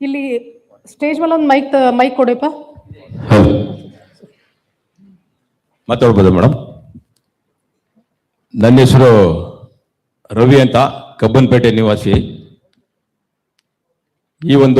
ಇಲ್ಲಿ ಸ್ಟೇಜ್ ಮೇಲೆ ಒಂದು ಮೈಕ್ ಕೊಡಿಪ್ಪ. ಮಾತಾಡ್ಬೋದಾ ಮೇಡಮ್? ನನ್ನ ಹೆಸರು ರವಿ ಅಂತ, ಕಬ್ಬನ್ಪೇಟೆ ನಿವಾಸಿ. ಈ ಒಂದು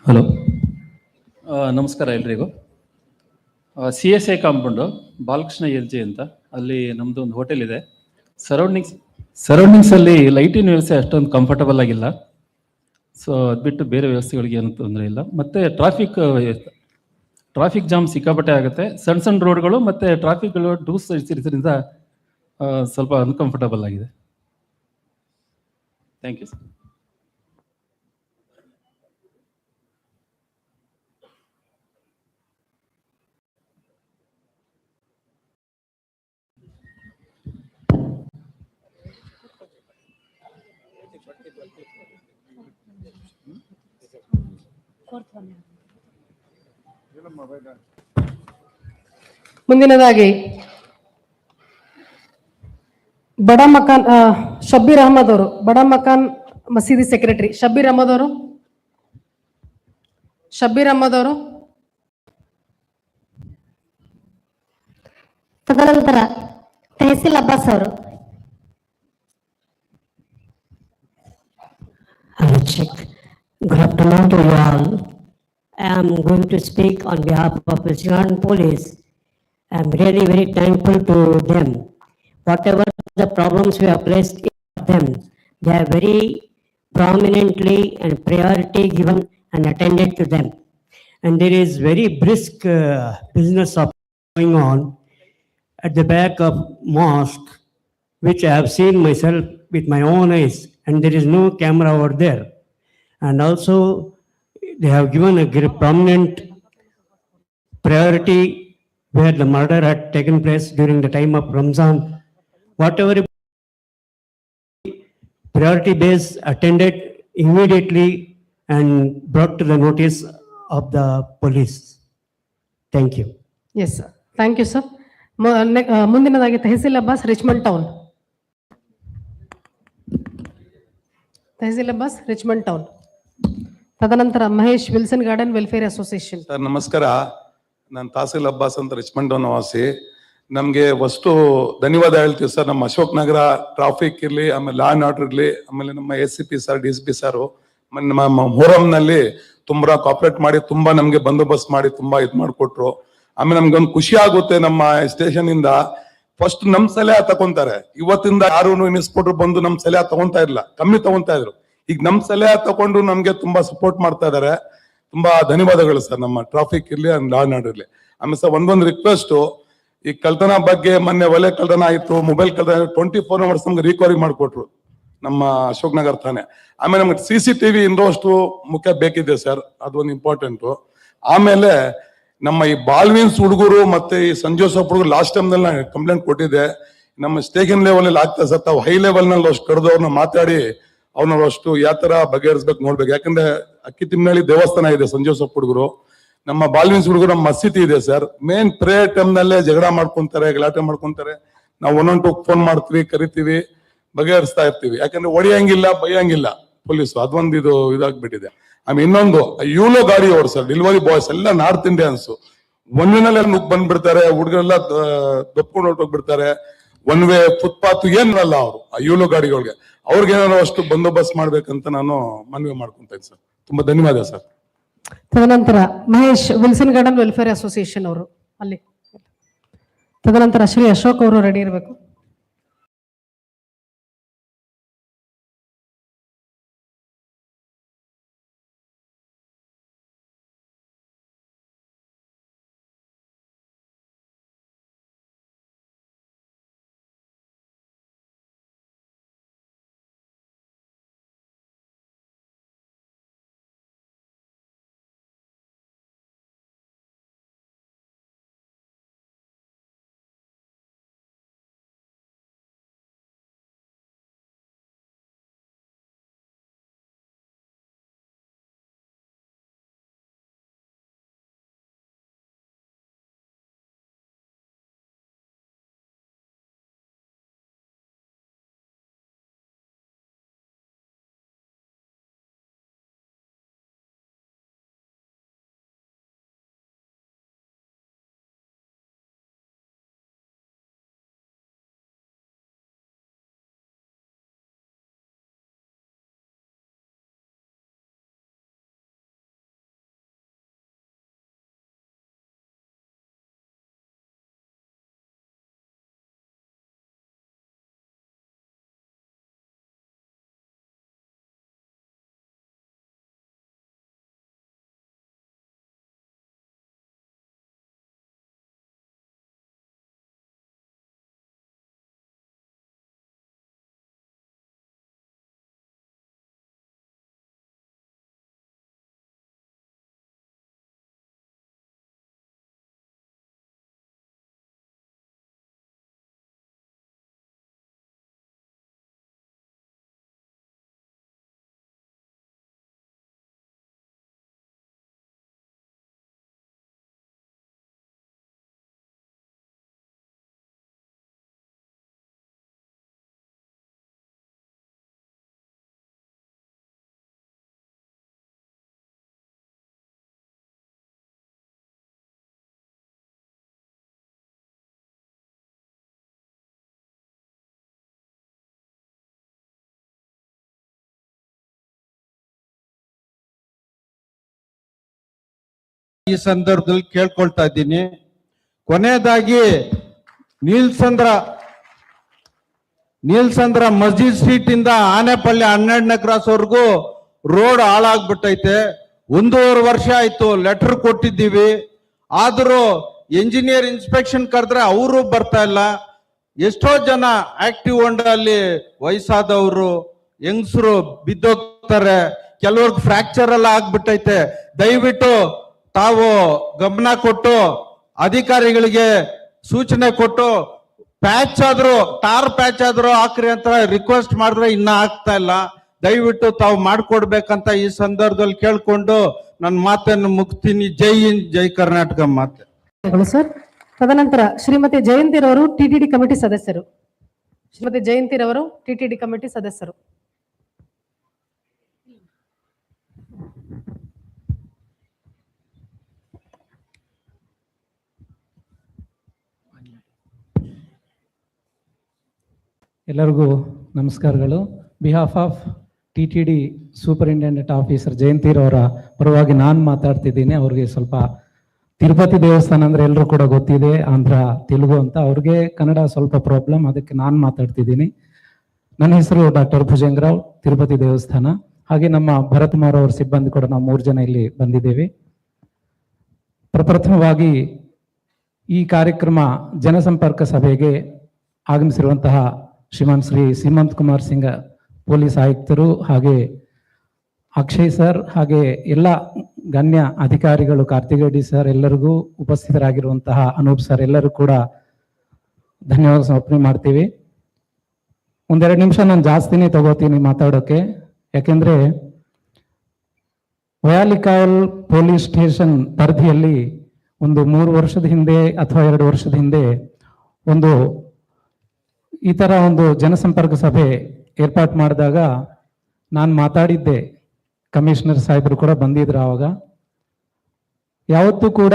ಹಲೋ, ನಮಸ್ಕಾರ ಎಲ್ರಿಗೂ. CSI ಕಾಂಪೌಂಡು ಬಾಲಕೃಷ್ಣ LG ಅಂತ, ಅಲ್ಲಿ ನಮ್ಮದು ಒಂದು ಹೋಟೆಲ್ ಇದೆ. ಸರೌಂಡಿಂಗ್ಸಲ್ಲಿ ಲೈಟಿನ ವ್ಯವಸ್ಥೆ ಅಷ್ಟೊಂದು ಕಂಫರ್ಟಬಲ್ ಆಗಿಲ್ಲ. ಸೊ ಅದು ಬಿಟ್ಟು ಬೇರೆ ವ್ಯವಸ್ಥೆಗಳಿಗೆ ಏನು ತೊಂದರೆ ಇಲ್ಲ. ಮತ್ತು ಟ್ರಾಫಿಕ್ ಜಾಮ್ ಸಿಕ್ಕಾಪಟ್ಟೆ ಆಗುತ್ತೆ. ಸಣ್ಣ ಸಣ್ಣ ರೋಡ್ಗಳು ಮತ್ತು ಟ್ರಾಫಿಕ್ಗಳು ಡೂಸ್ ಇರೋದ್ರಿಂದ ಸ್ವಲ್ಪ ಅನ್ಕಂಫರ್ಟಬಲ್ ಆಗಿದೆ. Thank you sir. ಮುಂದಿನದಾಗಿ ಬಡ ಮಕಾನ್ ಶಬ್ಬೀರ್ ಅಹಮದ್ ಅವರು, ಬಡ ಮಕಾನ್ ಮಸೀದಿ ಸೆಕ್ರೆಟರಿ. ಶಬ್ಬೀರ್ ಅಹಮದ್ ಅವರು. ತದನಂತರ ತಹಸೀಲ್ ಅಬ್ಬಾಸ್ ಅವರು. Check. Good afternoon to you all. I am going to speak on behalf of the Sri Lankan Police. I am really very thankful to them. Whatever the problems we have placed in them, they are very prominently and priority given and attended to them. And there is very brisk business of going on at the back of mosque, which I have seen myself with my own eyes, and there is no camera over there. And also, they have given a prominent priority where the murder had taken place during the time of Ramzan. Whatever priority base attended immediately and brought to the notice of the police. Thank you. Yes sir, thank you sir. ಮುಂದಿನದಾಗಿ Tahseel Abbas, Richmond Town. Tahseel Abbas, Richmond Town. ತದನಂತರ Mahesh, Wilson Garden welfare association. Sir ನಮಸ್ಕಾರ. ನಾನು ತಹಸೀಲ್ ಅಬ್ಬಾಸ್ ಅಂತ Richmond ನಿವಾಸಿ. ನಮಗೆ first ಧನ್ಯವಾದ ಹೇಳ್ತೀವಿ sir. ನಮ್ಮ ಅಶೋಕ್ ನಗರ ಟ್ರಾಫಿಕ್ ಇರಲಿ, ಆಮೇಲೆ ಲಾ ಅಂಡ್ ಆರ್ಡರ್ ಇರಲಿ, ಆಮೇಲೆ ನಮ್ಮ SCP ಸರ್, DCP ಸಾರು ನಮ್ಮ ಮೊಹರಂನಲ್ಲಿ ತುಂಬಾ ಕಾಪರೇಟ್ ಮಾಡಿ ತುಂಬಾ ನಮ್ಗೆ ಬಂದೋಬಸ್ತ್ ಮಾಡಿ ತುಂಬಾ ಇದು ಮಾಡಿಕೊಟ್ರು. ಆಮೇಲೆ ನಮ್ಗೆ ಒಂದು ಖುಷಿ ಆಗುತ್ತೆ, ನಮ್ಮ ಸ್ಟೇಷನ್ ಇಂದ ಫಸ್ಟ್ ನಮ್ ಸಲಹೆ ತಗೊಂತಾರೆ. ಇವತ್ತಿಂದ ಯಾರು ಇನ್ಸ್ಪೆಕ್ಟರ್ ಬಂದು ನಮ್ ಸಲಹೆ ತಗೊಂತಾ ಇರಲಿಲ್ಲ, ಕಮ್ಮಿ ತಗೊಂತಾ ಇದ್ರು. ಈಗ ನಮ್ ಸಲಹೆ ತಗೊಂಡು ನಮ್ಗೆ ತುಂಬಾ ಸಪೋರ್ಟ್ ಮಾಡ್ತಾ ಇದಾರೆ. ತುಂಬಾ ಧನ್ಯವಾದಗಳು ಸರ್. ನಮ್ಮ ಟ್ರಾಫಿಕ್ ಇರ್ಲಿ, ಲಾ ಅಂಡ್ ಆರ್ಡರ್ ಇರ್ಲಿ. ಆಮೇಲೆ ಸರ್ ಒಂದೊಂದು ರಿಕ್ವೆಸ್ಟ್, ಈ ಕಳ್ತನ ಬಗ್ಗೆ ಮೊನ್ನೆ ಒಲೆ ಕಳ್ತನ ಆಯ್ತು, ಮೊಬೈಲ್ ಕಳ್ತನ 24 hours ನಮ್ಗೆ ರಿಕವರಿ ಮಾಡಿಕೊಟ್ರು ನಮ್ಮ ಅಶೋಕ್ ನಗರ್ ತಾನೆ. ಆಮೇಲೆ ನಮ್ಗೆ CCTV ಇನ್ನಷ್ಟು ಮುಖ್ಯ ಬೇಕಿದೆ ಸರ್, ಅದೊಂದು ಇಂಪಾರ್ಟೆಂಟ್. ಆಮೇಲೆ ನಮ್ಮ ಈ ಬಾಲ್ವೀನ್ಸ್ ಹುಡುಗರು ಮತ್ತೆ ಈ ಸಂಜೋಸಪ್ ಹುಡುಗರು ಲಾಸ್ಟ್ ಟೈಮ್ ನಲ್ಲಿ ನಾನು ಕಂಪ್ಲೇಂಟ್ ಕೊಟ್ಟಿದ್ದೆ. ನಮ್ಮ ಸ್ಟೇಷನ್ ಲೆವೆಲ್ ಅಲ್ಲಿ ಆಗ್ತಾ ಸರ್, ತಾವು ಹೈ ಲೆವೆಲ್ ನಲ್ಲಿ ಅಷ್ಟು ಕರೆದವ್ರನ್ನ ಮಾತಾಡಿ ಅವ್ರನ್ನ ಅಷ್ಟು ಯಾವ ತರ ಬಗೆಹರಿಸ್ಬೇಕು ನೋಡ್ಬೇಕು. ಯಾಕಂದ್ರೆ ಅಕ್ಕಿತಿಮ್ಮನಹಳ್ಳಿ ದೇವಸ್ಥಾನ ಇದೆ ಸಂಜೋಸಪ್ ಹುಡುಗರು, ನಮ್ಮ ಬಾಲ್ವೀನ್ಸ್ ಹುಡುಗರು ನಮ್ಮ ಮಸೀದಿ ಇದೆ ಸರ್. ಮೇನ್ ಪ್ರೇಯರ್ ಟೈಮ್ ನಲ್ಲೇ ಜಗಳ ಮಾಡ್ಕೊಂತಾರೆ, ಗಲಾಟೆ ಮಾಡ್ಕೊಂತಾರೆ. ನಾವು 112 ಫೋನ್ ಮಾಡ್ತೀವಿ, ಕರಿತೀವಿ, ಬಗೆಹರಿಸ್ತಾ ಇರ್ತೀವಿ. ಯಾಕಂದ್ರೆ ಹೊಡಿಯಂಗಿಲ್ಲ, ಬೈಯಂಗಿಲ್ಲ ಪೊಲೀಸು. ಅದೊಂದು ಇದಾಗ್ಬಿಟ್ಟಿದೆ. ಆಮೇಲೆ ಇನ್ನೊಂದು ಯೂಲೋ ಗಾಡಿ ಅವರು ಸರ್, ಡೆಲಿವರಿ ಬಾಯ್ಸ್ ಎಲ್ಲ ನಾರ್ತ್ ಇಂಡಿಯನ್ಸ್ ಒಂದಿನಲ್ಲೇ ನುಗ್ ಬಂದ್ಬಿಡ್ತಾರೆ, ಹುಡುಗರೆಲ್ಲ ದಪ್ಕೊಂಡು ಹೊರಟೋಗ್ಬಿಡ್ತಾರೆ. ಒನ್ ವೇ ಫುಟ್ಪಾತ್ ಏನಲ್ಲ ಅವರು ಆ ಯೂಲೋ ಗಾಡಿಗಳಿಗೆ. ಅವ್ರಿಗೆ ಏನಾದ್ರು ಅಷ್ಟು ಬಂದೋಬಸ್ತ್ ಮಾಡ್ಬೇಕಂತ ನಾನು ಮನವಿ ಮಾಡ್ಕೊಂತ ಇದ್ದೀನಿ ಸರ್. ತುಂಬಾ ಧನ್ಯವಾದ ಸರ್. ತದನಂತರ Mahesh, Wilson Garden welfare association ಅವರು ಅಲ್ಲಿ. ತದನಂತರ ಶ್ರೀ ಅಶೋಕ್ ಅವರು ರೆಡಿ ಇರಬೇಕು. ಈ ಸಂದರ್ಭದಲ್ಲಿ ಕೇಳ್ಕೊಳ್ತಾ ಇದ್ದೀನಿ. ಕೊನೆಯದಾಗಿ ನೀಲ್ಸಂದ್ರ ಮಸ್ಜಿದ್ ಸ್ಟ್ರೀಟ್ ಇಂದ ಆನೆಪಳ್ಳಿ 12ನೇ ಕ್ರಾಸ್ ವರೆಗೂ ರೋಡ್ ಹಾಳಾಗ್ಬಿಟ್ಟೈತೆ. 1.5 ವರ್ಷ ಆಯ್ತು, ಲೆಟರ್ ಕೊಟ್ಟಿದ್ದೀವಿ. ಆದ್ರೂ ಎಂಜಿನಿಯರ್ ಇನ್ಸ್ಪೆಕ್ಷನ್ ಕರೆದ್ರೆ ಅವರು ಬರ್ತಾ ಇಲ್ಲ. ಎಷ್ಟೋ ಜನ ಆಕ್ಟಿವ್ ಹೊಂಡಲ್ಲಿ ವಯಸ್ಸಾದವರು ಹೆಂಗಸರು ಬಿದ್ದೋಗ್ತಾರೆ, ಕೆಲವ್ರಿಗೆ ಫ್ರಾಕ್ಚರ್ ಎಲ್ಲ ಆಗ್ಬಿಟ್ಟೈತೆ. ದಯವಿಟ್ಟು ತಾವು ಗಮನ ಕೊಟ್ಟು ಅಧಿಕಾರಿಗಳಿಗೆ ಸೂಚನೆ ಕೊಟ್ಟು ಟಾರ್ ಪ್ಯಾಚ್ ಆದ್ರೂ ಹಾಕ್ರಿ ಅಂತ ರಿಕ್ವೆಸ್ಟ್ ಮಾಡಿದ್ರೆ ಇನ್ನ ಆಗ್ತಾ ಇಲ್ಲ. ದಯವಿಟ್ಟು ತಾವು ಮಾಡ್ಕೊಡ್ಬೇಕಂತ ಈ ಸಂದರ್ಭದಲ್ಲಿ ಕೇಳ್ಕೊಂಡು ನನ್ನ ಮಾತನ್ನು ಮುಗ್ತೀನಿ. ಜೈ ಹಿಂದ್, ಜೈ ಕರ್ನಾಟಕ. ಮಾತೆ ಸರ್. ತದನಂತರ ಶ್ರೀಮತಿ ಜಯಂತಿರವರು ಟಿಟಿಡಿ ಕಮಿಟಿ ಸದಸ್ಯರು. ಶ್ರೀಮತಿ ಜಯಂತಿರವರು ಟಿಟಿಡಿ ಕಮಿಟಿ ಸದಸ್ಯರು. ಎಲ್ಲರಿಗೂ ನಮಸ್ಕಾರಗಳು. Behalf of TTD superintendent officer ಜಯಂತಿರವರ ಪರವಾಗಿ ನಾನು ಮಾತಾಡ್ತಿದ್ದೀನಿ. ಅವ್ರಿಗೆ ಸ್ವಲ್ಪ ತಿರುಪತಿ ದೇವಸ್ಥಾನ ಅಂದ್ರೆ ಎಲ್ಲರೂ ಕೂಡ ಗೊತ್ತಿದೆ, ಆಂಧ್ರ ತೆಲುಗು ಅಂತ. ಅವ್ರಿಗೆ ಕನ್ನಡ ಸ್ವಲ್ಪ ಪ್ರಾಬ್ಲಮ್, ಅದಕ್ಕೆ ನಾನು ಮಾತಾಡ್ತಿದ್ದೀನಿ. ನನ್ನ ಹೆಸರು ಡಾಕ್ಟರ್ ಭುಜಂಗರಾವ್, ತಿರುಪತಿ ದೇವಸ್ಥಾನ. ಹಾಗೆ ನಮ್ಮ ಭರತ್ ಕುಮಾರ್ ಅವ್ರ ಸಿಬ್ಬಂದಿ ಕೂಡ ನಾವು 3 ಜನ ಇಲ್ಲಿ ಬಂದಿದ್ದೇವೆ. ಪ್ರಪ್ರಥಮವಾಗಿ ಈ ಕಾರ್ಯಕ್ರಮ ಜನಸಂಪರ್ಕ ಸಭೆಗೆ ಆಗಮಿಸಿರುವಂತಹ ಶ್ರೀಮಾನ್ ಶ್ರೀ ಸೀಮಂತ್ ಕುಮಾರ್ ಸಿಂಗ್ ಪೊಲೀಸ್ ಆಯುಕ್ತರು, ಹಾಗೆ ಅಕ್ಷಯ್ ಸರ್, ಹಾಗೆ ಎಲ್ಲ ಗಣ್ಯ ಅಧಿಕಾರಿಗಳು, ಕಾರ್ತಿಗಡ್ಡಿ ಸರ್, ಎಲ್ಲರಿಗೂ ಉಪಸ್ಥಿತರಾಗಿರುವಂತಹ ಅನೂಪ್ ಸರ್, ಎಲ್ಲರೂ ಕೂಡ ಧನ್ಯವಾದ ಸಮರ್ಪಣೆ ಮಾಡ್ತೀವಿ. 1-2 ನಿಮಿಷ ನಾನು ಜಾಸ್ತಿನೇ ತಗೋತೀನಿ ಮಾತಾಡೋಕೆ. ಯಾಕೆಂದ್ರೆ ವಯಾಲಿಕಾವಲ್ ಪೊಲೀಸ್ ಸ್ಟೇಷನ್ ಪರಿಧಿಯಲ್ಲಿ ಒಂದು 3 ವರ್ಷದ ಹಿಂದೆ ಅಥವಾ 2 ವರ್ಷದ ಹಿಂದೆ ಈ ತರ ಒಂದು ಜನಸಂಪರ್ಕ ಸಭೆ ಏರ್ಪಾಟ್ ಮಾಡಿದಾಗ ನಾನು ಮಾತಾಡಿದ್ದೆ. ಕಮಿಷನರ್ ಸಾಹೇಬರು ಕೂಡ ಬಂದಿದ್ರು ಆವಾಗ. ಯಾವತ್ತೂ ಕೂಡ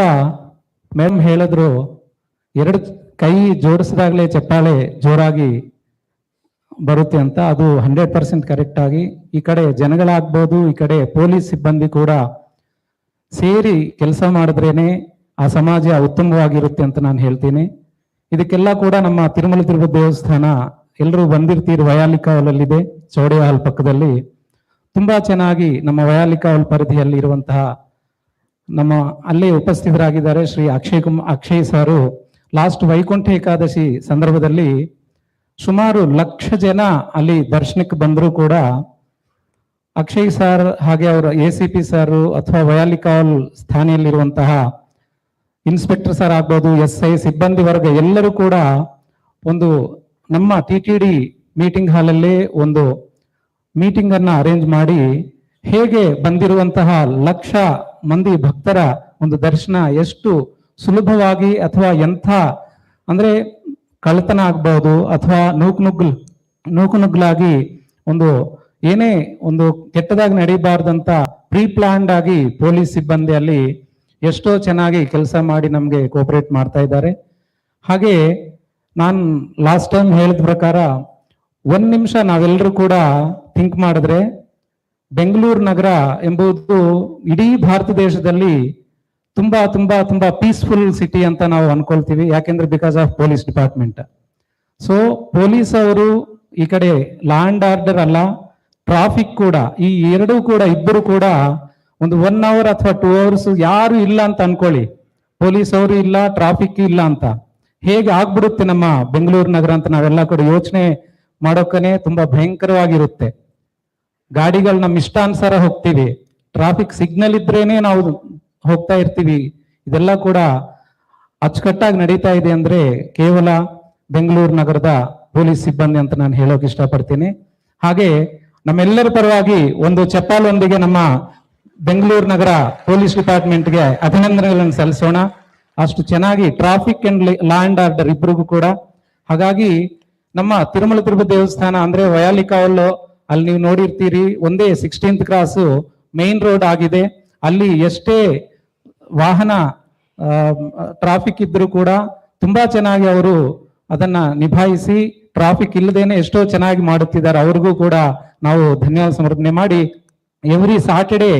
ಮೇಡಮ್ ಹೇಳಿದ್ರು, 2 ಕೈ ಜೋಡಿಸಿದಾಗಲೇ ಚಪ್ಪಾಳೆ ಜೋರಾಗಿ ಬರುತ್ತೆ ಅಂತ. ಅದು 100% ಕರೆಕ್ಟ್ ಆಗಿ ಈ ಕಡೆ ಜನಗಳಾಗ್ಬೋದು, ಈ ಕಡೆ ಪೊಲೀಸ್ ಸಿಬ್ಬಂದಿ ಕೂಡ ಸೇರಿ ಕೆಲಸ ಮಾಡಿದ್ರೇನೆ ಆ ಸಮಾಜ ಉತ್ತಮವಾಗಿರುತ್ತೆ ಅಂತ ನಾನು ಹೇಳ್ತೀನಿ. ಇದಕ್ಕೆಲ್ಲ ಕೂಡ ನಮ್ಮ ತಿರುಮಲ ತಿರುಪತಿ ದೇವಸ್ಥಾನ ಎಲ್ಲರೂ ಬಂದಿರ್ತೀರಿ, ವಯಾಲಿಕಾವಲಲ್ಲಿದೆ, ಚೌಡೆ ಹಾಲ್ ಪಕ್ಕದಲ್ಲಿ. ತುಂಬಾ ಚೆನ್ನಾಗಿ ನಮ್ಮ ವಯಾಲಿಕಾವಲ್ ಪರಿಧಿಯಲ್ಲಿ ಇರುವಂತಹ ನಮ್ಮ ಅಲ್ಲೇ ಉಪಸ್ಥಿತರಾಗಿದ್ದಾರೆ ಶ್ರೀ ಅಕ್ಷಯ್ ಸಾರು. ಲಾಸ್ಟ್ ವೈಕುಂಠ ಏಕಾದಶಿ ಸಂದರ್ಭದಲ್ಲಿ ಸುಮಾರು 1,00,000 ಜನ ಅಲ್ಲಿ ದರ್ಶನಕ್ಕೆ ಬಂದರೂ ಕೂಡ ಅಕ್ಷಯ್ ಸರ್ ಹಾಗೆ ಅವರ ACP ಸಾರು ಅಥವಾ ವಯಾಲಿಕಾವಲ್ ಸ್ಥಾನಿಯಲ್ಲಿರುವಂತಹ ಇನ್ಸ್ಪೆಕ್ಟರ್ ಸರ್ ಆಗ್ಬೋದು, SI ಸಿಬ್ಬಂದಿ ವರ್ಗ ಎಲ್ಲರೂ ಕೂಡ ಒಂದು ನಮ್ಮ TTD ಮೀಟಿಂಗ್ ಹಾಲಲ್ಲಿ ಒಂದು ಮೀಟಿಂಗ್ ಅನ್ನ ಅರೇಂಜ್ ಮಾಡಿ ಹೇಗೆ ಬಂದಿರುವಂತಹ 1,00,000 ಮಂದಿ ಭಕ್ತರ ಒಂದು ದರ್ಶನ ಎಷ್ಟು ಸುಲಭವಾಗಿ ಅಥವಾ ಎಂಥ ಅಂದ್ರೆ ಕಳ್ಳತನ ಆಗ್ಬಹುದು ಅಥವಾ ನೂಕುನುಗ್ಲಾಗಿ ಒಂದು ಏನೇ ಒಂದು ಕೆಟ್ಟದಾಗಿ ನಡೀಬಾರ್ದಂತ ಪ್ರೀ ಪ್ಲಾನ್ಡ್ ಆಗಿ ಪೊಲೀಸ್ ಸಿಬ್ಬಂದಿಯಲ್ಲಿ ಎಷ್ಟೋ ಚೆನ್ನಾಗಿ ಕೆಲಸ ಮಾಡಿ ನಮ್ಗೆ ಕೋಪರೇಟ್ ಮಾಡ್ತಾ ಇದ್ದಾರೆ. ಹಾಗೆ ನಾನು ಲಾಸ್ಟ್ ಟೈಮ್ ಹೇಳಿದ ಪ್ರಕಾರ 1 ನಿಮಿಷ ನಾವೆಲ್ಲರೂ ಕೂಡ ಥಿಂಕ್ ಮಾಡಿದ್ರೆ ಬೆಂಗಳೂರು ನಗರ ಎಂಬುದು ಇಡೀ ಭಾರತ ದೇಶದಲ್ಲಿ ತುಂಬಾ ತುಂಬಾ ತುಂಬಾ ಪೀಸ್ಫುಲ್ ಸಿಟಿ ಅಂತ ನಾವು ಅನ್ಕೊಳ್ತೀವಿ. ಯಾಕೆಂದ್ರೆ because of police department. So police ಅವರು ಈ ಕಡೆ ಲಾ ಅಂಡ್ ಆರ್ಡರ್ ಅಲ್ಲ, ಟ್ರಾಫಿಕ್ ಕೂಡ, ಈ ಎರಡೂ ಕೂಡ ಇಬ್ಬರು ಕೂಡ ಒಂದು 1 ಅವರ್ ಅಥವಾ 2 ಅವರ್ಸ್ ಯಾರು ಇಲ್ಲ ಅಂತ ಅನ್ಕೊಳ್ಳಿ, ಪೊಲೀಸ್ ಅವರು ಇಲ್ಲ, ಟ್ರಾಫಿಕ್ ಇಲ್ಲ ಅಂತ ಹೇಗೆ ಆಗ್ಬಿಡುತ್ತೆ ನಮ್ಮ ಬೆಂಗಳೂರು ನಗರ ಅಂತ ನಾವೆಲ್ಲ ಕೂಡ ಯೋಚನೆ ಮಾಡೋಕನೆ ತುಂಬಾ ಭಯಂಕರವಾಗಿರುತ್ತೆ. ಗಾಡಿಗಳು ನಮ್ಮ ಇಷ್ಟಾನುಸಾರ ಹೋಗ್ತೀವಿ, ಟ್ರಾಫಿಕ್ ಸಿಗ್ನಲ್ ಇದ್ರೇನೆ ನಾವು ಹೋಗ್ತಾ ಇರ್ತೀವಿ. ಇದೆಲ್ಲ ಕೂಡ ಅಚ್ಚುಕಟ್ಟಾಗಿ ನಡೀತಾ ಇದೆ ಅಂದ್ರೆ ಕೇವಲ ಬೆಂಗಳೂರು ನಗರದ ಪೊಲೀಸ್ ಸಿಬ್ಬಂದಿ ಅಂತ ನಾನು ಹೇಳೋಕೆ ಇಷ್ಟಪಡ್ತೀನಿ. ಹಾಗೆ ನಮ್ಮೆಲ್ಲರ ಪರವಾಗಿ ಒಂದು ಚಪ್ಪಾಲೊಂದಿಗೆ ನಮ್ಮ ಬೆಂಗಳೂರು ನಗರ ಪೊಲೀಸ್ ಡಿಪಾರ್ಟ್ಮೆಂಟ್ಗೆ ಅಭಿನಂದನೆಗಳನ್ನು ಸಲ್ಲಿಸೋಣ. ಅಷ್ಟು ಚೆನ್ನಾಗಿ traffic and law and order ಇಬ್ಬರಿಗೂ ಕೂಡ. ಹಾಗಾಗಿ ನಮ್ಮ ತಿರುಮಲ ತಿರುಪತಿ ದೇವಸ್ಥಾನ ಅಂದ್ರೆ ವಯಾಲಿಕಾವಲ್ ಅಲ್ಲಿ ನೀವು ನೋಡಿರ್ತೀರಿ, ಒಂದೇ 16th ಕ್ರಾಸ್ ಮೇನ್ ರೋಡ್ ಆಗಿದೆ. ಅಲ್ಲಿ ಎಷ್ಟೇ ವಾಹನ ಟ್ರಾಫಿಕ್ ಇದ್ರೂ ಕೂಡ ತುಂಬಾ ಚೆನ್ನಾಗಿ ಅವರು ಅದನ್ನ ನಿಭಾಯಿಸಿ ಟ್ರಾಫಿಕ್ ಇಲ್ಲದೇನೆ ಎಷ್ಟೋ ಚೆನ್ನಾಗಿ ಮಾಡುತ್ತಿದ್ದಾರೆ. ಅವ್ರಿಗೂ ಕೂಡ ನಾವು ಧನ್ಯವಾದ ಸಮರ್ಪಣೆ ಮಾಡಿ ಎವ್ರಿ ಸಾಟರ್ಡೆ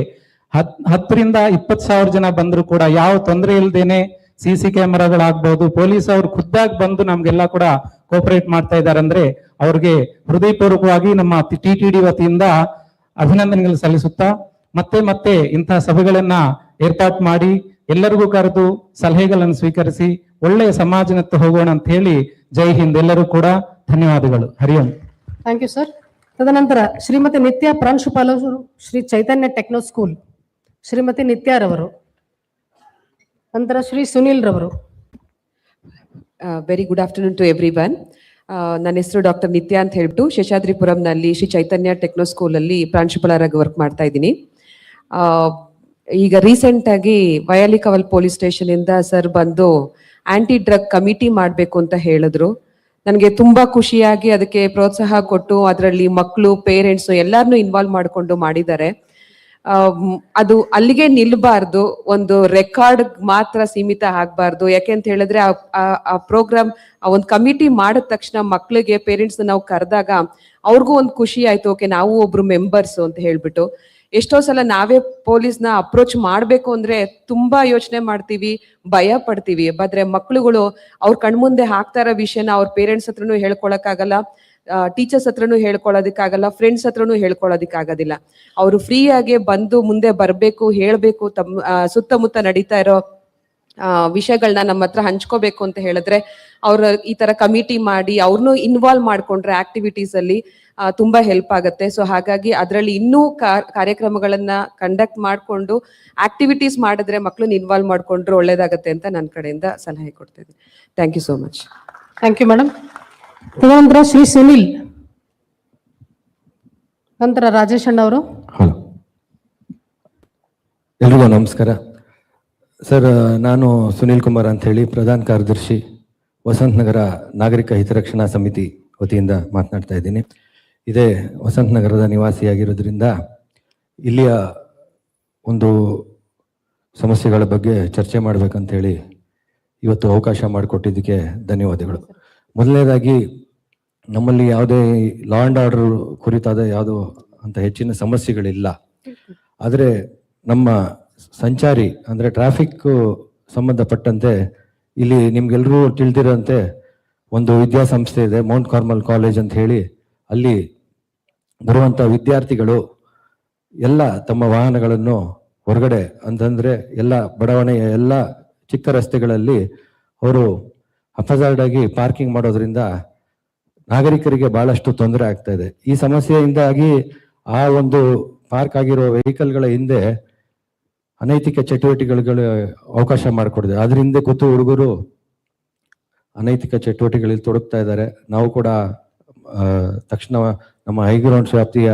10ರಿಂದ 20,000 ಜನ ಬಂದ್ರು ಕೂಡ ಯಾವ ತೊಂದರೆ ಇಲ್ದೇನೆ CC ಕ್ಯಾಮೆರಾಗಳಾಗ್ಬಹುದು, ಪೊಲೀಸ್ ಅವರು ಖುದ್ದಾಗಿ ಬಂದು ನಮ್ಗೆಲ್ಲ ಕೂಡ ಕೋಪರೇಟ್ ಮಾಡ್ತಾ ಇದ್ದಾರೆ ಅಂದ್ರೆ ಅವ್ರಿಗೆ ಹೃದಯಪೂರ್ವಕವಾಗಿ ನಮ್ಮ TTD ವತಿಯಿಂದ ಅಭಿನಂದನೆಗಳು ಸಲ್ಲಿಸುತ್ತಾ ಮತ್ತೆ ಇಂತಹ ಸಭೆಗಳನ್ನ ಏರ್ಪಾಟ್ ಮಾಡಿ ಎಲ್ಲರಿಗೂ ಕರೆದು ಸಲಹೆಗಳನ್ನು ಸ್ವೀಕರಿಸಿ ಒಳ್ಳೆಯ ಸಮಾಜನತ್ತ ಹೋಗೋಣ ಅಂತ ಹೇಳಿ ಜೈ ಹಿಂದ್. ಎಲ್ಲರೂ ಕೂಡ ಧನ್ಯವಾದಗಳು. Hari Om. Thank you sir. ತದನಂತರ ಶ್ರೀಮತಿ ನಿತ್ಯ ಪ್ರಾಂಶುಪಾಲರು, ಶ್ರೀ ಚೈತನ್ಯ ಟೆಕ್ನೋ ಸ್ಕೂಲ್, ಶ್ರೀಮತಿ ನಿತ್ಯಾರವರು. ನಂತರ ಶ್ರೀ ಸುನೀಲ್ ರವರು. Very good afternoon to everyone. ನನ್ನ ಹೆಸರು ಡಾಕ್ಟರ್ ನಿತ್ಯ ಅಂತ ಹೇಳ್ಬಿಟ್ಟು ಶೇಷಾದ್ರಿಪುರಂನಲ್ಲಿ ಶ್ರೀ ಚೈತನ್ಯ ಟೆಕ್ನೋ ಸ್ಕೂಲಲ್ಲಿ ಪ್ರಾಂಶುಪಾಲರಾಗಿ ವರ್ಕ್ ಮಾಡ್ತಾ ಇದ್ದೀನಿ. ಈಗ ರೀಸೆಂಟ್ ಆಗಿ ವಯಾಲಿಕವಲ್ ಪೊಲೀಸ್ ಸ್ಟೇಷನ್ ಇಂದ ಸರ್ ಬಂದು ಆಂಟಿ ಡ್ರಗ್ ಕಮಿಟಿ ಮಾಡಬೇಕು ಅಂತ ಹೇಳಿದ್ರು. ನನಗೆ ತುಂಬಾ ಖುಷಿಯಾಗಿ ಅದಕ್ಕೆ ಪ್ರೋತ್ಸಾಹ ಕೊಟ್ಟು ಅದರಲ್ಲಿ ಮಕ್ಕಳು, ಪೇರೆಂಟ್ಸ್ ಎಲ್ಲಾರನ್ನೂ ಇನ್ವಾಲ್ವ್ ಮಾಡಿಕೊಂಡು ಮಾಡಿದ್ದಾರೆ. ಅದು ಅಲ್ಲಿಗೆ ನಿಲ್ಬಾರ್ದು, ಒಂದು ರೆಕಾರ್ಡ್ ಮಾತ್ರ ಸೀಮಿತ ಆಗ್ಬಾರ್ದು. ಯಾಕೆ ಅಂತ ಹೇಳಿದ್ರೆ ಆ ಪ್ರೋಗ್ರಾಮ್, ಆ ಒಂದು ಕಮಿಟಿ ಮಾಡಿದ ತಕ್ಷಣ ಮಕ್ಳಿಗೆ, ಪೇರೆಂಟ್ಸ್ ನಾವು ಕರೆದಾಗ ಅವ್ರಿಗೂ ಒಂದು ಖುಷಿ ಆಯ್ತು, ಓಕೆ ನಾವು ಒಬ್ರು ಮೆಂಬರ್ಸ್ ಅಂತ ಹೇಳ್ಬಿಟ್ಟು. ಎಷ್ಟೋ ಸಲ ನಾವೇ ಪೊಲೀಸ್ನ ಅಪ್ರೋಚ್ ಮಾಡ್ಬೇಕು ಅಂದ್ರೆ ತುಂಬಾ ಯೋಚನೆ ಮಾಡ್ತೀವಿ, ಭಯ ಪಡ್ತೀವಿ. ಆದ್ರೆ ಮಕ್ಳುಗಳು ಅವ್ರ ಕಣ್ಮುಂದೆ ಹಾಕ್ತಾ ಇರೋ ವಿಷಯನ ಅವ್ರ ಪೇರೆಂಟ್ಸ್ ಹತ್ರನೂ ಹೇಳ್ಕೊಳಕ್ಕಾಗಲ್ಲ, ಟೀಚರ್ಸ್ ಹತ್ರನೂ ಹೇಳ್ಕೊಳ್ಳೋದಕ್ಕಾಗಲ್ಲ, ಫ್ರೆಂಡ್ಸ್ ಹತ್ರನೂ ಹೇಳ್ಕೊಳ್ಳೋದಕ್ಕಾಗೋದಿಲ್ಲ. ಅವರು ಫ್ರೀ ಆಗಿ ಬಂದು ಮುಂದೆ ಬರ್ಬೇಕು, ಹೇಳ್ಬೇಕು, ತಮ್ಮ ಸುತ್ತಮುತ್ತ ನಡೀತಾ ಇರೋ ವಿಷಯಗಳನ್ನ ನಮ್ಮ ಹತ್ರ ಹಂಚ್ಕೋಬೇಕು ಅಂತ ಹೇಳಿದ್ರೆ ಅವ್ರ ಈ ತರ ಕಮಿಟಿ ಮಾಡಿ ಅವ್ರನ್ನೂ ಇನ್ವಾಲ್ವ್ ಮಾಡ್ಕೊಂಡ್ರೆ ಆಕ್ಟಿವಿಟೀಸ್ ಅಲ್ಲಿ ತುಂಬಾ ಹೆಲ್ಪ್ ಆಗುತ್ತೆ. ಸೊ ಹಾಗಾಗಿ ಅದರಲ್ಲಿ ಇನ್ನೂ ಕಾರ್ಯಕ್ರಮಗಳನ್ನ ಕಂಡಕ್ಟ್ ಮಾಡ್ಕೊಂಡು ಆಕ್ಟಿವಿಟೀಸ್ ಮಾಡಿದ್ರೆ ಮಕ್ಕಳನ್ನ ಇನ್ವಾಲ್ವ್ ಮಾಡ್ಕೊಂಡ್ರೆ ಒಳ್ಳೇದಾಗತ್ತೆ ಅಂತ ನನ್ನ ಕಡೆಯಿಂದ ಸಲಹೆ ಕೊಡ್ತೇನೆ. Thank you so much. Thank you madam. ತದನಂತರ ಶ್ರೀ ಸುನಿಲ್, ನಂತರ ರಾಜೇಶ್ ಅಣ್ಣ ಅವರು. ಹಲೋ, ಎಲ್ರಿಗೂ ನಮಸ್ಕಾರ. ಸರ್, ನಾನು ಸುನೀಲ್ ಕುಮಾರ್ ಅಂತ ಹೇಳಿ ಪ್ರಧಾನ ಕಾರ್ಯದರ್ಶಿ ವಸಂತ ನಗರ ನಾಗರಿಕ ಹಿತರಕ್ಷಣಾ ಸಮಿತಿ ವತಿಯಿಂದ ಮಾತನಾಡ್ತಾ ಇದ್ದೀನಿ. ಇದೇ ವಸಂತ ನಗರದ ನಿವಾಸಿಯಾಗಿರೋದ್ರಿಂದ ಇಲ್ಲಿಯ ಒಂದು ಸಮಸ್ಯೆಗಳ ಬಗ್ಗೆ ಚರ್ಚೆ ಮಾಡಬೇಕಂತ ಹೇಳಿ ಇವತ್ತು ಅವಕಾಶ ಮಾಡಿಕೊಟ್ಟಿದ್ದಕ್ಕೆ ಧನ್ಯವಾದಗಳು. ಮೊದಲನೇದಾಗಿ, ನಮ್ಮಲ್ಲಿ ಯಾವುದೇ ಲಾ ಆ್ಯಂಡ್ ಆರ್ಡರ್ ಕುರಿತಾದ ಯಾವುದೋ ಅಂತ ಹೆಚ್ಚಿನ ಸಮಸ್ಯೆಗಳಿಲ್ಲ. ಆದರೆ ನಮ್ಮ ಸಂಚಾರಿ ಅಂದರೆ ಟ್ರಾಫಿಕ್ ಸಂಬಂಧಪಟ್ಟಂತೆ ಇಲ್ಲಿ ನಿಮ್ಗೆಲ್ರೂ ತಿಳಿದಿರೋಂತೆ ಒಂದು ವಿದ್ಯಾಸಂಸ್ಥೆ ಇದೆ, ಮೌಂಟ್ ಕಾರ್ಮಲ್ ಕಾಲೇಜ್ ಅಂತ ಹೇಳಿ. ಅಲ್ಲಿ ಬರುವಂಥ ವಿದ್ಯಾರ್ಥಿಗಳು ಎಲ್ಲ ತಮ್ಮ ವಾಹನಗಳನ್ನು ಹೊರಗಡೆ ಅಂತಂದರೆ ಎಲ್ಲ ಬಡಾವಣೆಯ ಎಲ್ಲ ಚಿಕ್ಕ ರಸ್ತೆಗಳಲ್ಲಿ ಅವರು ಹಫಜಾರ್ಡ್ ಆಗಿ ಪಾರ್ಕಿಂಗ್ ಮಾಡೋದ್ರಿಂದ ನಾಗರಿಕರಿಗೆ ಬಹಳಷ್ಟು ತೊಂದರೆ ಆಗ್ತಾ ಇದೆ. ಈ ಸಮಸ್ಯೆಯಿಂದಾಗಿ ಆ ಒಂದು ಪಾರ್ಕ್ ಆಗಿರೋ ವೆಹಿಕಲ್ಗಳ ಹಿಂದೆ ಅನೈತಿಕ ಚಟುವಟಿಕೆಗಳಿಗೆ ಅವಕಾಶ ಮಾಡಿಕೊಡಿದೆ. ಅದ್ರ ಹಿಂದೆ ಕೂತು ಹುಡುಗರು ಅನೈತಿಕ ಚಟುವಟಿಕೆಗಳಲ್ಲಿ ತೊಡಗ್ತಾ ಇದ್ದಾರೆ. ನಾವು ಕೂಡ ತಕ್ಷಣ ನಮ್ಮ ಹೈಗ್ರೌಂಡ್ಸ್ ವ್ಯಾಪ್ತಿಯ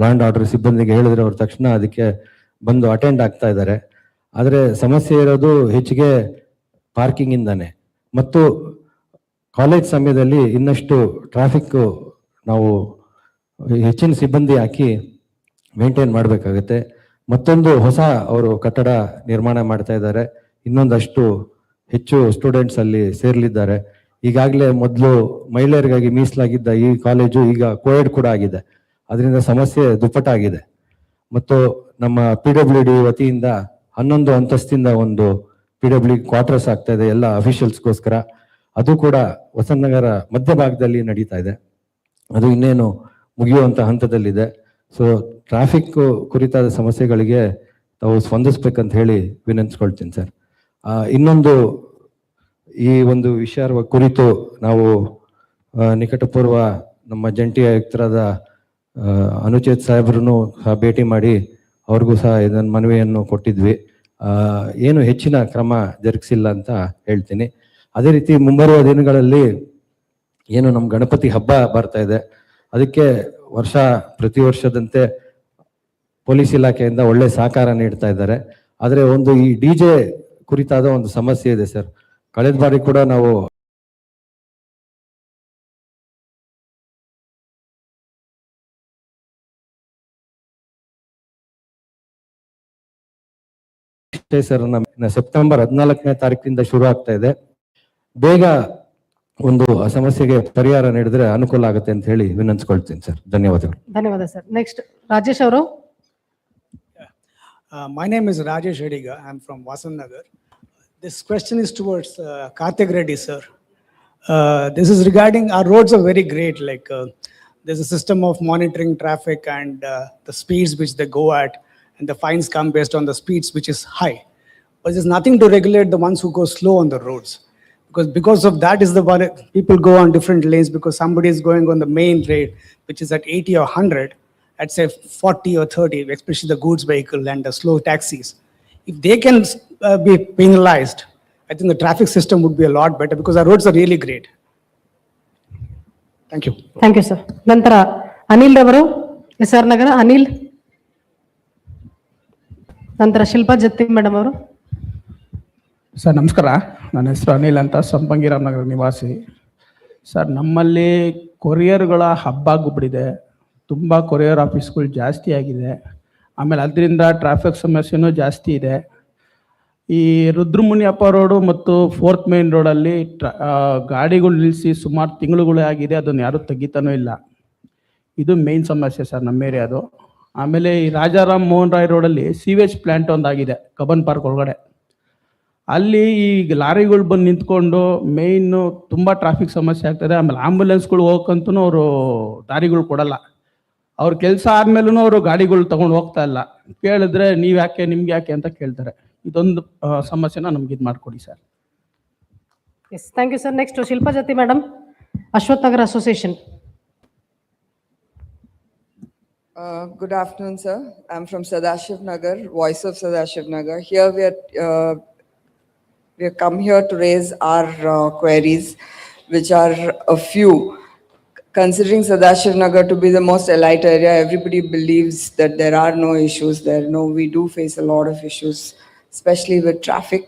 ಲಾ ಆ್ಯಂಡ್ ಆರ್ಡರ್ ಸಿಬ್ಬಂದಿಗೆ ಹೇಳಿದ್ರೆ ಅವ್ರು ತಕ್ಷಣ ಅದಕ್ಕೆ ಬಂದು ಅಟೆಂಡ್ ಆಗ್ತಾ ಇದ್ದಾರೆ. ಆದರೆ ಸಮಸ್ಯೆ ಇರೋದು ಹೆಚ್ಚಿಗೆ ಪಾರ್ಕಿಂಗ್ ಇಂದಾನೆ. ಮತ್ತು ಕಾಲೇಜ್ ಸಮಯದಲ್ಲಿ ಇನ್ನಷ್ಟು ಟ್ರಾಫಿಕ್ ನಾವು ಹೆಚ್ಚಿನ ಸಿಬ್ಬಂದಿ ಹಾಕಿ ಮೇಂಟೈನ್ ಮಾಡಬೇಕಾಗತ್ತೆ. ಮತ್ತೊಂದು ಹೊಸ ಅವರು ಕಟ್ಟಡ ನಿರ್ಮಾಣ ಮಾಡ್ತಾ ಇದ್ದಾರೆ. ಇನ್ನೊಂದಷ್ಟು ಹೆಚ್ಚು ಸ್ಟೂಡೆಂಟ್ಸ್ ಅಲ್ಲಿ ಸೇರ್ಲಿದ್ದಾರೆ. ಈಗಾಗಲೇ ಮೊದಲು ಮಹಿಳೆಯರಿಗಾಗಿ ಮೀಸಲಾಗಿದ್ದ ಈ ಕಾಲೇಜು ಈಗ ಕೋಎಡ್ ಕೂಡ ಆಗಿದೆ. ಅದರಿಂದ ಸಮಸ್ಯೆ ದುಪ್ಪಟ್ಟಾಗಿದೆ. ಮತ್ತು ನಮ್ಮ PWD ವತಿಯಿಂದ 11 ಅಂತಸ್ತಿಂದ ಒಂದು PWD ಕ್ವಾರ್ಟರ್ಸ್ ಆಗ್ತಾ ಇದೆ ಎಲ್ಲ ಅಫಿಷಿಯಲ್ಸ್ಗೋಸ್ಕರ. ಅದು ಕೂಡ ವಸಂತನಗರ ಮಧ್ಯಭಾಗದಲ್ಲಿ ನಡೀತಾ ಇದೆ. ಅದು ಇನ್ನೇನು ಮುಗಿಯುವಂಥ ಹಂತದಲ್ಲಿದೆ. ಸೊ ಟ್ರಾಫಿಕ್ ಕುರಿತಾದ ಸಮಸ್ಯೆಗಳಿಗೆ ತಾವು ಸ್ಪಂದಿಸ್ಬೇಕಂತ ಹೇಳಿ ವಿನಂತಿಸ್ಕೊಳ್ತೀನಿ ಸರ್. ಇನ್ನೊಂದು ಈ ಒಂದು ವಿಷಯ ಕುರಿತು ನಾವು ನಿಕಟಪೂರ್ವ ನಮ್ಮ ಜಂಟಿ ಆಯುಕ್ತರಾದ ಅನುಚೇತ್ ಸಾಹೇಬ್ರನ್ನು ಸಹ ಭೇಟಿ ಮಾಡಿ ಅವ್ರಿಗೂ ಸಹ ಇದನ್ನು ಮನವಿಯನ್ನು ಕೊಟ್ಟಿದ್ವಿ. ಏನು ಹೆಚ್ಚಿನ ಕ್ರಮ ಜರುಗಿಸಿಲ್ಲ ಅಂತ ಹೇಳ್ತೀನಿ. ಅದೇ ರೀತಿ ಮುಂಬರುವ ದಿನಗಳಲ್ಲಿ ಏನು ನಮ್ಮ ಗಣಪತಿ ಹಬ್ಬ ಬರ್ತಾ ಇದೆ, ಅದಕ್ಕೆ ಪ್ರತಿ ವರ್ಷದಂತೆ ಪೊಲೀಸ್ ಇಲಾಖೆಯಿಂದ ಒಳ್ಳೆ ಸಹಕಾರ ನೀಡ್ತಾ ಇದ್ದಾರೆ. ಆದರೆ ಒಂದು ಈ DJ ಕುರಿತಾದ ಒಂದು ಸಮಸ್ಯೆ ಇದೆ ಸರ್. ಕಳೆದ ಬಾರಿ ಕೂಡ ನಾವು ಸರ್ ಸೆಪ್ಟೆಂಬರ್ 14ನೇ ತಾರೀಕಿನಿಂದ ಶುರು ಆಗ್ತಾ ಇದೆ. ಬೇಗ ಒಂದು ಆ ಸಮಸ್ಯೆಗೆ ಪರಿಹಾರ ನೀಡಿದ್ರೆ ಅನುಕೂಲ ಆಗುತ್ತೆ ಅಂತ ಹೇಳಿ ವಿನಂತಿಸ್ಕೊಳ್ತೀನಿ ಸರ್. ಧನ್ಯವಾದಗಳು. ಧನ್ಯವಾದ ಸರ್. ನೆಕ್ಸ್ಟ್ ರಾಜೇಶ್ ಅವರು. My name is Rajesh Ediga. I'm from Vasant Nagar. This question is towards Karthik Reddy, sir. This is regarding our roads are very great. Like there's a system of monitoring traffic and the speeds which they go at, and the fines come based on the speeds which is high. But there's nothing to regulate the ones who go slow on the roads. Because of that is the one people go on different lanes because somebody is going on the main road, which is at 80 or 100, at say 40 or 30, especially the goods vehicle and the slow taxis. If they can be penalized, I think the traffic system would be a lot better because our roads are really great. Thank you. Thank you sir. ನಂತರ ಅನಿಲ್ ರವರು SR Nagar. Anil. ನಂತರ Shilpa Jatti madam ಅವರು. Sir ನಮಸ್ಕಾರ, ನನ್ನ ಹೆಸರು ಅನಿಲ್ ಅಂತ, ಸಂಪಂಗಿ ರಾಮನಗರ ನಿವಾಸಿ. Sir, ನಮ್ಮಲ್ಲಿ ಕೊರಿಯರ್ಗಳ ಹಬ್ಬ ಆಗ್ಬಿಟ್ಟಿದೆ. ತುಂಬ ಕೊರಿಯರ್ ಆಫೀಸ್ಗಳು ಜಾಸ್ತಿ ಆಗಿದೆ. ಆಮೇಲೆ ಅದರಿಂದ ಟ್ರಾಫಿಕ್ ಸಮಸ್ಯೆನೂ ಜಾಸ್ತಿ ಇದೆ. ಈ ರುದ್ರಮುನಿಯಪ್ಪ ರೋಡು ಮತ್ತು 4th ಮೇನ್ ರೋಡಲ್ಲಿ ಗಾಡಿಗಳು ನಿಲ್ಲಿಸಿ ಸುಮಾರು ತಿಂಗಳುಗಳೇ ಆಗಿದೆ, ಅದನ್ನು ಯಾರೂ ತೆಗಿತಾನೂ ಇಲ್ಲ. ಇದು ಮೇನ್ ಸಮಸ್ಯೆ ಸರ್ ನಮ್ಮ ಏರಿಯಾದು. ಆಮೇಲೆ ಈ ರಾಜಾರಾಮ್ ಮೋಹನ್ ರಾಯ್ ರೋಡಲ್ಲಿ ಸೀವೇಜ್ ಪ್ಲ್ಯಾಂಟ್ ಒಂದಾಗಿದೆ ಕಬ್ಬನ್ ಪಾರ್ಕ್ ಒಳಗಡೆ. ಅಲ್ಲಿ ಈ ಲಾರಿಗಳು ಬಂದು ನಿಂತ್ಕೊಂಡು ಮೇಯ್ನು ತುಂಬ ಟ್ರಾಫಿಕ್ ಸಮಸ್ಯೆ ಆಗ್ತದೆ. ಆಮೇಲೆ ಆಂಬುಲೆನ್ಸ್ಗಳು ಹೋಗಕ್ಕಂತೂ ಅವರು ದಾರಿಗಳು ಕೊಡಲ್ಲ. ಅವ್ರ ಕೆಲಸ ಆದ್ಮೇಲೂ ಅವರು ಗಾಡಿಗಳು ತಗೊಂಡು ಹೋಗ್ತಾ ಇಲ್ಲ. ಕೇಳಿದ್ರೆ ನೀವು ಯಾಕೆ, ನಿಮ್ಗೆ ಯಾಕೆ ಅಂತ ಕೇಳ್ತಾರೆ. ಇದೊಂದು ಸಮಸ್ಯೆನ ನಮ್ಗೆ ಇದು ಮಾಡಿಕೊಡಿ sir. Yes, thank you sir. Next Shilpa Jatti madam, Ashwath Nagar association. Good afternoon, sir. I'm from Sadashiv Nagar, Voice of Sadashiv Nagar. Here we have come here to raise our queries, which are a few. Considering Sadashiv Nagar to be the most elite area, everybody believes that there are no issues there. No, we do face a lot of issues, especially with traffic.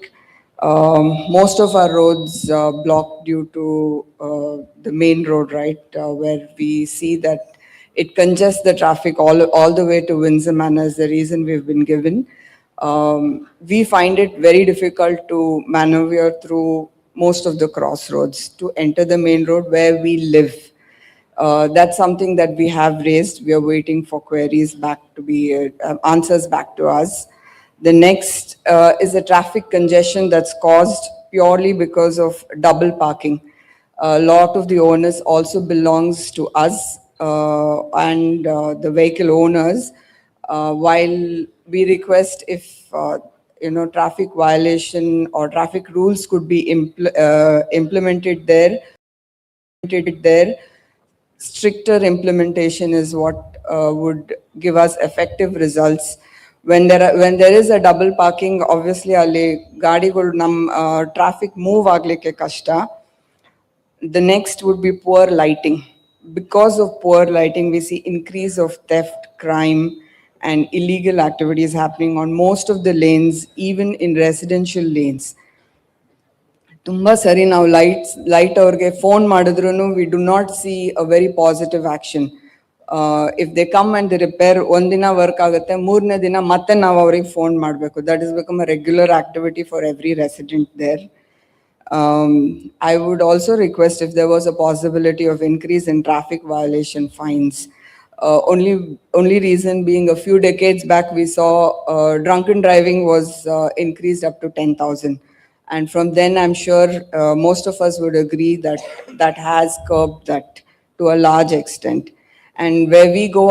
Most of our roads are blocked due to the main road, right, where we see that it congests the traffic all the way to Windsor Manor is the reason we've been given. We find it very difficult to maneuver through most of the crossroads to enter the main road where we live. That's something that we have raised. We are waiting for queries back to be answers back to us. The next is a traffic congestion that's caused purely because of double parking. A lot of the owners also belongs to us and the vehicle owners. While we request if traffic violation or traffic rules could be implemented there, stricter implementation is what would give us effective results. When there is a double parking, obviously ಅಲ್ಲಿ ಗಾಡಿಗಳು traffic move ಆಗ್ಲಿಕ್ಕೆ ಕಷ್ಟ. The next would be poor lighting. Because of poor lighting, we see increase of theft, crime, and illegal activities happening on most of the lanes, even in residential lanes. Tumba sari now light ಅವ್ರಿಗೆ phone ಮಾಡಿದ್ರೂ we do not see a very positive action. If they come and they repair, ಒಂದಿನ work ಆಗುತ್ತೆ, ಮೂರನೇ ದಿನ ಮತ್ತೆ ನಾವು ಅವ್ರಿಗೆ phone ಮಾಡಬೇಕು. That has become a regular activity for every resident there. I would also request if there was a possibility of increase in traffic violation fines. Only reason being a few decades back we saw drunken driving was increased up to 10,000. And from then I'm sure most of us would agree that that has curbed that to a large extent. And where we go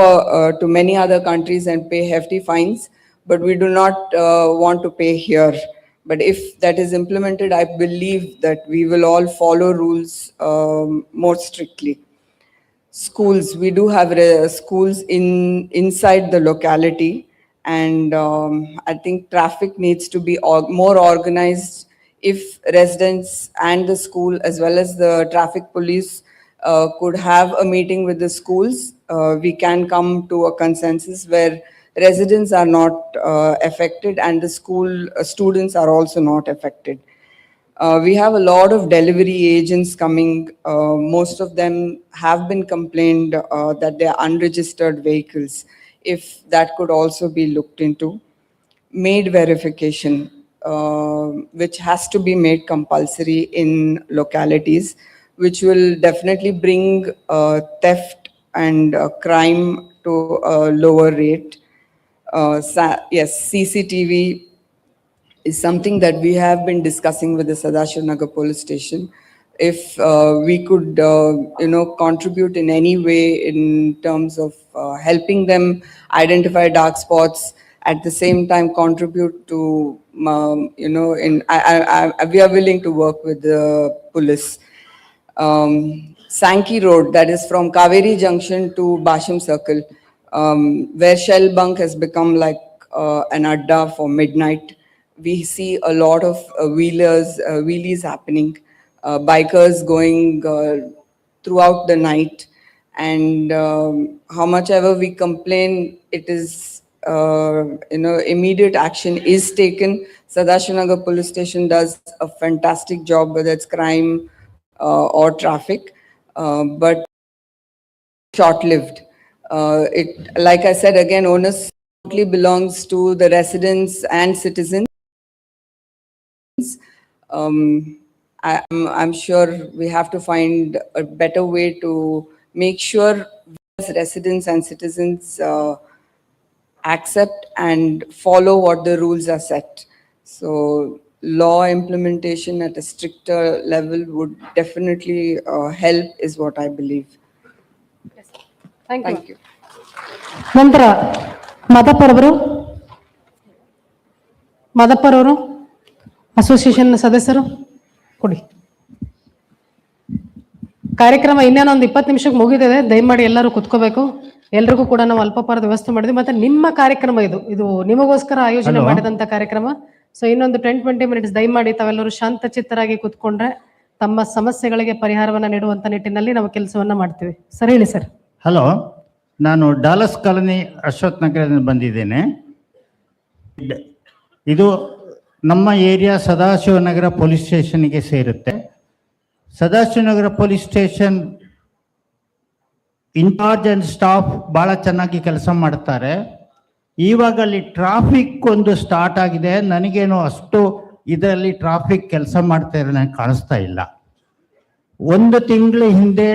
to many other countries and pay hefty fines, but we do not want to pay here. But if that is implemented, I believe that we will all follow rules more strictly. Schools, we do have schools inside the locality, and I think traffic needs to be more organized. If residents and the school as well as the traffic police could have a meeting with the schools, we can come to a consensus where residents are not affected and the school students are also not affected. We have a lot of delivery agents coming. Most of them have been complained that they are unregistered vehicles. If that could also be looked into. Maid verification, which has to be made compulsory in localities, which will definitely bring theft and crime to a lower rate. Yes, CCTV is something that we have been discussing with the Sadashiv Nagar police station. If we could, contribute in any way in terms of helping them identify dark spots, at the same time contribute to, we are willing to work with the police. Sankey Road, that is from Kaveri Junction to Basham Circle, where Shell Bunk has become like an adda for midnight. We see a lot of wheelies happening, bikers going throughout the night, and how much ever we complain, it is, immediate action is taken. Sadashiv Nagar police station does a fantastic job, whether it's crime or traffic, but short-lived. It, like I said again, onus totally belongs to the residents and citizens. I'm sure we have to find a better way to make sure as residents and citizens accept and follow what the rules are set. So law implementation at a stricter level would definitely help, is what I believe. Thank Thank you. you. ನಂತರ ಮಾದಪ್ಪರವರು association ಸದಸ್ಯರು ಕೊಡಿ. ಕಾರ್ಯಕ್ರಮ ಇನ್ನೇನೊಂದು 20 ನಿಮಿಷಕ್ಕೆ ಮುಗಿದಿದೆ. ದಯಮಾಡಿ ಎಲ್ಲರೂ ಕುತ್ಕೋಬೇಕು. ಎಲ್ರಿಗೂ ಕೂಡ ನಾವು ಅಲ್ಪಪಾರದ ವ್ಯವಸ್ಥೆ ಮಾಡಿದ್ವಿ. ಮತ್ತೆ ನಿಮ್ಮ ಕಾರ್ಯಕ್ರಮ ಇದು ನಿಮಗೋಸ್ಕರ ಆಯೋಜನೆ ಮಾಡಿದಂತ ಕಾರ್ಯಕ್ರಮ. ಸೊ ಇನ್ನೊಂದು 10-20 ಮಿನಿಟ್ಸ್ ದಯಮಾಡಿ ತಾವೆಲ್ಲರೂ ಶಾಂತಚಿತ್ತರಾಗಿ ಕುತ್ಕೊಂಡ್ರೆ ತಮ್ಮ ಸಮಸ್ಯೆಗಳಿಗೆ ಪರಿಹಾರವನ್ನ ನೀಡುವಂತ ನಿಟ್ಟಿನಲ್ಲಿ ನಾವು ಕೆಲಸವನ್ನ ಮಾಡ್ತೀವಿ. ಸರ್ ಹೇಳಿ ಸರ್. ಹಲೋ, ನಾನು ಡಾಲಸ್ ಕಾಲನಿ ಅಶ್ವಥ್ ನಗರದಿಂದ ಬಂದಿದ್ದೇನೆ. ಇದು ನಮ್ಮ ಏರಿಯಾ ಸದಾಶಿವನಗರ ಪೊಲೀಸ್ ಸ್ಟೇಷನ್ಗೆ ಸೇರುತ್ತೆ. Sadashivanagar police station incharge and staff ಭಾಳ ಚೆನ್ನಾಗಿ ಕೆಲಸ ಮಾಡ್ತಾರೆ. ಇವಾಗ ಅಲ್ಲಿ ಟ್ರಾಫಿಕ್ ಒಂದು ಸ್ಟಾರ್ಟ್ ಆಗಿದೆ. ನನಗೇನು ಅಷ್ಟು ಇದರಲ್ಲಿ ಟ್ರಾಫಿಕ್ ಕೆಲಸ ಮಾಡ್ತಾ ಇರೋ ನನಗೆ ಕಾಣಿಸ್ತಾ ಇಲ್ಲ. 1 ತಿಂಗಳ ಹಿಂದೆ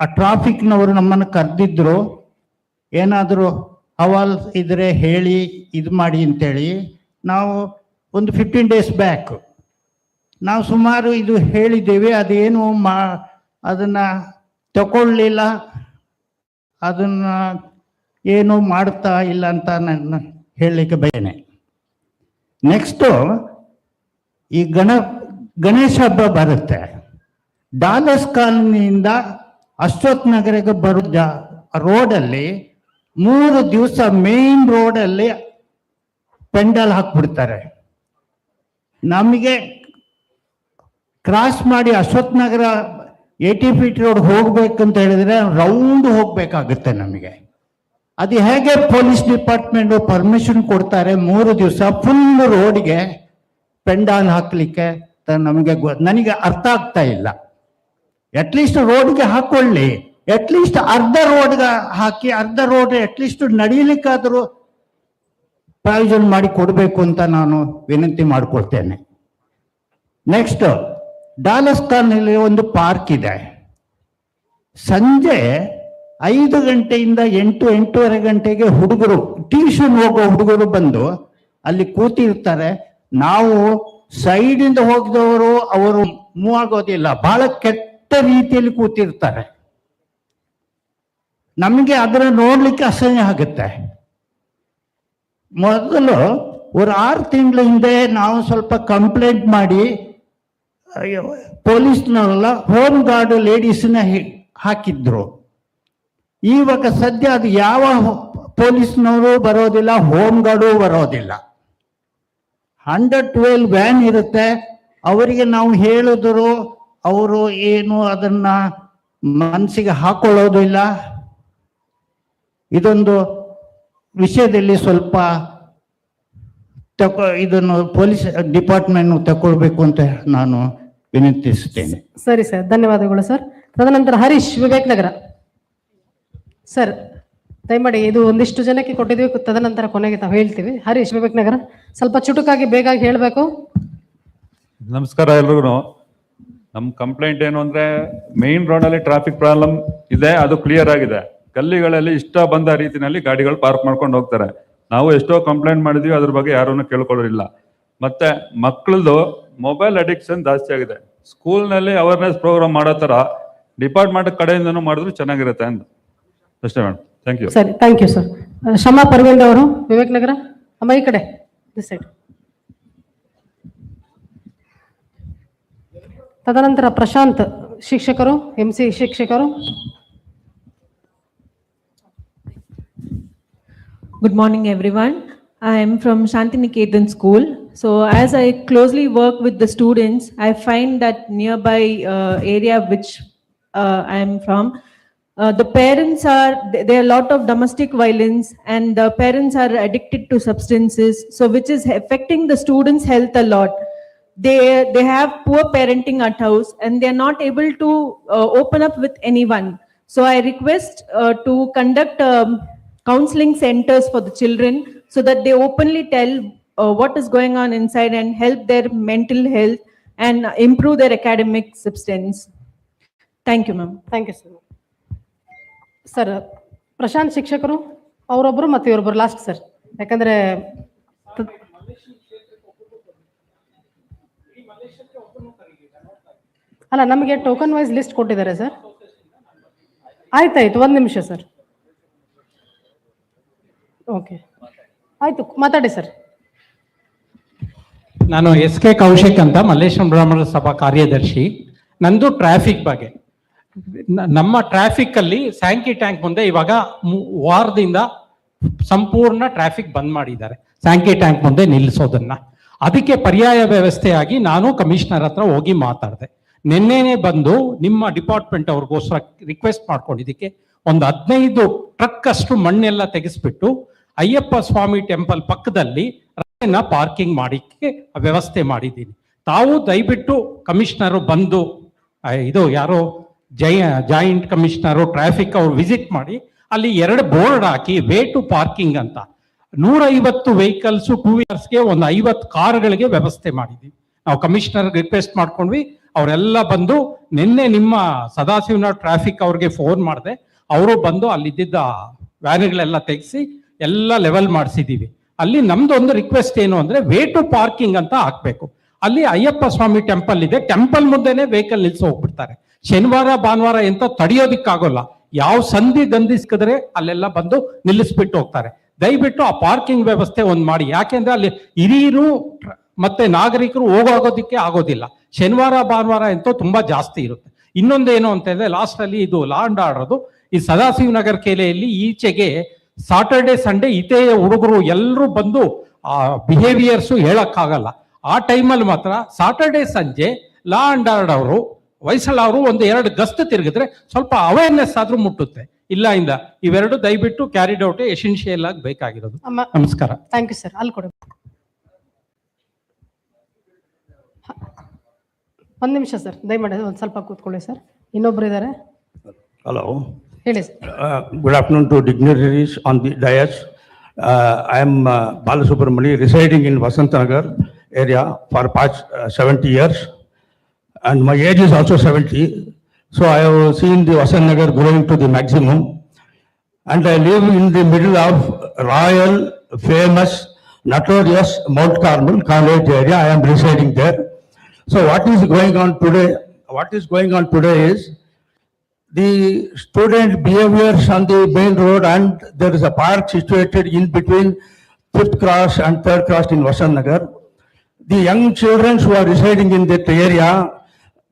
ಆ ಟ್ರಾಫಿಕ್ನವರು ನಮ್ಮನ್ನು ಕರೆದಿದ್ರು, ಏನಾದರೂ ಹವಾಲ್ ಇದ್ರೆ ಹೇಳಿ ಇದು ಮಾಡಿ ಅಂತೇಳಿ. ನಾವು ಒಂದು 15 ಡೇಸ್ ಬ್ಯಾಕ್ ನಾವು ಸುಮಾರು ಇದು ಹೇಳಿದ್ದೇವೆ. ಅದೇನು ಅದನ್ನು ತಗೊಳ್ಳಿಲ್ಲ, ಅದನ್ನು ಏನು ಮಾಡ್ತಾ ಇಲ್ಲ ಅಂತ ನಾನು ಹೇಳಲಿಕ್ಕೆ ಬಯನೆ. ನೆಕ್ಸ್ಟು ಈ ಗಣೇಶ ಹಬ್ಬ ಬರುತ್ತೆ. ಡಾಲಸ್ ಕಾಲನಿಯಿಂದ ಅಶ್ವಥ್ ನಗರಕ್ಕೆ ಬರೋ ರೋಡಲ್ಲಿ 3 ದಿವಸ ಮೇನ್ ರೋಡಲ್ಲಿ ಪೆಂಡಲ್ ಹಾಕ್ಬಿಡ್ತಾರೆ. ನಮಗೆ ಕ್ರಾಸ್ ಮಾಡಿ ಅಶ್ವಥ್ ನಗರ 80 ಫೀಟ್ ರೋಡ್ ಹೋಗ್ಬೇಕಂತ ಹೇಳಿದ್ರೆ ರೌಂಡ್ ಹೋಗ್ಬೇಕಾಗುತ್ತೆ ನಮಗೆ. ಅದು ಹೇಗೆ ಪೊಲೀಸ್ ಡಿಪಾರ್ಟ್ಮೆಂಟ್ ಪರ್ಮಿಷನ್ ಕೊಡ್ತಾರೆ 3 ದಿವಸ ಫುಲ್ ರೋಡ್ಗೆ ಪೆಂಡಾಲ್ ಹಾಕ್ಲಿಕ್ಕೆ? ನನಗೆ ಅರ್ಥ ಆಗ್ತಾ ಇಲ್ಲ. ಅಟ್ಲೀಸ್ಟ್ ರೋಡ್ಗೆ ಹಾಕೊಳ್ಳಿ, ಅಟ್ಲೀಸ್ಟ್ ಅರ್ಧ ರೋಡ್ಗೆ ಹಾಕಿ, ಅರ್ಧ ರೋಡ್ ಅಟ್ಲೀಸ್ಟ್ ನಡೀಲಿಕ್ಕಾದರೂ ಪ್ರಯೋಜನ ಮಾಡಿ ಕೊಡಬೇಕು ಅಂತ ನಾನು ವಿನಂತಿ ಮಾಡಿಕೊಳ್ತೇನೆ. ನೆಕ್ಸ್ಟ್, ಡಾಲಸ್ ಕಾಲನಿಯಲ್ಲಿ ಒಂದು ಪಾರ್ಕ್ ಇದೆ. ಸಂಜೆ 5 ಗಂಟೆಯಿಂದ 8-8:30 ಗಂಟೆಗೆ ಹುಡುಗರು, ಟ್ಯೂಷನ್ ಹೋಗೋ ಹುಡುಗರು ಬಂದು ಅಲ್ಲಿ ಕೂತಿರ್ತಾರೆ. ನಾವು ಸೈಡಿಂದ ಹೋಗಿದವರು ಅವರು ಮೂವ್ ಆಗೋದಿಲ್ಲ, ಬಹಳ ಕೆಟ್ಟ ರೀತಿಯಲ್ಲಿ ಕೂತಿರ್ತಾರೆ. ನಮಗೆ ಅದರ ನೋಡ್ಲಿಕ್ಕೆ ಅಸಹ್ಯ ಆಗುತ್ತೆ. ಮೊದಲು ಒಂದು 6 ತಿಂಗಳ ಹಿಂದೆ ನಾವು ಸ್ವಲ್ಪ ಕಂಪ್ಲೇಂಟ್ ಮಾಡಿ ಪೊಲೀಸ್ನವರೆಲ್ಲ ಹೋಮ್ ಗಾರ್ಡ್ ಲೇಡೀಸ್ನ ಹಾಕಿದ್ರು. ಇವಾಗ ಸದ್ಯ ಅದು ಯಾವ ಪೊಲೀಸ್ನವರು ಬರೋದಿಲ್ಲ, ಹೋಮ್ ಗಾರ್ಡು ಬರೋದಿಲ್ಲ. 112 ವ್ಯಾನ್ ಇರುತ್ತೆ. ಅವರಿಗೆ ನಾವು ಹೇಳಿದ್ರು, ಅವರು ಏನು ಅದನ್ನ ಮನಸ್ಸಿಗೆ ಹಾಕೊಳ್ಳೋದಿಲ್ಲ. ಇದೊಂದು ವಿಷಯದಲ್ಲಿ ಸ್ವಲ್ಪ ಇದನ್ನು ಪೊಲೀಸ್ ಡಿಪಾರ್ಟ್ಮೆಂಟ್ ತಗೊಳ್ಬೇಕು ಅಂತ ನಾನು ವಿನಂತಿಸುತ್ತೇನೆ. ಸರಿ ಸರ್, ಧನ್ಯವಾದಗಳು ಸರ್. ತದನಂತರ ಹರೀಶ್, ವಿವೇಕ್ ನಗರ. ಸರ್ ದಯಮಾಡಿ ಇದು ಒಂದಿಷ್ಟು ಜನಕ್ಕೆ ಕೊಟ್ಟಿದ್ವಿ, ತದನಂತರ ಕೊನೆಗೆ ನಾವು ಹೇಳ್ತೀವಿ. ಹರೀಶ್, ವಿವೇಕ್ ನಗರ, ಸ್ವಲ್ಪ ಚುಟುಕಾಗಿ ಬೇಗ ಹೇಳಬೇಕು. ನಮಸ್ಕಾರ ಎಲ್ರಿಗೂ. ನಮ್ಮ ಕಂಪ್ಲೇಂಟ್ ಏನು ಅಂದ್ರೆ, ಮೇನ್ ರೋಡ್ ಅಲ್ಲಿ ಟ್ರಾಫಿಕ್ ಪ್ರಾಬ್ಲಮ್ ಇದೆ, ಅದು ಕ್ಲಿಯರ್ ಆಗಿದೆ. ಗಲ್ಲಿಗಳಲ್ಲಿ ಇಷ್ಟ ಬಂದ ರೀತಿಯಲ್ಲಿ ಗಾಡಿಗಳು ಪಾರ್ಕ್ ಮಾಡ್ಕೊಂಡು ಹೋಗ್ತಾರೆ. ನಾವು ಎಷ್ಟೋ ಕಂಪ್ಲೇಂಟ್ ಮಾಡಿದ್ವಿ, ಅದ್ರ ಬಗ್ಗೆ ಯಾರನ್ನು ಕೇಳ್ಕೊಳ್ಳೋರಿಲ್ಲ. ಮತ್ತೆ ಮಕ್ಕಳದು ಮೊಬೈಲ್ ಅಡಿಕ್ಷನ್ ಜಾಸ್ತಿ ಆಗಿದೆ. ಸ್ಕೂಲ್ನಲ್ಲಿ ಅವೇರ್ನೆಸ್ ಪ್ರೋಗ್ರಾಮ್ ಮಾಡೋ ಥರ ಡಿಪಾರ್ಟ್ಮೆಂಟ್ ಕಡೆಯಿಂದನೂ ಮಾಡಿದ್ರು ಚೆನ್ನಾಗಿರುತ್ತೆ ಅಂತ ಅಷ್ಟೇ ಮೇಡಮ್. Thank you. ಸರಿ, thank you sir. Shama Parvendra ಅವರು, ವಿವೇಕ್ ನಗರ. ಅಮ್ಮ ಈ ಕಡೆ, ದಿಸ್ ಸೈಡ್. ತದನಂತರ ಪ್ರಶಾಂತ್ ಶಿಕ್ಷಕರು, MC ಶಿಕ್ಷಕರು. Good morning, everyone. I am from Shantiniketan School. So as I closely work with the students, I find that nearby area which I am from, the parents are, there are a lot of domestic violence and the parents are addicted to substances, so which is affecting the students' health a lot. They have poor parenting at house and they are not able to open up with anyone. So I request to conduct counseling centers for the children so that they openly tell what is going on inside and help their mental health and improve their academic substance. Thank you, ma'am. Thank you, sir. Sir, Prashanth ಶಿಕ್ಷಕರು ಅವರೊಬ್ಬರು ಮತ್ತು ಇವರೊಬ್ಬರು last sir. ಯಾಕಂದ್ರೆ ಅಲ್ಲ, ನಮಗೆ token wise list ಕೊಟ್ಟಿದ್ದಾರೆ sir. ಆಯ್ತಾಯ್ತು, 1 ನಿಮಿಷ ಸರ್. ಓಕೆ, ಆಯ್ತು, ಮಾತಾಡಿ ಸರ್. ನಾನು SK ಕೌಶಿಕ್ ಅಂತ, ಮಲ್ಲೇಶ್ವರ ಬ್ರಾಹ್ಮಣ ಸಭಾ ಕಾರ್ಯದರ್ಶಿ. ನಂದು ಟ್ರಾಫಿಕ್ ಬಗ್ಗೆ. ನಮ್ಮ ಟ್ರಾಫಿಕ್ ಅಲ್ಲಿ ಸ್ಯಾಂಕಿ ಟ್ಯಾಂಕ್ ಮುಂದೆ ಇವಾಗ ವಾರದಿಂದ ಸಂಪೂರ್ಣ ಟ್ರಾಫಿಕ್ ಬಂದ್ ಮಾಡಿದ್ದಾರೆ, ಸ್ಯಾಂಕಿ ಟ್ಯಾಂಕ್ ಮುಂದೆ ನಿಲ್ಲಿಸೋದನ್ನ. ಅದಕ್ಕೆ ಪರ್ಯಾಯ ವ್ಯವಸ್ಥೆಯಾಗಿ ನಾನು ಕಮಿಷನರ್ ಹತ್ರ ಹೋಗಿ ಮಾತಾಡಿದೆ. ನಿನ್ನೆನೆ ಬಂದು ನಿಮ್ಮ ಡಿಪಾರ್ಟ್ಮೆಂಟ್ ಅವ್ರಿಗೋಸ್ಕರ ರಿಕ್ವೆಸ್ಟ್ ಮಾಡ್ಕೊಂಡಿದ್ದಕ್ಕೆ ಒಂದು 15 ಟ್ರಕ್ ಅಷ್ಟು ಮಣ್ಣೆಲ್ಲ ತೆಗೆಸ್ಬಿಟ್ಟು ಅಯ್ಯಪ್ಪ ಸ್ವಾಮಿ ಟೆಂಪಲ್ ಪಕ್ಕದಲ್ಲಿ ಪಾರ್ಕಿಂಗ್ ಮಾಡಿಕ್ಕೆ ವ್ಯವಸ್ಥೆ ಮಾಡಿದ್ದೀನಿ. ತಾವು ದಯವಿಟ್ಟು ಕಮಿಷನರು ಬಂದು, ಇದು ಯಾರೋ ಜಾಯಿಂಟ್ ಕಮಿಷನರು ಟ್ರಾಫಿಕ್ ಅವ್ರು ವಿಸಿಟ್ ಮಾಡಿ ಅಲ್ಲಿ 2 ಬೋರ್ಡ್ ಹಾಕಿ ವೇ ಟು ಪಾರ್ಕಿಂಗ್ ಅಂತ 150 ವೆಹಿಕಲ್ಸ್, 2 ವೀಲರ್ಸ್ಗೆ ಒಂದು 50 ಕಾರ್ಗಳಿಗೆ ವ್ಯವಸ್ಥೆ ಮಾಡಿದ್ವಿ. ನಾವು ಕಮಿಷನರ್ ರಿಕ್ವೆಸ್ಟ್ ಮಾಡ್ಕೊಂಡ್ವಿ, ಅವರೆಲ್ಲ ಬಂದು ನಿನ್ನೆ ನಿಮ್ಮ ಸದಾಶಿವನ ಟ್ರಾಫಿಕ್ ಅವ್ರಿಗೆ ಫೋನ್ ಮಾಡಿದೆ, ಅವರು ಬಂದು ಅಲ್ಲಿದ್ದ ವ್ಯಾನ್ಗಳೆಲ್ಲ ತೆಗೆಸಿ ಎಲ್ಲ ಲೆವೆಲ್ ಮಾಡಿಸಿದೀವಿ. ಅಲ್ಲಿ ನಮ್ದೊಂದು ರಿಕ್ವೆಸ್ಟ್ ಏನು ಅಂದ್ರೆ ವೇ ಟು ಪಾರ್ಕಿಂಗ್ ಅಂತ ಹಾಕ್ಬೇಕು. ಅಲ್ಲಿ ಅಯ್ಯಪ್ಪ ಸ್ವಾಮಿ ಟೆಂಪಲ್ ಇದೆ, ಟೆಂಪಲ್ ಮುಂದೆನೆ ವೆಹಿಕಲ್ ನಿಲ್ಸಿ ಹೋಗ್ಬಿಡ್ತಾರೆ. ಶನಿವಾರ ಭಾನುವಾರ ಎಂತ ತಡೆಯೋದಿಕ್ಕಾಗೋಲ್ಲ. ಯಾವ ಸಂಧಿ ಗಂಧಿ ಸಿಕ್ಕಿದ್ರೆ ಅಲ್ಲೆಲ್ಲ ಬಂದು ನಿಲ್ಲಿಸ್ಬಿಟ್ಟು ಹೋಗ್ತಾರೆ. ದಯವಿಟ್ಟು ಆ ಪಾರ್ಕಿಂಗ್ ವ್ಯವಸ್ಥೆ ಒಂದು ಮಾಡಿ. ಯಾಕೆಂದ್ರೆ ಅಲ್ಲಿ ಹಿರಿಯರು ಮತ್ತೆ ನಾಗರಿಕರು ಹೋಗೋದಕ್ಕೆ ಆಗೋದಿಲ್ಲ. ಶನಿವಾರ ಭಾನುವಾರ ಅಂತೂ ತುಂಬಾ ಜಾಸ್ತಿ ಇರುತ್ತೆ. ಇನ್ನೊಂದೇನು ಅಂತ ಹೇಳಿದ್ರೆ, ಲಾಸ್ಟ್ ಅಲ್ಲಿ ಇದು ಲಾ ಅಂಡ್ ಆರ್ಡರ್ ಈ ಸದಾಶಿವನಗರ ಕೆರೆಯಲ್ಲಿ ಈಚೆಗೆ ಸಾಟರ್ಡೆ ಸಂಡೇ ಇದೇ ಹುಡುಗರು ಎಲ್ಲರೂ ಬಂದು ಆ ಬಿಹೇವಿಯರ್ಸು ಹೇಳಕ್ಕಾಗಲ್ಲ. ಆ ಟೈಮಲ್ಲಿ ಮಾತ್ರ ಸಾಟರ್ಡೆ ಸಂಜೆ ಲಾ ಅಂಡ್ ಆರ್ಡರ್ ಅವರು ವಯಸ್ಸಲ್ಲ ಅವರು 1-2 ಗಸ್ತು ತಿರುಗಿದ್ರೆ ಸ್ವಲ್ಪ ಅವೇರ್ನೆಸ್ ಆದ್ರೂ ಮುಟ್ಟುತ್ತೆ. ಇಲ್ಲ ಇವೆರಡು ದಯವಿಟ್ಟು ಕ್ಯಾರಿಡ್ ಔಟ್ ಎಸೆನ್ಷಿಯಲ್ ಆಗಿ ಬೇಕಾಗಿರೋದು. ನಮಸ್ಕಾರ. Thank you sir. ಅಲ್ಲಿ ಕೊಡಿ 1 ನಿಮಿಷ ಸರ್, ದಯಮಾಡಿ ಒಂದು ಸ್ವಲ್ಪ ಕೂತ್ಕೊಳ್ಳಿ ಸರ್. ಇನ್ನೊಬ್ರು ಇದ್ದಾರೆ. Hello. ಹೇಳಿ sir. Good afternoon to dignitaries on the dais. I am Balasubramani, residing in Vasantanagar area for past 70 years. And my age is also 70. So I have seen the Vasantanagar growing to the maximum. And I live in the middle of royal, famous, notorious Mount Carmel college area. I am residing there. So what is going on today is the student behaviors on the main road, and there is a park situated in between 5th Cross and 3rd Cross in Vasantnagar. The young children who are residing in that area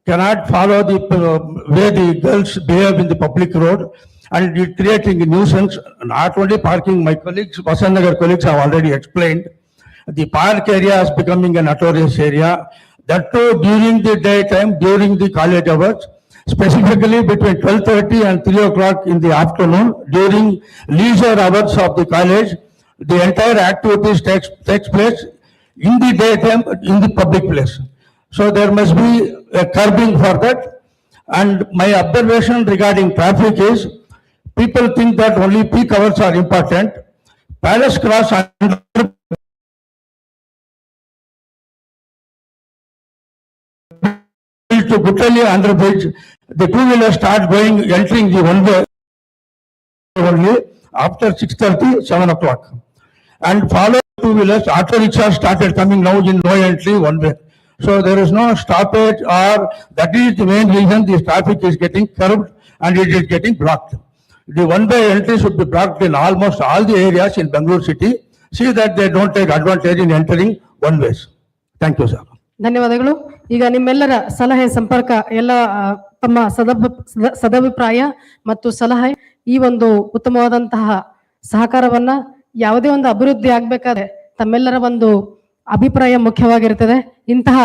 cannot follow the way the girls behave in the public road, and it creating a nuisance. Not only parking, my colleagues, Vasantnagar colleagues have already explained. The park area is becoming a notorious area. That too during the daytime, during the college hours, specifically between 12:30 and 3 o'clock in the afternoon, during leisure hours of the college, the entire activities takes place in the daytime in the public place. So there must be a curbing for that. And my observation regarding traffic is, people think that only peak hours are important. Palace Cross to Gutali underbridge, the 2-wheelers start entering the one way only after 6:30, 7 o'clock. and follow two-wheelers. Auto rickshaws started coming now in low entry one way. So there is no stoppage, or that is the main reason this traffic is getting curbed and it is getting blocked. The one-way entry should be blocked in almost all the areas in Bangalore city. See that they don't take advantage in entering one ways. Thank you, sir. ಧನ್ಯವಾದಗಳು. ಈಗ ನಿಮ್ಮೆಲ್ಲರ ಸಲಹೆ ಸಂಪರ್ಕ ಎಲ್ಲ ತಮ್ಮ ಸದಭಿಪ್ರಾಯ ಮತ್ತು ಸಲಹೆ ಈ ಒಂದು ಉತ್ತಮವಾದಂತಹ ಸಹಕಾರವನ್ನ ಯಾವುದೇ ಒಂದು ಅಭಿವೃದ್ಧಿ ಆಗ್ಬೇಕಾದ್ರೆ ತಮ್ಮೆಲ್ಲರ ಒಂದು ಅಭಿಪ್ರಾಯ ಮುಖ್ಯವಾಗಿರ್ತದೆ. ಇಂತಹ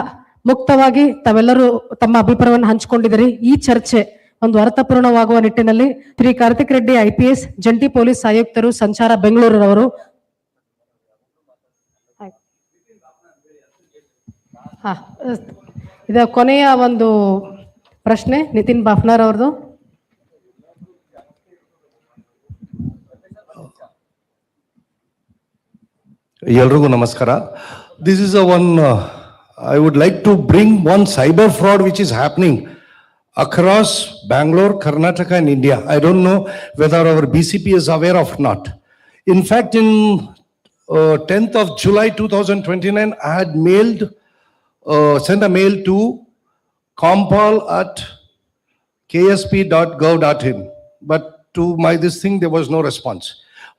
ಮುಕ್ತವಾಗಿ ತಾವೆಲ್ಲರೂ ತಮ್ಮ ಅಭಿಪ್ರಾಯವನ್ನು ಹಂಚಿಕೊಂಡಿದ್ದೀರಿ. ಈ ಚರ್ಚೆ ಒಂದು ಅರ್ಥಪೂರ್ಣವಾಗುವ ನಿಟ್ಟಿನಲ್ಲಿ ಶ್ರೀ ಕಾರ್ತಿಕ್ ರೆಡ್ಡಿ IPS ಜಂಟಿ ಪೊಲೀಸ್ ಆಯುಕ್ತರು ಸಂಚಾರ ಬೆಂಗಳೂರವರು ಇದ ಕೊನೆಯ ಒಂದು ಪ್ರಶ್ನೆ ನಿತಿನ್ ಬಾಫ್ನರ್ ಅವ್ರದ್ದು. ಎಲ್ರಿಗೂ ನಮಸ್ಕಾರ. This is a one, I would like to bring one cyber fraud which is happening across Bangalore, Karnataka and India. I don't know whether our BCP is aware of not. In fact, in 10th of July 2029, I had sent a mail to compal@ksp.gov.in, but to this thing, there was no response.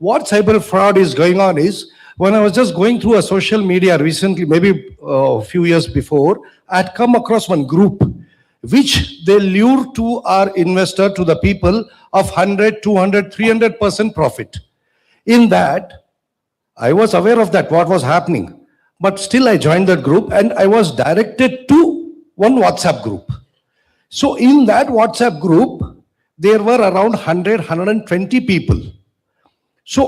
What cyber fraud is going on is, when I was just going through a social media recently, maybe a few years before, I had come across one group which they lure to our investor, to the people, of 100, 200, 300% profit. In that, I was aware of that, what was happening. But still I joined that group and I was directed to one WhatsApp group. So in that WhatsApp group, there were around 100, 120 people. So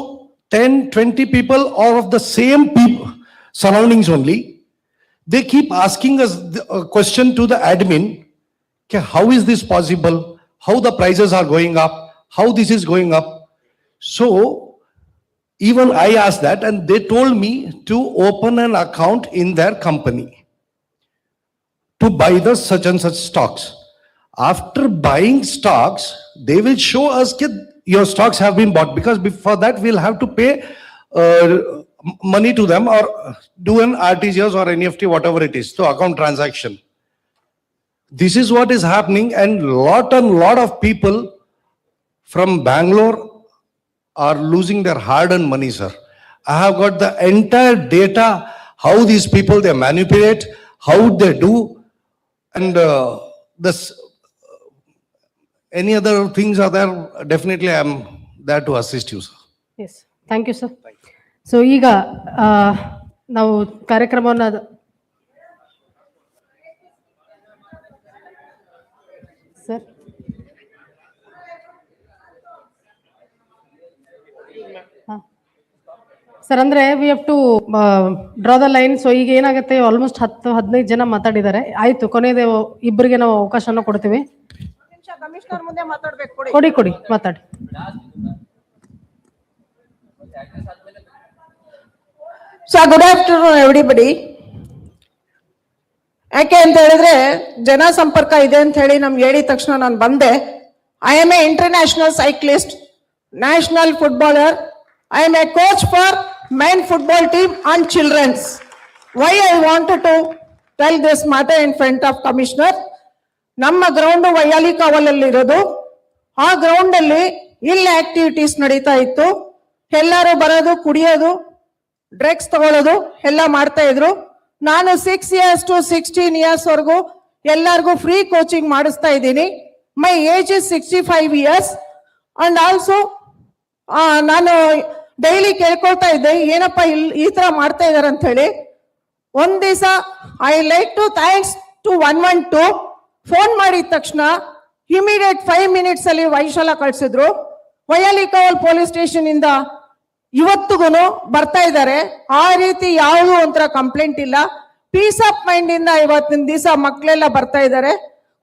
10, 20 people are of the same people, surroundings only. They keep asking us a question to the admin, how is this possible? How the prices are going up? How this is going up? So even I asked that and they told me to open an account in their company to buy the such and such stocks. After buying stocks, they will show us that your stocks have been bought, because before that we'll have to pay money to them or do an RTGS or NEFT, whatever it is, so account transaction. This is what is happening, and lot of people from Bangalore are losing their hard-earned money, sir. I have got the entire data, how these people they manipulate, how they do, and this any other things are there. Definitely, I am there to assist you, sir. Yes, thank you, sir. So ಈಗ ನಾವು ಕಾರ್ಯಕ್ರಮವನ್ನು sir sir ಅಂದ್ರೆ we have to draw the line. So ಈಗ ಏನಾಗುತ್ತೆ, almost 10-15 ಜನ ಮಾತಾಡಿದ್ದಾರೆ. ಆಯ್ತು, ಕೊನೆಯದೇ ಇಬ್ಬರಿಗೆ ನಾವು ಅವಕಾಶನ ಕೊಡ್ತೀವಿ. ಕೊಡಿ ಮಾತಾಡಿ. So good afternoon everybody. ಯಾಕೆ ಅಂತ ಹೇಳಿದ್ರೆ ಜನ ಸಂಪರ್ಕ ಇದೆ ಅಂತ ಹೇಳಿ ನಮ್ಗೆ ಹೇಳಿದ ತಕ್ಷಣ ನಾನು ಬಂದೆ. I am A international cyclist, national footballer. I am a coach for men football team and children's. Why I wanted to tell this matter in front of Commissioner? ನಮ್ಮ ಗ್ರೌಂಡ್ ವೈಯಾಲಿ ಕಾವಲಲ್ಲಿ ಇರೋದು. ಆ ಗ್ರೌಂಡ್ ಅಲ್ಲಿ ಇಲ್ಲ ಆಕ್ಟಿವಿಟೀಸ್ ನಡೀತಾ ಇತ್ತು. ಎಲ್ಲರೂ ಬರೋದು, ಕುಡಿಯೋದು, ಡ್ರಗ್ಸ್ ತಗೊಳ್ಳೋದು ಎಲ್ಲ ಮಾಡ್ತಾ ಇದ್ರು. ನಾನು 6 years to 16 years ವರೆಗೂ ಎಲ್ಲರಿಗೂ ಫ್ರೀ ಕೋಚಿಂಗ್ ಮಾಡಿಸ್ತಾ ಇದ್ದೀನಿ. ಮೈ age is 65 years and also ನಾನು ಡೈಲಿ ಕೇಳ್ಕೊಳ್ತಾ ಇದ್ದೆ, ಏನಪ್ಪ ಈ ತರ ಮಾಡ್ತಾ ಇದಾರೆ ಅಂತ ಹೇಳಿ. ಒಂದ್ ದಿವಸ I like to thanks to 112 phone ಮಾಡಿದ ತಕ್ಷಣ ಇಮಿಡಿಯೇಟ್ 5 minutes ಅಲ್ಲಿ ವೈಶಾಲ ಕಳ್ಸಿದ್ರು. ವೈಯಾಲಿಕಾವಲ್ ಪೊಲೀಸ್ ಸ್ಟೇಷನ್ ಇಂದ ಇವತ್ತಿಗೂ ಬರ್ತಾ ಇದ್ದಾರೆ. ಆ ರೀತಿ ಯಾವುದು ಒಂಥರ ಕಂಪ್ಲೇಂಟ್ ಇಲ್ಲ. ಪೀಸ್ ಆಫ್ ಮೈಂಡ್ ಇಂದ ಇವತ್ತಿನ ದಿವಸ ಮಕ್ಕಳೆಲ್ಲ ಬರ್ತಾ ಇದ್ದಾರೆ.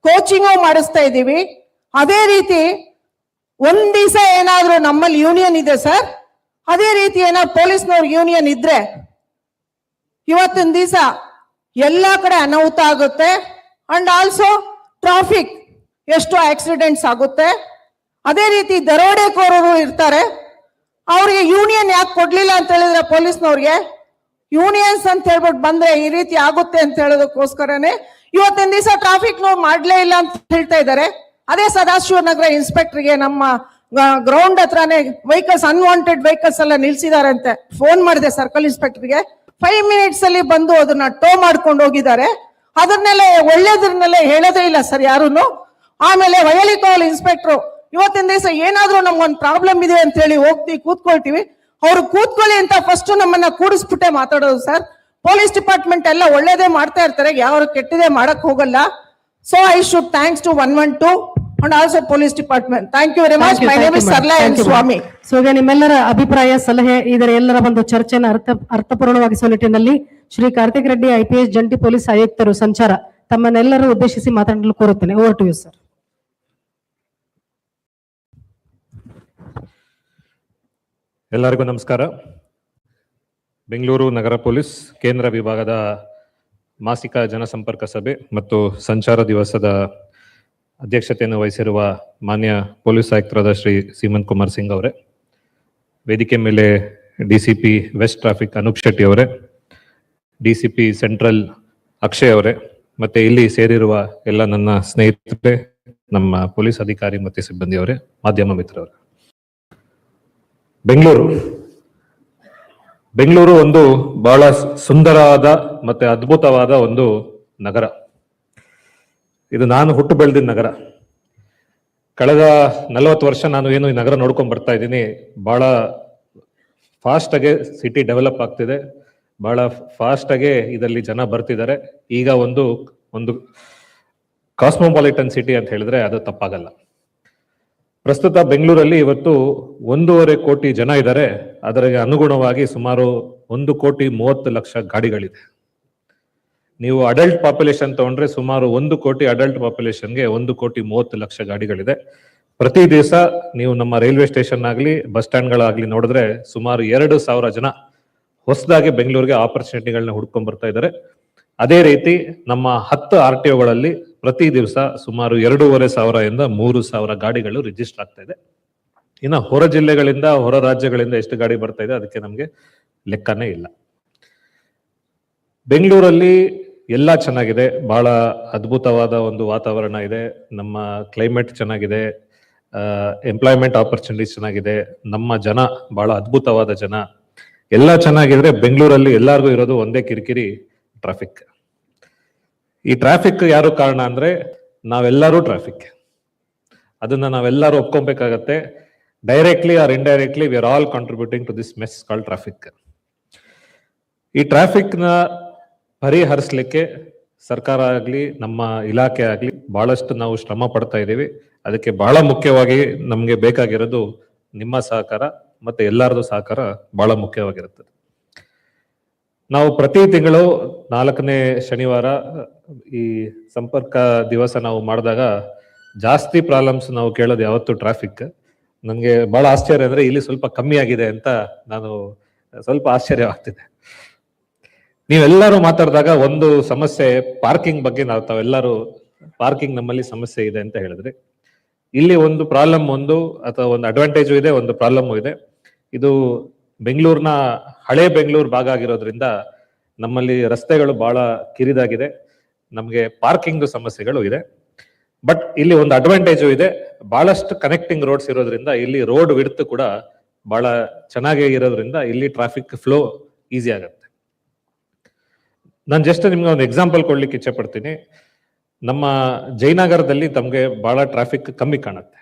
ಕೋಚಿಂಗು ಮಾಡಿಸ್ತಾ ಇದ್ದೀವಿ. ಅದೇ ರೀತಿ ಒಂದ್ ದಿವಸ ಏನಾದ್ರೂ ನಮ್ಮಲ್ಲಿ ಯೂನಿಯನ್ ಇದೆ ಸರ್, ಅದೇ ರೀತಿ ಏನಾದ್ರು ಪೊಲೀಸ್ನವ್ರ ಯೂನಿಯನ್ ಇದ್ರೆ ಇವತ್ತಿನ ದಿವಸ ಎಲ್ಲಾ ಕಡೆ ಅನಾಹುತ ಆಗುತ್ತೆ. ಅಂಡ್ ಆಲ್ಸೋ ಟ್ರಾಫಿಕ್ ಎಷ್ಟು ಆಕ್ಸಿಡೆಂಟ್ಸ್ ಆಗುತ್ತೆ. ಅದೇ ರೀತಿ ದರೋಡೆಕೋರರು ಇರ್ತಾರೆ. ಅವ್ರಿಗೆ ಯೂನಿಯನ್ ಯಾಕೆ ಕೊಡ್ಲಿಲ್ಲ ಅಂತ ಹೇಳಿದ್ರೆ ಪೊಲೀಸ್ನವ್ರಿಗೆ ಯೂನಿಯನ್ಸ್ ಅಂತ ಹೇಳ್ಬಿಟ್ಟು ಬಂದ್ರೆ ಈ ರೀತಿ ಆಗುತ್ತೆ ಅಂತ ಹೇಳೋದಕ್ಕೋಸ್ಕರನೇ ಇವತ್ತಿನ ದಿವಸ ಟ್ರಾಫಿಕ್ ನಾವು ಮಾಡ್ಲೇ ಇಲ್ಲ ಅಂತ ಹೇಳ್ತಾ ಇದ್ದಾರೆ. ಅದೇ ಸದಾಶಿವನಗರ ಇನ್ಸ್ಪೆಕ್ಟರ್ಗೆ ನಮ್ಮ ಗ್ರೌಂಡ್ ಹತ್ರನೇ ವೆಹಿಕಲ್ಸ್ ಅನ್ವಾಂಟೆಡ್ ವೆಹಿಕಲ್ಸ್ ಎಲ್ಲ ನಿಲ್ಸಿದಾರಂತೆ. ಫೋನ್ ಮಾಡಿದೆ ಸರ್ಕಲ್ ಇನ್ಸ್ಪೆಕ್ಟರ್ಗೆ, 5 minutes ಅಲ್ಲಿ ಬಂದು ಅದನ್ನ ಟೋ ಮಾಡ್ಕೊಂಡು ಹೋಗಿದ್ದಾರೆ. ಅದನ್ನೆಲ್ಲ ಒಳ್ಳೇದನ್ನೆಲ್ಲ ಹೇಳೋದೇ ಇಲ್ಲ ಸರ್ ಯಾರುನು. ಆಮೇಲೆ ವಯಲಿಕಾಲ್ ಇನ್ಸ್ಪೆಕ್ಟ್ರು ಇವತ್ತಿನ ದಿವಸ ಏನಾದ್ರೂ ನಮ್ಗೊಂದು ಪ್ರಾಬ್ಲಮ್ ಇದೆ ಅಂತ ಹೇಳಿ ಹೋಗ್ತೀವಿ ಕೂತ್ಕೊಳ್ತೀವಿ, ಅವ್ರು ಕೂತ್ಕೊಳ್ಳಿ ಅಂತ ಫಸ್ಟ್ ನಮ್ಮನ್ನ ಕೂಡಿಸ್ಬಿಟ್ಟೆ ಮಾತಾಡೋದು ಸರ್. ಪೊಲೀಸ್ ಡಿಪಾರ್ಟ್ಮೆಂಟ್ ಎಲ್ಲ ಒಳ್ಳೇದೇ ಮಾಡ್ತಾ ಇರ್ತಾರೆ, ಯಾವ ಕೆಟ್ಟದೇ ಮಾಡಕ್ ಹೋಗಲ್ಲ. So I should thanks to 112 and also police department. Thank you very much. My name is Sarla and Swami. So ಈಗ ನಿಮ್ಮೆಲ್ಲರ ಅಭಿಪ್ರಾಯ ಸಲಹೆ ಇದರ ಎಲ್ಲರ ಒಂದು ಚರ್ಚೆಯನ್ನು ಅರ್ಥಪೂರ್ಣವಾಗಿಸುವ ನಿಟ್ಟಿನಲ್ಲಿ ಶ್ರೀ ಕಾರ್ತಿಕ್ ರೆಡ್ಡಿ IPS ಜಂಟಿ ಪೊಲೀಸ್ ಆಯುಕ್ತರು ಸಂಚಾರ ತಮ್ಮನ್ನೆಲ್ಲರೂ ಉದ್ದೇಶಿಸಿ ಮಾತನಾಡಲು ಕೋರುತ್ತೇನೆ. Over to you sir. ಎಲ್ಲರಿಗೂ ನಮಸ್ಕಾರ. ಬೆಂಗಳೂರು ನಗರ ಪೊಲೀಸ್ ಕೇಂದ್ರ ವಿಭಾಗದ ಮಾಸಿಕ ಜನಸಂಪರ್ಕ ಸಭೆ ಮತ್ತು ಸಂಚಾರ ದಿವಸದ ಅಧ್ಯಕ್ಷತೆಯನ್ನು ವಹಿಸಿರುವ ಮಾನ್ಯ ಪೊಲೀಸ್ ಆಯುಕ್ತರಾದ ಶ್ರೀ ಸೀಮಂತ್ ಕುಮಾರ್ ಸಿಂಗ್ ಅವರೇ, ವೇದಿಕೆ ಮೇಲೆ DCP west traffic Anoop Shetty ಅವರೇ, DCP ಸೆಂಟ್ರಲ್ ಅಕ್ಷಯ್ ಅವರೇ, ಮತ್ತೆ ಇಲ್ಲಿ ಸೇರಿರುವ ಎಲ್ಲ ನನ್ನ ಸ್ನೇಹಿತರೆ, ನಮ್ಮ ಪೊಲೀಸ್ ಅಧಿಕಾರಿ ಮತ್ತು ಸಿಬ್ಬಂದಿಯವರೇ, ಮಾಧ್ಯಮ ಮಿತ್ರರವರೇ. ಬೆಂಗಳೂರು ಒಂದು ಬಹಳ ಸುಂದರವಾದ ಮತ್ತೆ ಅದ್ಭುತವಾದ ಒಂದು ನಗರ. ಇದು ನಾನು ಹುಟ್ಟು ಬೆಳೆದಿದ್ದ ನಗರ. ಕಳೆದ 40 ವರ್ಷ ನಾನು ಏನು ಈ ನಗರ ನೋಡ್ಕೊಂಡ್ ಬರ್ತಾ ಇದ್ದೀನಿ. ಬಹಳ ಫಾಸ್ಟ್ ಆಗಿ ಸಿಟಿ ಡೆವಲಪ್ ಆಗ್ತಿದೆ, ಬಹಳ ಫಾಸ್ಟ್ ಆಗಿ ಇದರಲ್ಲಿ ಜನ ಬರ್ತಿದ್ದಾರೆ. ಈಗ ಒಂದು ಕಾಸ್ಮೋಪಾಲಿಟನ್ ಸಿಟಿ ಅಂತ ಹೇಳಿದ್ರೆ ಅದು ತಪ್ಪಾಗಲ್ಲ. ಪ್ರಸ್ತುತ ಬೆಂಗಳೂರಲ್ಲಿ ಇವತ್ತು 1.5 ಕೋಟಿ ಜನ ಇದ್ದಾರೆ. ಅದರಿಗೆ ಅನುಗುಣವಾಗಿ ಸುಮಾರು 1,30,00,000 ಗಾಡಿಗಳಿದೆ. ನೀವು ಅಡಲ್ಟ್ ಪಾಪ್ಯುಲೇಷನ್ ತಗೊಂಡ್ರೆ ಸುಮಾರು 1 ಕೋಟಿ ಅಡಲ್ಟ್ ಪಾಪ್ಯುಲೇಷನ್ಗೆ 1,30,00,000 ಗಾಡಿಗಳಿದೆ. ಪ್ರತಿ ದಿವಸ ನೀವು ನಮ್ಮ ರೈಲ್ವೆ ಸ್ಟೇಷನ್ ಆಗಲಿ ಬಸ್ ಸ್ಟ್ಯಾಂಡ್ಗಳಾಗ್ಲಿ ನೋಡಿದ್ರೆ ಸುಮಾರು 2,000 ಜನ ಹೊಸದಾಗಿ ಬೆಂಗಳೂರಿಗೆ ಆಪರ್ಚುನಿಟಿಗಳನ್ನ ಹುಡ್ಕೊಂಡ್ ಬರ್ತಾ ಇದ್ದಾರೆ. ಅದೇ ರೀತಿ ನಮ್ಮ 10 RTOಗಳಲ್ಲಿ ಪ್ರತಿ ದಿವಸ ಸುಮಾರು 2,500 3,000 ಗಾಡಿಗಳು ರಿಜಿಸ್ಟರ್ ಆಗ್ತಾ ಇದೆ. ಇನ್ನು ಹೊರ ಜಿಲ್ಲೆಗಳಿಂದ ಹೊರ ರಾಜ್ಯಗಳಿಂದ ಎಷ್ಟು ಗಾಡಿ ಬರ್ತಾ ಇದೆ ಅದಕ್ಕೆ ನಮ್ಗೆ ಲೆಕ್ಕನೇ ಇಲ್ಲ. ಬೆಂಗಳೂರಲ್ಲಿ ಎಲ್ಲ ಚೆನ್ನಾಗಿದೆ, ಬಹಳ ಅದ್ಭುತವಾದ ಒಂದು ವಾತಾವರಣ ಇದೆ, ನಮ್ಮ ಕ್ಲೈಮೇಟ್ ಚೆನ್ನಾಗಿದೆ, ಎಂಪ್ಲಾಯ್ಮೆಂಟ್ ಆಪರ್ಚುನಿಟೀಸ್ ಚೆನ್ನಾಗಿದೆ, ನಮ್ಮ ಜನ ಬಹಳ ಅದ್ಭುತವಾದ ಜನ, ಎಲ್ಲ ಚೆನ್ನಾಗಿದ್ರೆ ಬೆಂಗಳೂರಲ್ಲಿ ಎಲ್ಲರಿಗೂ ಇರೋದು ಒಂದೇ ಕಿರಿಕಿರಿ, ಟ್ರಾಫಿಕ್. ಈ ಟ್ರಾಫಿಕ್ ಯಾರು ಕಾರಣ ಅಂದ್ರೆ ನಾವೆಲ್ಲರೂ ಟ್ರಾಫಿಕ್. ಅದನ್ನ ನಾವೆಲ್ಲರೂ ಒಪ್ಕೊಬೇಕಾಗತ್ತೆ. Directly or indirectly we are all contributing to this mess called traffic. ಈ ಟ್ರಾಫಿಕ್ ನ ಪರಿಹರಿಸಲಿಕ್ಕೆ ಸರ್ಕಾರ ಆಗ್ಲಿ ನಮ್ಮ ಇಲಾಖೆ ಆಗ್ಲಿ ಬಹಳಷ್ಟು ನಾವು ಶ್ರಮ ಪಡ್ತಾ ಇದ್ದೀವಿ. ಅದಕ್ಕೆ ಬಹಳ ಮುಖ್ಯವಾಗಿ ನಮ್ಗೆ ಬೇಕಾಗಿರೋದು ನಿಮ್ಮ ಸಹಕಾರ ಮತ್ತೆ ಎಲ್ಲರದು ಸಹಕಾರ ಬಹಳ ಮುಖ್ಯವಾಗಿರುತ್ತದೆ. ನಾವು ಪ್ರತಿ ತಿಂಗಳು 4ನೇ ಶನಿವಾರ ಈ ಸಂಪರ್ಕ ದಿವಸ ನಾವು ಮಾಡಿದಾಗ ಜಾಸ್ತಿ ಪ್ರಾಬ್ಲಮ್ಸ್ ನಾವು ಕೇಳೋದು ಯಾವತ್ತು ಟ್ರಾಫಿಕ್. ನನಗೆ ಬಹಳ ಆಶ್ಚರ್ಯ ಅಂದ್ರೆ ಇಲ್ಲಿ ಸ್ವಲ್ಪ ಕಮ್ಮಿ ಆಗಿದೆ ಅಂತ ನಾನು ಸ್ವಲ್ಪ ಆಶ್ಚರ್ಯವಾಗ್ತಿದೆ. ನೀವೆಲ್ಲರೂ ಮಾತಾಡಿದಾಗ ಒಂದು ಸಮಸ್ಯೆ ಪಾರ್ಕಿಂಗ್ ಬಗ್ಗೆ ತಾವೆಲ್ಲರೂ ಪಾರ್ಕಿಂಗ್ ನಮ್ಮಲ್ಲಿ ಸಮಸ್ಯೆ ಇದೆ ಅಂತ ಹೇಳಿದ್ರಿ. ಇಲ್ಲಿ ಒಂದು ಪ್ರಾಬ್ಲಮ್ ಅಥವಾ ಒಂದು ಅಡ್ವಾಂಟೇಜು ಇದೆ, ಒಂದು ಪ್ರಾಬ್ಲಮ್ಮು ಇದೆ. ಇದು ಬೆಂಗಳೂರಿನ ಹಳೆ ಬೆಂಗಳೂರು ಭಾಗ ಆಗಿರೋದ್ರಿಂದ ನಮ್ಮಲ್ಲಿ ರಸ್ತೆಗಳು ಬಹಳ ಕಿರಿದಾಗಿದೆ, ನಮಗೆ ಪಾರ್ಕಿಂಗ್ ಸಮಸ್ಯೆಗಳು ಇದೆ. ಬಟ್ ಇಲ್ಲಿ ಒಂದು ಅಡ್ವಾಂಟೇಜು ಇದೆ, ಬಹಳಷ್ಟು ಕನೆಕ್ಟಿಂಗ್ ರೋಡ್ಸ್ ಇರೋದ್ರಿಂದ ಇಲ್ಲಿ ರೋಡ್ ವಿಡ್ತ್ ಕೂಡ ಬಹಳ ಚೆನ್ನಾಗಿ ಇರೋದ್ರಿಂದ ಇಲ್ಲಿ ಟ್ರಾಫಿಕ್ ಫ್ಲೋ ಈಸಿ ಆಗುತ್ತೆ. ನಾನು ಜಸ್ಟ್ ನಿಮ್ಗೆ ಒಂದು ಎಕ್ಸಾಂಪಲ್ ಕೊಡ್ಲಿಕ್ಕೆ ಇಚ್ಛೆ ಪಡ್ತೀನಿ. ನಮ್ಮ ಜಯನಗರದಲ್ಲಿ ತಮಗೆ ಬಹಳ ಟ್ರಾಫಿಕ್ ಕಮ್ಮಿ ಕಾಣುತ್ತೆ,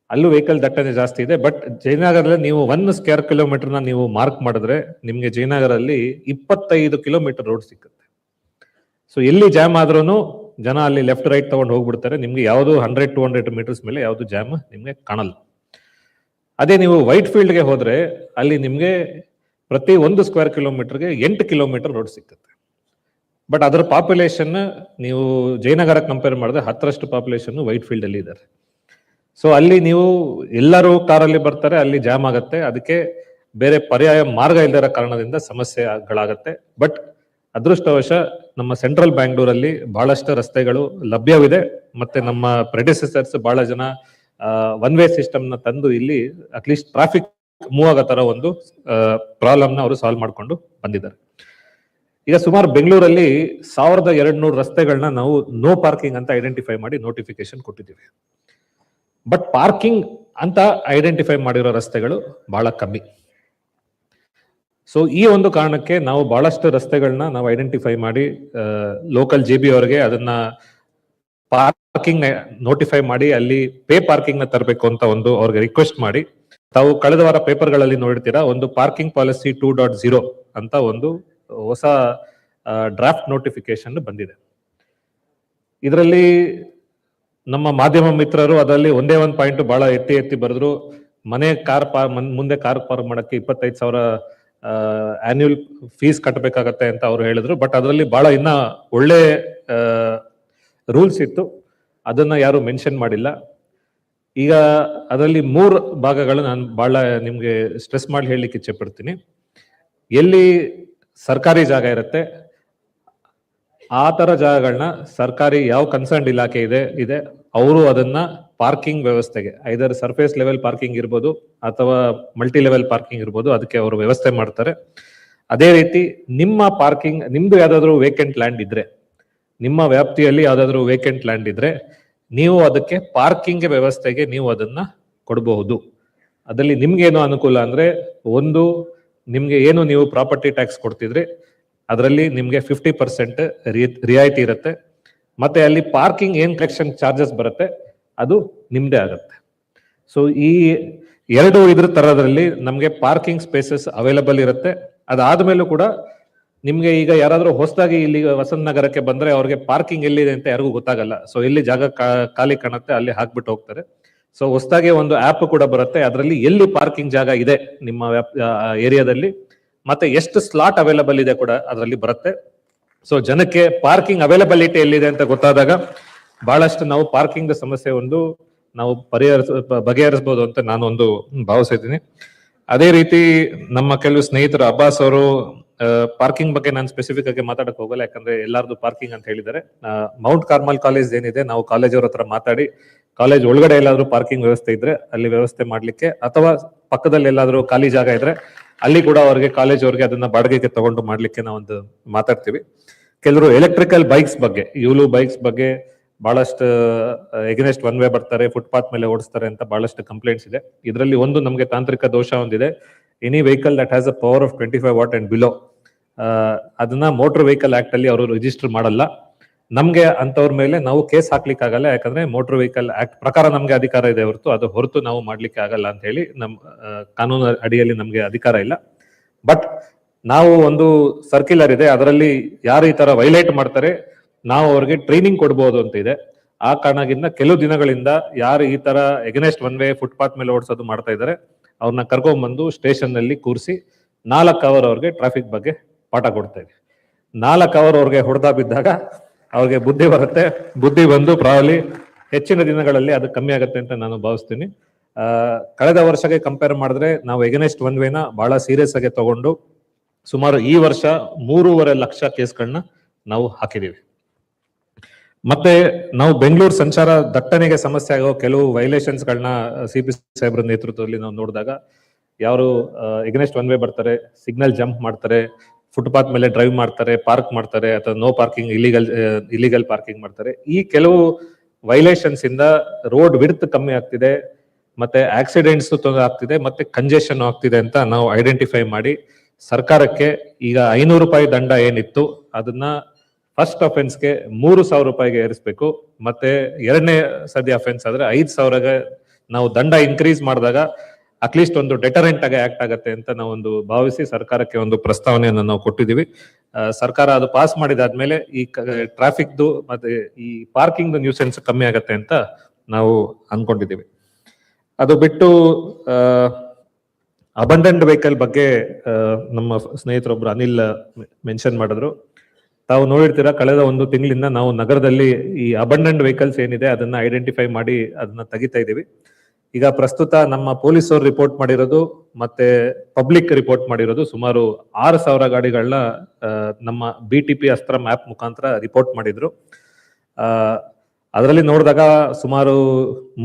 ಅಲ್ಲೂ ವೆಹಿಕಲ್ ದಟ್ಟಣೆ ಜಾಸ್ತಿ ಇದೆ. ಬಟ್ ಜಯನಗರದಲ್ಲಿ ನೀವು 1 ಸ್ಕ್ವೇರ್ ಕಿಲೋಮೀಟರ್ನ ನೀವು ಮಾರ್ಕ್ ಮಾಡಿದ್ರೆ ನಿಮ್ಗೆ ಜಯನಗರಲ್ಲಿ 25 ಕಿಲೋಮೀಟರ್ ರೋಡ್ ಸಿಕ್ಕುತ್ತೆ. ಸೊ ಎಲ್ಲಿ ಜಾಮ್ ಆದ್ರೂ ಜನ ಅಲ್ಲಿ ಲೆಫ್ಟ್ ರೈಟ್ ತಗೊಂಡು ಹೋಗ್ಬಿಡ್ತಾರೆ. ನಿಮ್ಗೆ ಯಾವುದು 100-200 ಮೀಟರ್ಸ್ ಮೇಲೆ ಯಾವುದು ಜಾಮ್ ನಿಮ್ಗೆ ಕಾಣಲ್ಲ. ಅದೇ ನೀವು ವೈಟ್ ಫೀಲ್ಡ್ಗೆ ಹೋದ್ರೆ ಅಲ್ಲಿ ನಿಮ್ಗೆ ಪ್ರತಿ 1 ಸ್ಕ್ವೇರ್ ಕಿಲೋಮೀಟರ್ಗೆ 8 ಕಿಲೋಮೀಟರ್ ರೋಡ್ ಸಿಕ್ಕುತ್ತೆ. ಬಟ್ ಅದರ ಪಾಪ್ಯುಲೇಷನ್ ನೀವು ಜಯನಗರ ಕಂಪೇರ್ ಮಾಡಿದ್ರೆ 10ರಷ್ಟು ಪಾಪ್ಯುಲೇಷನ್ ವೈಟ್ ಫೀಲ್ಡ್ ಅಲ್ಲಿ ಇದ್ದಾರೆ. ಸೊ ಅಲ್ಲಿ ನೀವು ಎಲ್ಲರೂ ಕಾರಲ್ಲಿ ಬರ್ತಾರೆ, ಅಲ್ಲಿ ಜಾಮ್ ಆಗುತ್ತೆ. ಅದಕ್ಕೆ ಬೇರೆ ಪರ್ಯಾಯ ಮಾರ್ಗ ಇಲ್ಲದ ಕಾರಣದಿಂದ ಸಮಸ್ಯೆಗಳಾಗತ್ತೆ. ಬಟ್ ಅದೃಷ್ಟವಶ ನಮ್ಮ ಸೆಂಟ್ರಲ್ ಬ್ಯಾಂಗ್ಳೂರಲ್ಲಿ ಬಹಳಷ್ಟು ರಸ್ತೆಗಳು ಲಭ್ಯವಿದೆ. ಮತ್ತೆ ನಮ್ಮ ಪ್ರೆಡಿಸೆಸರ್ಸ್ ಬಹಳ ಜನ ಒನ್ ವೇ ಸಿಸ್ಟಮ್ ನ ತಂದು ಇಲ್ಲಿ ಅಟ್ಲೀಸ್ಟ್ ಟ್ರಾಫಿಕ್ ಮೂವ್ ಆಗೋ ತರ ಒಂದು ಪ್ರಾಬ್ಲಮ್ನ ಅವರು ಸಾಲ್ವ್ ಮಾಡ್ಕೊಂಡು ಬಂದಿದ್ದಾರೆ. ಈಗ ಸುಮಾರು ಬೆಂಗಳೂರಲ್ಲಿ 1200 ರಸ್ತೆಗಳನ್ನ ನಾವು ನೋ ಪಾರ್ಕಿಂಗ್ ಅಂತ ಐಡೆಂಟಿಫೈ ಮಾಡಿ ನೋಟಿಫಿಕೇಶನ್ ಕೊಟ್ಟಿದ್ದೀವಿ. ಬಟ್ ಪಾರ್ಕಿಂಗ್ ಅಂತ ಐಡೆಂಟಿಫೈ ಮಾಡಿರೋ ರಸ್ತೆಗಳು ಬಹಳ ಕಮ್ಮಿ. ಸೊ ಈ ಒಂದು ಕಾರಣಕ್ಕೆ ನಾವು ಬಹಳಷ್ಟು ರಸ್ತೆಗಳನ್ನ ನಾವು ಐಡೆಂಟಿಫೈ ಮಾಡಿ ಲೋಕಲ್ JB ಅವರಿಗೆ ಅದನ್ನ ಪಾರ್ಕಿಂಗ್ ನೋಟಿಫೈ ಮಾಡಿ ಅಲ್ಲಿ ಪೇ ಪಾರ್ಕಿಂಗ್ ನ ತರಬೇಕು ಅಂತ ಒಂದು ಅವ್ರಿಗೆ ರಿಕ್ವೆಸ್ಟ್ ಮಾಡಿ, ತಾವು ಕಳೆದ ವಾರ ಪೇಪರ್ಗಳಲ್ಲಿ ನೋಡಿರ್ತೀರಾ, ಒಂದು ಪಾರ್ಕಿಂಗ್ ಪಾಲಿಸಿ 2.0 ಅಂತ ಒಂದು ಹೊಸ ಡ್ರಾಫ್ಟ್ ನೋಟಿಫಿಕೇಶನ್ ಬಂದಿದೆ. ಇದರಲ್ಲಿ ನಮ್ಮ ಮಾಧ್ಯಮ ಮಿತ್ರರು ಅದರಲ್ಲಿ ಒಂದೇ ಒಂದು ಪಾಯಿಂಟ್ ಬಹಳ ಎತ್ತಿ ಬರೆದ್ರು. ಮುಂದೆ ಕಾರ್ ಪಾರ್ಕ್ ಮಾಡಕ್ಕೆ 25,000 ಆನ್ಯುವಲ್ ಫೀಸ್ ಕಟ್ಟಬೇಕಾಗತ್ತೆ ಅಂತ ಅವ್ರು ಹೇಳಿದ್ರು. ಬಟ್ ಅದರಲ್ಲಿ ಬಹಳ ಇನ್ನ ಒಳ್ಳೆ ರೂಲ್ಸ್ ಇತ್ತು, ಅದನ್ನ ಯಾರು ಮೆನ್ಷನ್ ಮಾಡಿಲ್ಲ. ಈಗ ಅದರಲ್ಲಿ 3 ಭಾಗಗಳು ನಾನು ಬಹಳ ನಿಮ್ಗೆ ಸ್ಟ್ರೆಸ್ ಮಾಡಿ ಹೇಳಲಿಕ್ಕೆ ಇಚ್ಛೆ ಪಡ್ತೀನಿ. ಎಲ್ಲಿ ಸರ್ಕಾರಿ ಜಾಗ ಇರುತ್ತೆ ಆ ತರ ಜಾಗಗಳನ್ನ ಸರ್ಕಾರಿ ಯಾವ ಕನ್ಸರ್ನ್ ಇಲಾಖೆ ಇದೆ ಅವರು ಅದನ್ನ ಪಾರ್ಕಿಂಗ್ ವ್ಯವಸ್ಥೆಗೆ ಐದರ್ ಸರ್ಫೇಸ್ ಲೆವೆಲ್ ಪಾರ್ಕಿಂಗ್ ಇರ್ಬೋದು ಅಥವಾ ಮಲ್ಟಿ ಲೆವೆಲ್ ಪಾರ್ಕಿಂಗ್ ಇರ್ಬೋದು, ಅದಕ್ಕೆ ಅವರು ವ್ಯವಸ್ಥೆ ಮಾಡ್ತಾರೆ. ಅದೇ ರೀತಿ ನಿಮ್ಮ ಪಾರ್ಕಿಂಗ್, ನಿಮ್ದು ಯಾವ್ದಾದ್ರು ವೇಕೆಂಟ್ ಲ್ಯಾಂಡ್ ಇದ್ರೆ, ನಿಮ್ಮ ವ್ಯಾಪ್ತಿಯಲ್ಲಿ ಯಾವ್ದಾದ್ರು ವೇಕೆಂಟ್ ಲ್ಯಾಂಡ್ ಇದ್ರೆ ನೀವು ಅದಕ್ಕೆ ಪಾರ್ಕಿಂಗ್ ವ್ಯವಸ್ಥೆಗೆ ನೀವು ಅದನ್ನ ಕೊಡಬಹುದು. ಅದರಲ್ಲಿ ನಿಮ್ಗೇನು ಅನುಕೂಲ ಅಂದ್ರೆ, ಒಂದು ನಿಮ್ಗೆ ಏನು ನೀವು ಪ್ರಾಪರ್ಟಿ ಟ್ಯಾಕ್ಸ್ ಕೊಡ್ತಿದ್ರಿ ಅದರಲ್ಲಿ ನಿಮ್ಗೆ 50% ರಿಯಾಯಿತಿ ಇರುತ್ತೆ. ಮತ್ತೆ ಅಲ್ಲಿ ಪಾರ್ಕಿಂಗ್ ಏನ್ ಕಲೆಕ್ಷನ್ ಚಾರ್ಜಸ್ ಬರುತ್ತೆ ಅದು ನಿಮ್ದೇ ಆಗುತ್ತೆ. ಸೊ ಈ ಇದ್ರ ತರದಲ್ಲಿ ನಮ್ಗೆ ಪಾರ್ಕಿಂಗ್ ಸ್ಪೇಸಸ್ ಅವೈಲಬಲ್ ಇರುತ್ತೆ. ಅದಾದ್ಮೇಲೂ ಕೂಡ ನಿಮ್ಗೆ ಈಗ ಯಾರಾದ್ರೂ ಹೊಸದಾಗಿ ಇಲ್ಲಿ ವಸಂತ ನಗರಕ್ಕೆ ಬಂದ್ರೆ ಅವ್ರಿಗೆ ಪಾರ್ಕಿಂಗ್ ಎಲ್ಲಿದೆ ಅಂತ ಯಾರಿಗೂ ಗೊತ್ತಾಗಲ್ಲ. ಸೊ ಎಲ್ಲಿ ಜಾಗ ಖಾಲಿ ಕಾಣುತ್ತೆ ಅಲ್ಲಿ ಹಾಕ್ಬಿಟ್ಟು ಹೋಗ್ತಾರೆ. ಸೊ ಹೊಸದಾಗಿ ಒಂದು ಆಪ್ ಕೂಡ ಬರುತ್ತೆ, ಅದರಲ್ಲಿ ಎಲ್ಲಿ ಪಾರ್ಕಿಂಗ್ ಜಾಗ ಇದೆ ನಿಮ್ಮ ಏರಿಯಾದಲ್ಲಿ ಮತ್ತೆ ಎಷ್ಟು ಸ್ಲಾಟ್ ಅವೈಲಬಲ್ ಇದೆ ಕೂಡ ಅದರಲ್ಲಿ ಬರುತ್ತೆ. ಸೊ ಜನಕ್ಕೆ ಪಾರ್ಕಿಂಗ್ ಅವೈಲಬಿಲಿಟಿ ಎಲ್ಲಿದೆ ಅಂತ ಗೊತ್ತಾದಾಗ ಬಹಳಷ್ಟು ನಾವು ಪಾರ್ಕಿಂಗ್ ಸಮಸ್ಯೆ ನಾವು ಬಗೆಹರಿಸಬಹುದು ಅಂತ ನಾನು ಒಂದು ಭಾವಿಸಿದ್ದೀನಿ. ಅದೇ ರೀತಿ ನಮ್ಮ ಕೆಲವು ಸ್ನೇಹಿತರು ಅಬ್ಬಾಸ್ ಅವರು ಪಾರ್ಕಿಂಗ್ ಬಗ್ಗೆ ನಾನು ಸ್ಪೆಸಿಫಿಕ್ ಆಗಿ ಮಾತಾಡಕ್ ಹೋಗಲ್ಲ, ಯಾಕಂದ್ರೆ ಎಲ್ಲಾರ್ದು ಪಾರ್ಕಿಂಗ್ ಅಂತ ಹೇಳಿದ್ದಾರೆ. ಮೌಂಟ್ ಕಾರ್ಮಲ್ ಕಾಲೇಜ್ ಏನಿದೆ, ನಾವು ಕಾಲೇಜ್ ಅವ್ರ ಹತ್ರ ಮಾತಾಡಿ ಕಾಲೇಜ್ ಒಳಗಡೆ ಎಲ್ಲಾದ್ರೂ ಪಾರ್ಕಿಂಗ್ ವ್ಯವಸ್ಥೆ ಇದ್ರೆ ಅಲ್ಲಿ ವ್ಯವಸ್ಥೆ ಮಾಡ್ಲಿಕ್ಕೆ, ಅಥವಾ ಪಕ್ಕದಲ್ಲಿ ಎಲ್ಲಾದ್ರೂ ಖಾಲಿ ಜಾಗ ಇದ್ರೆ ಅಲ್ಲಿ ಕೂಡ ಅವ್ರಿಗೆ ಕಾಲೇಜ್ ಅವ್ರಿಗೆ ಅದನ್ನ ಬಾಡಿಗೆಗೆ ತಗೊಂಡು ಮಾಡ್ಲಿಕ್ಕೆ ನಾವೊಂದು ಮಾತಾಡ್ತೀವಿ. ಕೆಲವರು ಎಲೆಕ್ಟ್ರಿಕಲ್ ಬೈಕ್ಸ್ ಬಗ್ಗೆ, ಯೂಲು ಬೈಕ್ಸ್ ಬಗ್ಗೆ ಬಹಳಷ್ಟು ಎಗನೆಸ್ಟ್ ಒನ್ ವೇ ಬರ್ತಾರೆ, ಫುಟ್ಪಾತ್ ಮೇಲೆ ಓಡಿಸ್ತಾರೆ ಅಂತ ಬಹಳಷ್ಟು ಕಂಪ್ಲೇಂಟ್ಸ್ ಇದೆ. ಇದರಲ್ಲಿ ಒಂದು ನಮಗೆ ತಾಂತ್ರಿಕ ದೋಷ ಒಂದಿದೆ. Any vehicle that has a power of 25 what and below ಅದನ್ನ ಮೋಟರ್ ವೆಹಿಕಲ್ ಆಕ್ಟ್ ಅಲ್ಲಿ ಅವರು ರಿಜಿಸ್ಟರ್ ಮಾಡಲ್ಲ. ನಮ್ಗೆ ಅಂತವ್ರ ಮೇಲೆ ನಾವು ಕೇಸ್ ಹಾಕ್ಲಿಕ್ಕೆ ಆಗಲ್ಲ, ಯಾಕಂದ್ರೆ ಮೋಟರ್ ವೆಹಿಕಲ್ ಆಕ್ಟ್ ಪ್ರಕಾರ ನಮ್ಗೆ ಅಧಿಕಾರ ಇದೆ ಹೊರತು ನಾವು ಮಾಡ್ಲಿಕ್ಕೆ ಆಗಲ್ಲ ಅಂತ ಹೇಳಿ ನಮ್ಮ ಕಾನೂನು ಅಡಿಯಲ್ಲಿ ನಮ್ಗೆ ಅಧಿಕಾರ ಇಲ್ಲ. ಬಟ್ ನಾವು ಒಂದು ಸರ್ಕ್ಯುಲರ್ ಇದೆ, ಅದರಲ್ಲಿ ಯಾರು ಈ ತರ ವೈಲೇಟ್ ಮಾಡ್ತಾರೆ ನಾವು ಅವ್ರಿಗೆ ಟ್ರೈನಿಂಗ್ ಕೊಡ್ಬೋದು ಅಂತ ಇದೆ. ಆ ಕಾರಣದಿಂದ ಕೆಲವು ದಿನಗಳಿಂದ ಯಾರು ಈ ತರ ಎಗನೆಸ್ಟ್ ಒನ್ ವೇ ಫುಟ್ಪಾತ್ ಮೇಲೆ ಓಡಿಸೋದು ಮಾಡ್ತಾ ಇದ್ದಾರೆ ಅವ್ರನ್ನ ಕರ್ಕೊಂಡ್ಬಂದು ಸ್ಟೇಷನ್ ನಲ್ಲಿ ಕೂರಿಸಿ 4 ಅವರ್ ಅವ್ರಿಗೆ ಟ್ರಾಫಿಕ್ ಬಗ್ಗೆ ಪಾಠ ಕೊಡ್ತಾ ಇದ್ದೀವಿ. 4 ಅವರ್ ಅವ್ರಿಗೆ ಹೊಡೆದ ಬಿದ್ದಾಗ ಅವ್ರಿಗೆ ಬುದ್ಧಿ ಬರುತ್ತೆ. ಬುದ್ಧಿ ಬಂದು ಪ್ರಾಬಲಿ ಹೆಚ್ಚಿನ ದಿನಗಳಲ್ಲಿ ಅದು ಕಮ್ಮಿ ಆಗುತ್ತೆ ಅಂತ ನಾನು ಭಾವಿಸ್ತೀನಿ. ಕಳೆದ ವರ್ಷಕ್ಕೆ ಕಂಪೇರ್ ಮಾಡಿದ್ರೆ ನಾವು ಎಗನೆಸ್ಟ್ ಒನ್ ವೇನ ಬಹಳ ಸೀರಿಯಸ್ ಆಗಿ ತಗೊಂಡು ಸುಮಾರು ಈ ವರ್ಷ 3.5 ಲಕ್ಷ ಕೇಸ್ಗಳನ್ನ ನಾವು ಹಾಕಿದೀವಿ. ಮತ್ತೆ ನಾವು ಬೆಂಗಳೂರು ಸಂಚಾರ ದಟ್ಟಣೆಗೆ ಸಮಸ್ಯೆ ಆಗೋ ಕೆಲವು ವೈಲೇಷನ್ಸ್ ಗಳನ್ನ CP ಸಾಹೇಬ್ರ ನೇತೃತ್ವದಲ್ಲಿ ನಾವು ನೋಡಿದಾಗ, ಯಾರು ಎಗನೆಸ್ಟ್ ಒನ್ ವೇ ಬರ್ತಾರೆ, ಸಿಗ್ನಲ್ ಜಂಪ್ ಮಾಡ್ತಾರೆ, ಫುಟ್ಪಾತ್ ಮೇಲೆ ಡ್ರೈವ್ ಮಾಡ್ತಾರೆ, ಪಾರ್ಕ್ ಮಾಡ್ತಾರೆ, ಅಥವಾ ನೋ ಪಾರ್ಕಿಂಗ್ ಇಲಿಗಲ್ ಪಾರ್ಕಿಂಗ್ ಮಾಡ್ತಾರೆ, ಈ ಕೆಲವು ವೈಲೇಷನ್ಸ್ ಇಂದ ರೋಡ್ ವಿಡ್ತ್ ಕಮ್ಮಿ ಆಗ್ತಿದೆ, ಮತ್ತೆ ಆಕ್ಸಿಡೆಂಟ್ಸ್ ತೊಂದರೆ ಆಗ್ತಿದೆ, ಮತ್ತೆ ಕಂಜೆಷನ್ ಆಗ್ತಿದೆ ಅಂತ ನಾವು ಐಡೆಂಟಿಫೈ ಮಾಡಿ ಸರ್ಕಾರಕ್ಕೆ ಈಗ 500 ರೂಪಾಯಿ ದಂಡ ಏನಿತ್ತು ಅದನ್ನ ಫಸ್ಟ್ ಅಫೆನ್ಸ್ಗೆ 3,000 ರೂಪಾಯಿಗೆ ಏರಿಸಬೇಕು. ಮತ್ತೆ ಎರಡನೇ ಸದಿ ಅಫೆನ್ಸ್ ಆದ್ರೆ 5,000ಗೆ ನಾವು ದಂಡ ಇನ್ಕ್ರೀಸ್ ಮಾಡಿದಾಗ ಅಟ್ಲೀಸ್ಟ್ ಒಂದು ಡೆಟರೆಂಟ್ ಆಗಿ ಆಕ್ಟ್ ಆಗತ್ತೆ ಅಂತ ನಾವೊಂದು ಭಾವಿಸಿ ಸರ್ಕಾರಕ್ಕೆ ಒಂದು ಪ್ರಸ್ತಾವನೆಯನ್ನು ನಾವು ಕೊಟ್ಟಿದ್ದೀವಿ. ಸರ್ಕಾರ ಅದು ಪಾಸ್ ಮಾಡಿದಾದ್ಮೇಲೆ ಈ ಟ್ರಾಫಿಕ್ದು ಮತ್ತೆ ಈ ಪಾರ್ಕಿಂಗ್ ನ್ಯೂಸೆನ್ಸ್ ಕಮ್ಮಿ ಆಗತ್ತೆ ಅಂತ ನಾವು ಅನ್ಕೊಂಡಿದ್ದೀವಿ. ಅದು ಬಿಟ್ಟು ಅಬಂಡೆಂಟ್ ವೆಹಿಕಲ್ ಬಗ್ಗೆ ನಮ್ಮ ಸ್ನೇಹಿತರೊಬ್ರು ಅನಿಲ್ ಮೆನ್ಷನ್ ಮಾಡಿದ್ರು. ತಾವು ನೋಡಿರ್ತೀರಾ, ಕಳೆದ 1 ತಿಂಗಳಿಂದ ನಾವು ನಗರದಲ್ಲಿ ಈ ಅಬಂಡೆಂಟ್ ವೆಹಿಕಲ್ಸ್ ಏನಿದೆ ಅದನ್ನ ಐಡೆಂಟಿಫೈ ಮಾಡಿ ಅದನ್ನ ತೆಗಿತಾ ಇದೀವಿ. ಈಗ ಪ್ರಸ್ತುತ ನಮ್ಮ ಪೊಲೀಸರು ರಿಪೋರ್ಟ್ ಮಾಡಿರೋದು ಮತ್ತೆ ಪಬ್ಲಿಕ್ ರಿಪೋರ್ಟ್ ಮಾಡಿರೋದು ಸುಮಾರು 6,000 ಗಾಡಿಗಳನ್ನ ನಮ್ಮ BTP ಅಸ್ತ್ರ ಮ್ಯಾಪ್ ಮುಖಾಂತರ ರಿಪೋರ್ಟ್ ಮಾಡಿದ್ರು. ಅದರಲ್ಲಿ ನೋಡಿದಾಗ ಸುಮಾರು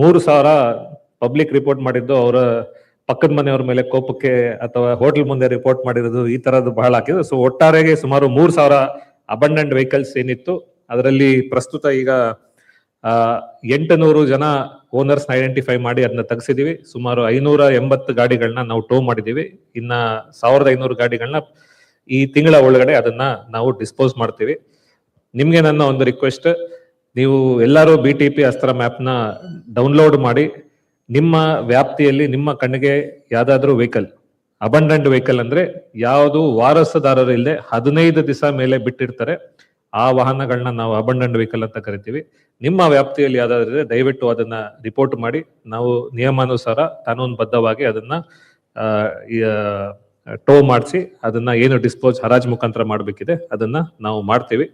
3,000 ಪಬ್ಲಿಕ್ ರಿಪೋರ್ಟ್ ಮಾಡಿದ್ದು ಅವರ ಪಕ್ಕದ ಮನೆಯವ್ರ ಮೇಲೆ ಕೋಪಕ್ಕೆ ಅಥವಾ ಹೋಟೆಲ್ ಮುಂದೆ ರಿಪೋರ್ಟ್ ಮಾಡಿರೋದು, ಈ ತರದ್ದು ಬಹಳ ಹಾಕಿದ್ರು. ಸೊ ಒಟ್ಟಾರೆಗೆ ಸುಮಾರು 3,000 ಅಬಂಡೆಂಟ್ ವೆಹಿಕಲ್ಸ್ ಏನಿತ್ತು ಅದರಲ್ಲಿ ಪ್ರಸ್ತುತ ಈಗ 800 ಜನ ಓನರ್ಸ್ ಐಡೆಂಟಿಫೈ ಮಾಡಿ ಅದನ್ನ ತೆಗೆಸಿದೀವಿ. ಸುಮಾರು 580 ಗಾಡಿಗಳನ್ನ ನಾವು ಟೋ ಮಾಡಿದೀವಿ. ಇನ್ನ 1500 ಗಾಡಿಗಳನ್ನ ಈ ತಿಂಗಳ ಒಳಗಡೆ ಅದನ್ನ ನಾವು ಡಿಸ್ಪೋಸ್ ಮಾಡ್ತೀವಿ. ನಿಮ್ಗೆ ನನ್ನ ಒಂದು ರಿಕ್ವೆಸ್ಟ್, ನೀವು ಎಲ್ಲರೂ BTP ಅಸ್ತ್ರ ಮ್ಯಾಪ್ ನ ಡೌನ್ಲೋಡ್ ಮಾಡಿ ನಿಮ್ಮ ವ್ಯಾಪ್ತಿಯಲ್ಲಿ ನಿಮ್ಮ ಕಣ್ಣಿಗೆ ಯಾವ್ದಾದ್ರು ವೆಹಿಕಲ್, ಅಬಂಡೆಂಟ್ ವೆಹಿಕಲ್ ಅಂದ್ರೆ ಯಾವುದು ವಾರಸುದಾರರು ಇಲ್ಲದೆ 15 ದಿವಸ ಮೇಲೆ ಬಿಟ್ಟಿರ್ತಾರೆ, ಆ ವಾಹನಗಳನ್ನ ನಾವು ಅಬಂಡೆಂಟ್ ವೆಹಿಕಲ್ ಅಂತ ಕರಿತೀವಿ. ನಿಮ್ಮ ವ್ಯಾಪ್ತಿಯಲ್ಲಿ ಯಾವ್ದಾದ್ರೆ ದಯವಿಟ್ಟು ಅದನ್ನ ರಿಪೋರ್ಟ್ ಮಾಡಿ, ನಾವು ನಿಯಮಾನುಸಾರ ಕಾನೂನುಬದ್ಧವಾಗಿ ಅದನ್ನ ಟೋ ಮಾಡಿಸಿ ಅದನ್ನ ಏನು ಡಿಸ್ಪೋಸ್ ಹರಾಜ್ ಮುಖಾಂತರ ಮಾಡಬೇಕಿದೆ ಅದನ್ನ ನಾವು ಮಾಡ್ತೀವಿ.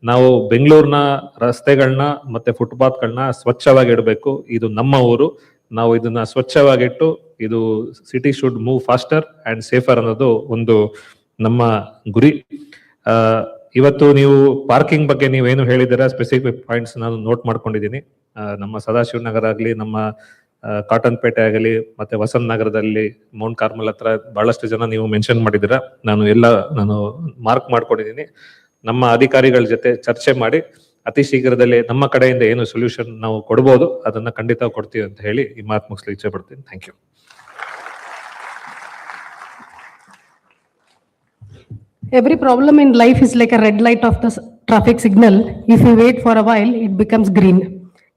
ನಾವು ಬೆಂಗಳೂರಿನ ರಸ್ತೆಗಳನ್ನ ಮತ್ತೆ ಫುಟ್ಪಾತ್ಗಳನ್ನ ಸ್ವಚ್ಛವಾಗಿ ಇಡಬೇಕು. ಇದು ನಮ್ಮ ಊರು, ನಾವು ಇದನ್ನ ಸ್ವಚ್ಛವಾಗಿಟ್ಟು ಇದು city should move faster and safer ಅನ್ನೋದು ಒಂದು ನಮ್ಮ ಗುರಿ. ಇವತ್ತು ನೀವು ಪಾರ್ಕಿಂಗ್ ಬಗ್ಗೆ ನೀವೇನು ಹೇಳಿದ್ದೀರಾ, ಸ್ಪೆಸಿಫಿಕ್ ಪಾಯಿಂಟ್ಸ್ ನಾನು ನೋಟ್ ಮಾಡ್ಕೊಂಡಿದ್ದೀನಿ. ನಮ್ಮ ಸದಾಶಿವ ನಗರ ಆಗಲಿ, ನಮ್ಮ ಕಾಟನ್ ಪೇಟೆ ಆಗಲಿ, ಮತ್ತೆ ವಸಂತ ನಗರದಲ್ಲಿ, ಮೌಂಟ್ ಕಾರ್ಮಲ್ ಹತ್ರ ಬಹಳಷ್ಟು ಜನ ನೀವು ಮೆನ್ಷನ್ ಮಾಡಿದ್ದೀರಾ. ನಾನು ಮಾರ್ಕ್ ಮಾಡ್ಕೊಂಡಿದ್ದೀನಿ. ನಮ್ಮ ಅಧಿಕಾರಿಗಳ ಜೊತೆ ಚರ್ಚೆ ಮಾಡಿ ಅತಿ ಶೀಘ್ರದಲ್ಲಿ ನಮ್ಮ ಕಡೆಯಿಂದ ಏನು ಸೊಲ್ಯೂಷನ್ ನಾವು ಕೊಡ್ಬೋದು ಅದನ್ನ ಖಂಡಿತ ಕೊಡ್ತೀವಿ ಅಂತ ಹೇಳಿ ಈ ಮಾತು ಮುಗಿಸ್ಲಿಕ್ಕೆ ಇಚ್ಛೆ ಪಡ್ತೀನಿ. Thank you. Every problem in life is like a red light of the traffic signal. If you wait for a while, it becomes green.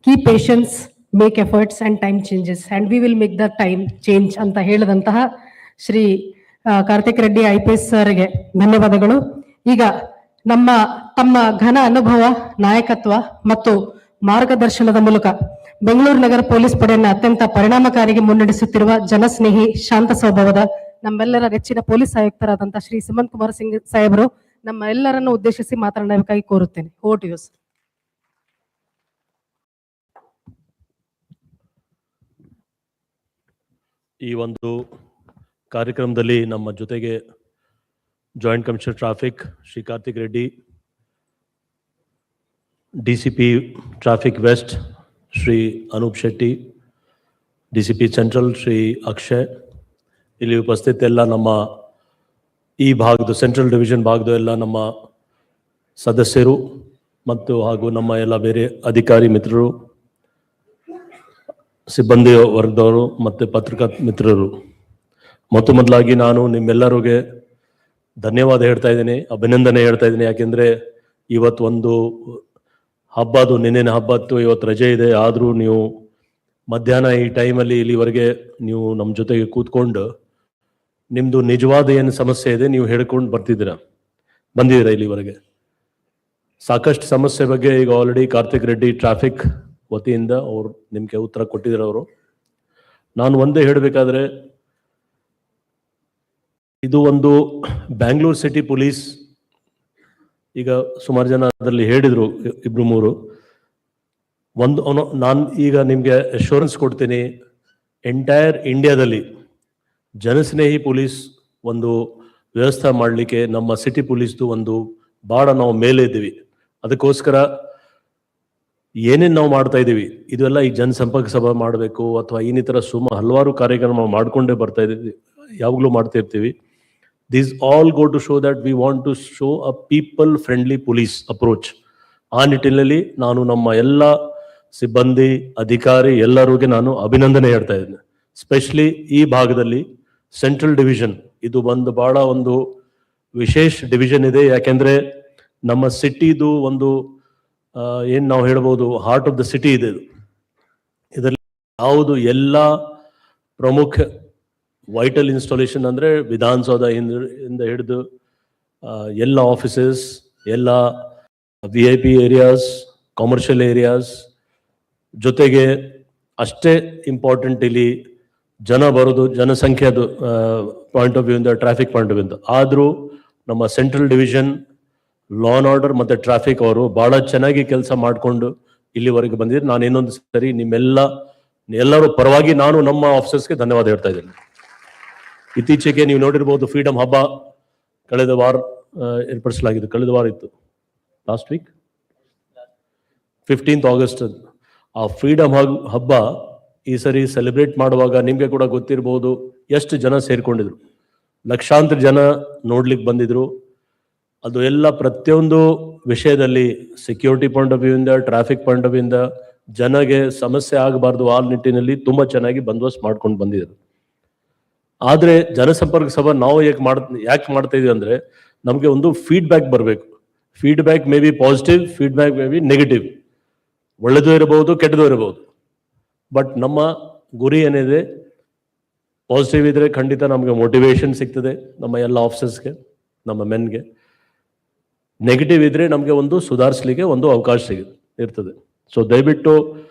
Keep patience, make efforts and time changes and we will make the time change ಅಂತ ಹೇಳಿದಂತಹ Shri Karthik Reddy IPS ಸರ್ಗೆ ಧನ್ಯವಾದಗಳು. ಈಗ ತಮ್ಮ ಘನ ಅನುಭವ, ನಾಯಕತ್ವ ಮತ್ತು ಮಾರ್ಗದರ್ಶನದ ಮೂಲಕ ಬೆಂಗಳೂರು ನಗರ ಪೊಲೀಸ್ ಪಡೆಯನ್ನು ಅತ್ಯಂತ ಪರಿಣಾಮಕಾರಿಗೆ ಮುನ್ನಡೆಸುತ್ತಿರುವ ಜನಸ್ನೇಹಿ, ಶಾಂತ ಸ್ವಭಾವದ ನಮ್ಮೆಲ್ಲರ ನೆಚ್ಚಿನ ಪೊಲೀಸ್ ಆಯುಕ್ತರಾದಂತಹ ಶ್ರೀ ಸುಮಂತ್ ಕುಮಾರ್ ಸಿಂಗ್ ಸಾಹೇಬರು ನಮ್ಮ ಎಲ್ಲರನ್ನು ಉದ್ದೇಶಿಸಿ ಮಾತನಾಡಬೇಕಾಗಿ ಕೋರುತ್ತೇನೆ. ಓಟ್ ಯೂಸ್. ಈ ಒಂದು ಕಾರ್ಯಕ್ರಮದಲ್ಲಿ ನಮ್ಮ ಜೊತೆಗೆ joint commissioner traffic Shri Karthik Reddy, DCP traffic west Shri Anoop Shetty, DCP central Shri Akshay, ಇಲ್ಲಿ ಉಪಸ್ಥಿತ ಎಲ್ಲ ನಮ್ಮ ಈ ಭಾಗದ ಸೆಂಟ್ರಲ್ ಡಿವಿಷನ್ ಭಾಗದ ಎಲ್ಲ ನಮ್ಮ ಸದಸ್ಯರು ಮತ್ತು ಹಾಗೂ ನಮ್ಮ ಎಲ್ಲ ಬೇರೆ ಅಧಿಕಾರಿ ಮಿತ್ರರು, ಸಿಬ್ಬಂದಿ ವರ್ಗದವರು ಮತ್ತು ಪತ್ರಿಕಾ ಮಿತ್ರರು, ಮೊದಲಾಗಿ ನಾನು ನಿಮ್ಮೆಲ್ಲರಿಗೆ ಧನ್ಯವಾದ ಹೇಳ್ತಾ ಇದ್ದೀನಿ, ಅಭಿನಂದನೆ ಹೇಳ್ತಾ ಇದ್ದೀನಿ. ಯಾಕೆಂದರೆ ಇವತ್ತು ಒಂದು ಹಬ್ಬದು, ನಿನ್ನೆನ ಹಬ್ಬತ್ತು, ಇವತ್ತು ರಜೆ ಇದೆ. ಆದರೂ ನೀವು ಮಧ್ಯಾಹ್ನ ಈ ಟೈಮಲ್ಲಿ ಇಲ್ಲಿವರೆಗೆ ನೀವು ನಮ್ಮ ಜೊತೆಗೆ ಕೂತ್ಕೊಂಡು ನಿಮ್ಮದು ನಿಜವಾದ ಏನು ಸಮಸ್ಯೆ ಇದೆ ನೀವು ಹೇಳ್ಕೊಂಡು ಬಂದಿದ್ದೀರಾ ಇಲ್ಲಿವರೆಗೆ. ಸಾಕಷ್ಟು ಸಮಸ್ಯೆ ಬಗ್ಗೆ ಈಗ ಆಲ್ರೆಡಿ ಕಾರ್ತಿಕ್ ರೆಡ್ಡಿ ಟ್ರಾಫಿಕ್ ವತಿಯಿಂದ ಅವರು ನಿಮಗೆ ಉತ್ತರ ಕೊಟ್ಟಿದ್ದಾರೆ. ಅವರು ನಾನು ಒಂದೇ ಹೇಳಬೇಕಾದ್ರೆ, ಇದು ಒಂದು ಬ್ಯಾಂಗ್ಳೂರ್ ಸಿಟಿ ಪೊಲೀಸ್, ಈಗ ಸುಮಾರು ಜನ ಅದರಲ್ಲಿ ಹೇಳಿದರು, 2-3. ನಾನು ಈಗ ನಿಮಗೆ ಅಶ್ಯೂರೆನ್ಸ್ ಕೊಡ್ತೀನಿ, ಎಂಟೈರ್ ಇಂಡಿಯಾದಲ್ಲಿ ಜನಸ್ನೇಹಿ ಪೊಲೀಸ್ ಒಂದು ವ್ಯವಸ್ಥೆ ಮಾಡಲಿಕ್ಕೆ ನಮ್ಮ ಸಿಟಿ ಪೊಲೀಸ್ದು ಒಂದು ಭಾಳ ನಾವು ಮೇಲೆ ಇದ್ದೀವಿ. ಅದಕ್ಕೋಸ್ಕರ ಏನೇನು ನಾವು ಮಾಡ್ತಾ ಇದ್ದೀವಿ ಇದೆಲ್ಲ ಈ ಜನಸಂಪರ್ಕ ಸಭೆ ಮಾಡಬೇಕು ಅಥವಾ ಇನ್ನಿತರ ಹಲವಾರು ಕಾರ್ಯಕ್ರಮ ಮಾಡಿಕೊಂಡೇ ಬರ್ತಾ ಇದ್ದೀವಿ, ಯಾವಾಗಲೂ ಮಾಡ್ತಾ ಇರ್ತೀವಿ. These all go to show that we want to show a people-friendly police approach. ಆ ನಿಟ್ಟಿನಲ್ಲಿ ನಾನು ನಮ್ಮ ಎಲ್ಲ ಸಿಬ್ಬಂದಿ, ಅಧಿಕಾರಿ ಎಲ್ಲರಿಗೆ ನಾನು ಅಭಿನಂದನೆ ಹೇಳ್ತಾ ಇದ್ದೇನೆ. ಸ್ಪೆಷಲಿ ಈ ಭಾಗದಲ್ಲಿ ಸೆಂಟ್ರಲ್ ಡಿವಿಷನ್ ಇದು ಬಹಳ ಒಂದು ವಿಶೇಷ ಡಿವಿಷನ್ ಇದೆ. ಯಾಕೆಂದ್ರೆ ನಮ್ಮ ಸಿಟಿದು ಒಂದು ಏನು ನಾವು ಹೇಳ್ಬೋದು ಹಾರ್ಟ್ ಆಫ್ ದ ಸಿಟಿ ಇದೆ. ಇದರಲ್ಲಿ ಯಾವುದು ಎಲ್ಲ ಪ್ರಮುಖ ವೈಟಲ್ ಇನ್ಸ್ಟಾಲೇಷನ್ ಅಂದರೆ ವಿಧಾನಸೌಧ ಇಂದ ಹಿಡಿದು ಎಲ್ಲ ಆಫೀಸಸ್, ಎಲ್ಲ VIP ಏರಿಯಾಸ್, ಕಮರ್ಷಿಯಲ್ ಏರಿಯಾಸ್, ಜೊತೆಗೆ ಅಷ್ಟೇ ಇಂಪಾರ್ಟೆಂಟ್ ಇಲ್ಲಿ ಜನ ಬರೋದು ಜನಸಂಖ್ಯೆದು ಪಾಯಿಂಟ್ ಆಫ್ ವ್ಯೂ ಇಂದ, ಟ್ರಾಫಿಕ್ ಪಾಯಿಂಟ್ ಆಫ್ ವ್ಯೂ ಇಂದ. ಆದರೂ ನಮ್ಮ central division law and order ಮತ್ತು ಟ್ರಾಫಿಕ್ ಅವರು ಭಾಳ ಚೆನ್ನಾಗಿ ಕೆಲಸ ಮಾಡಿಕೊಂಡು ಇಲ್ಲಿವರೆಗೆ ಬಂದಿದ್ದಾರೆ. ನಾನು ಇನ್ನೊಂದು ಸರಿ ಎಲ್ಲರೂ ಪರವಾಗಿ ನಾನು ನಮ್ಮ ಆಫೀಸರ್ಸ್ಗೆ ಧನ್ಯವಾದ ಹೇಳ್ತಾ ಇದ್ದೇನೆ. ಇತ್ತೀಚೆಗೆ ನೀವು ನೋಡಿರ್ಬೋದು, ಫ್ರೀಡಮ್ ಹಬ್ಬ ಕಳೆದ ವಾರ ಏರ್ಪಡಿಸಲಾಗಿದೆ. ಕಳೆದ ವಾರ ಇತ್ತು, ಲಾಸ್ಟ್ ವೀಕ್ 15th August. ಆ ಫ್ರೀಡಮ್ ಹಬ್ಬ ಈ ಸರಿ ಸೆಲೆಬ್ರೇಟ್ ಮಾಡುವಾಗ ನಿಮಗೆ ಕೂಡ ಗೊತ್ತಿರ್ಬೋದು ಎಷ್ಟು ಜನ ಸೇರ್ಕೊಂಡಿದ್ರು. ಲಕ್ಷಾಂತರ ಜನ ನೋಡ್ಲಿಕ್ಕೆ ಬಂದಿದ್ರು. ಅದು ಎಲ್ಲ ಪ್ರತಿಯೊಂದು ವಿಷಯದಲ್ಲಿ ಸೆಕ್ಯೂರಿಟಿ ಪಾಯಿಂಟ್ ಆಫ್ ವ್ಯೂ ಇಂದ, ಟ್ರಾಫಿಕ್ ಪಾಯಿಂಟ್ ಆಫ್ ವ್ಯೂ ಇಂದ ಜನಗೆ ಸಮಸ್ಯೆ ಆಗಬಾರ್ದು ಆ ನಿಟ್ಟಿನಲ್ಲಿ ತುಂಬಾ ಚೆನ್ನಾಗಿ ಬಂದೋಬಸ್ತ್ ಮಾಡ್ಕೊಂಡು ಬಂದಿದ್ರು. ಆದ್ರೆ ಜನಸಂಪರ್ಕ ಸಭಾ ನಾವು ಯಾಕೆ ಮಾಡ್ತಾ ಇದೀವಿ ಅಂದ್ರೆ ನಮಗೆ ಒಂದು ಫೀಡ್ಬ್ಯಾಕ್ ಬರಬೇಕು. Feedback may be positive, feedback may be negative, ಒಳ್ಳೆದು ಇರಬಹುದು, ಕೆಟ್ಟದು ಇರಬಹುದು. ಬಟ್ ನಮ್ಮ ಗುರಿ ಏನಿದೆ, ಪಾಸಿಟಿವ್ ಇದ್ರೆ ಖಂಡಿತ ನಮಗೆ ಮೋಟಿವೇಶನ್ ಸಿಗ್ತದೆ ನಮ್ಮ ಎಲ್ಲ ಆಫೀಸರ್ಸ್ಗೆ, ನಮ್ಮ ಮೆನ್ಗೆ. ನೆಗೆಟಿವ್ ಇದ್ರೆ ನಮಗೆ ಒಂದು ಸುಧಾರಿಸಲಿಕ್ಕೆ ಒಂದು ಅವಕಾಶ ಇರ್ತದೆ. ಸೊ ದಯವಿಟ್ಟು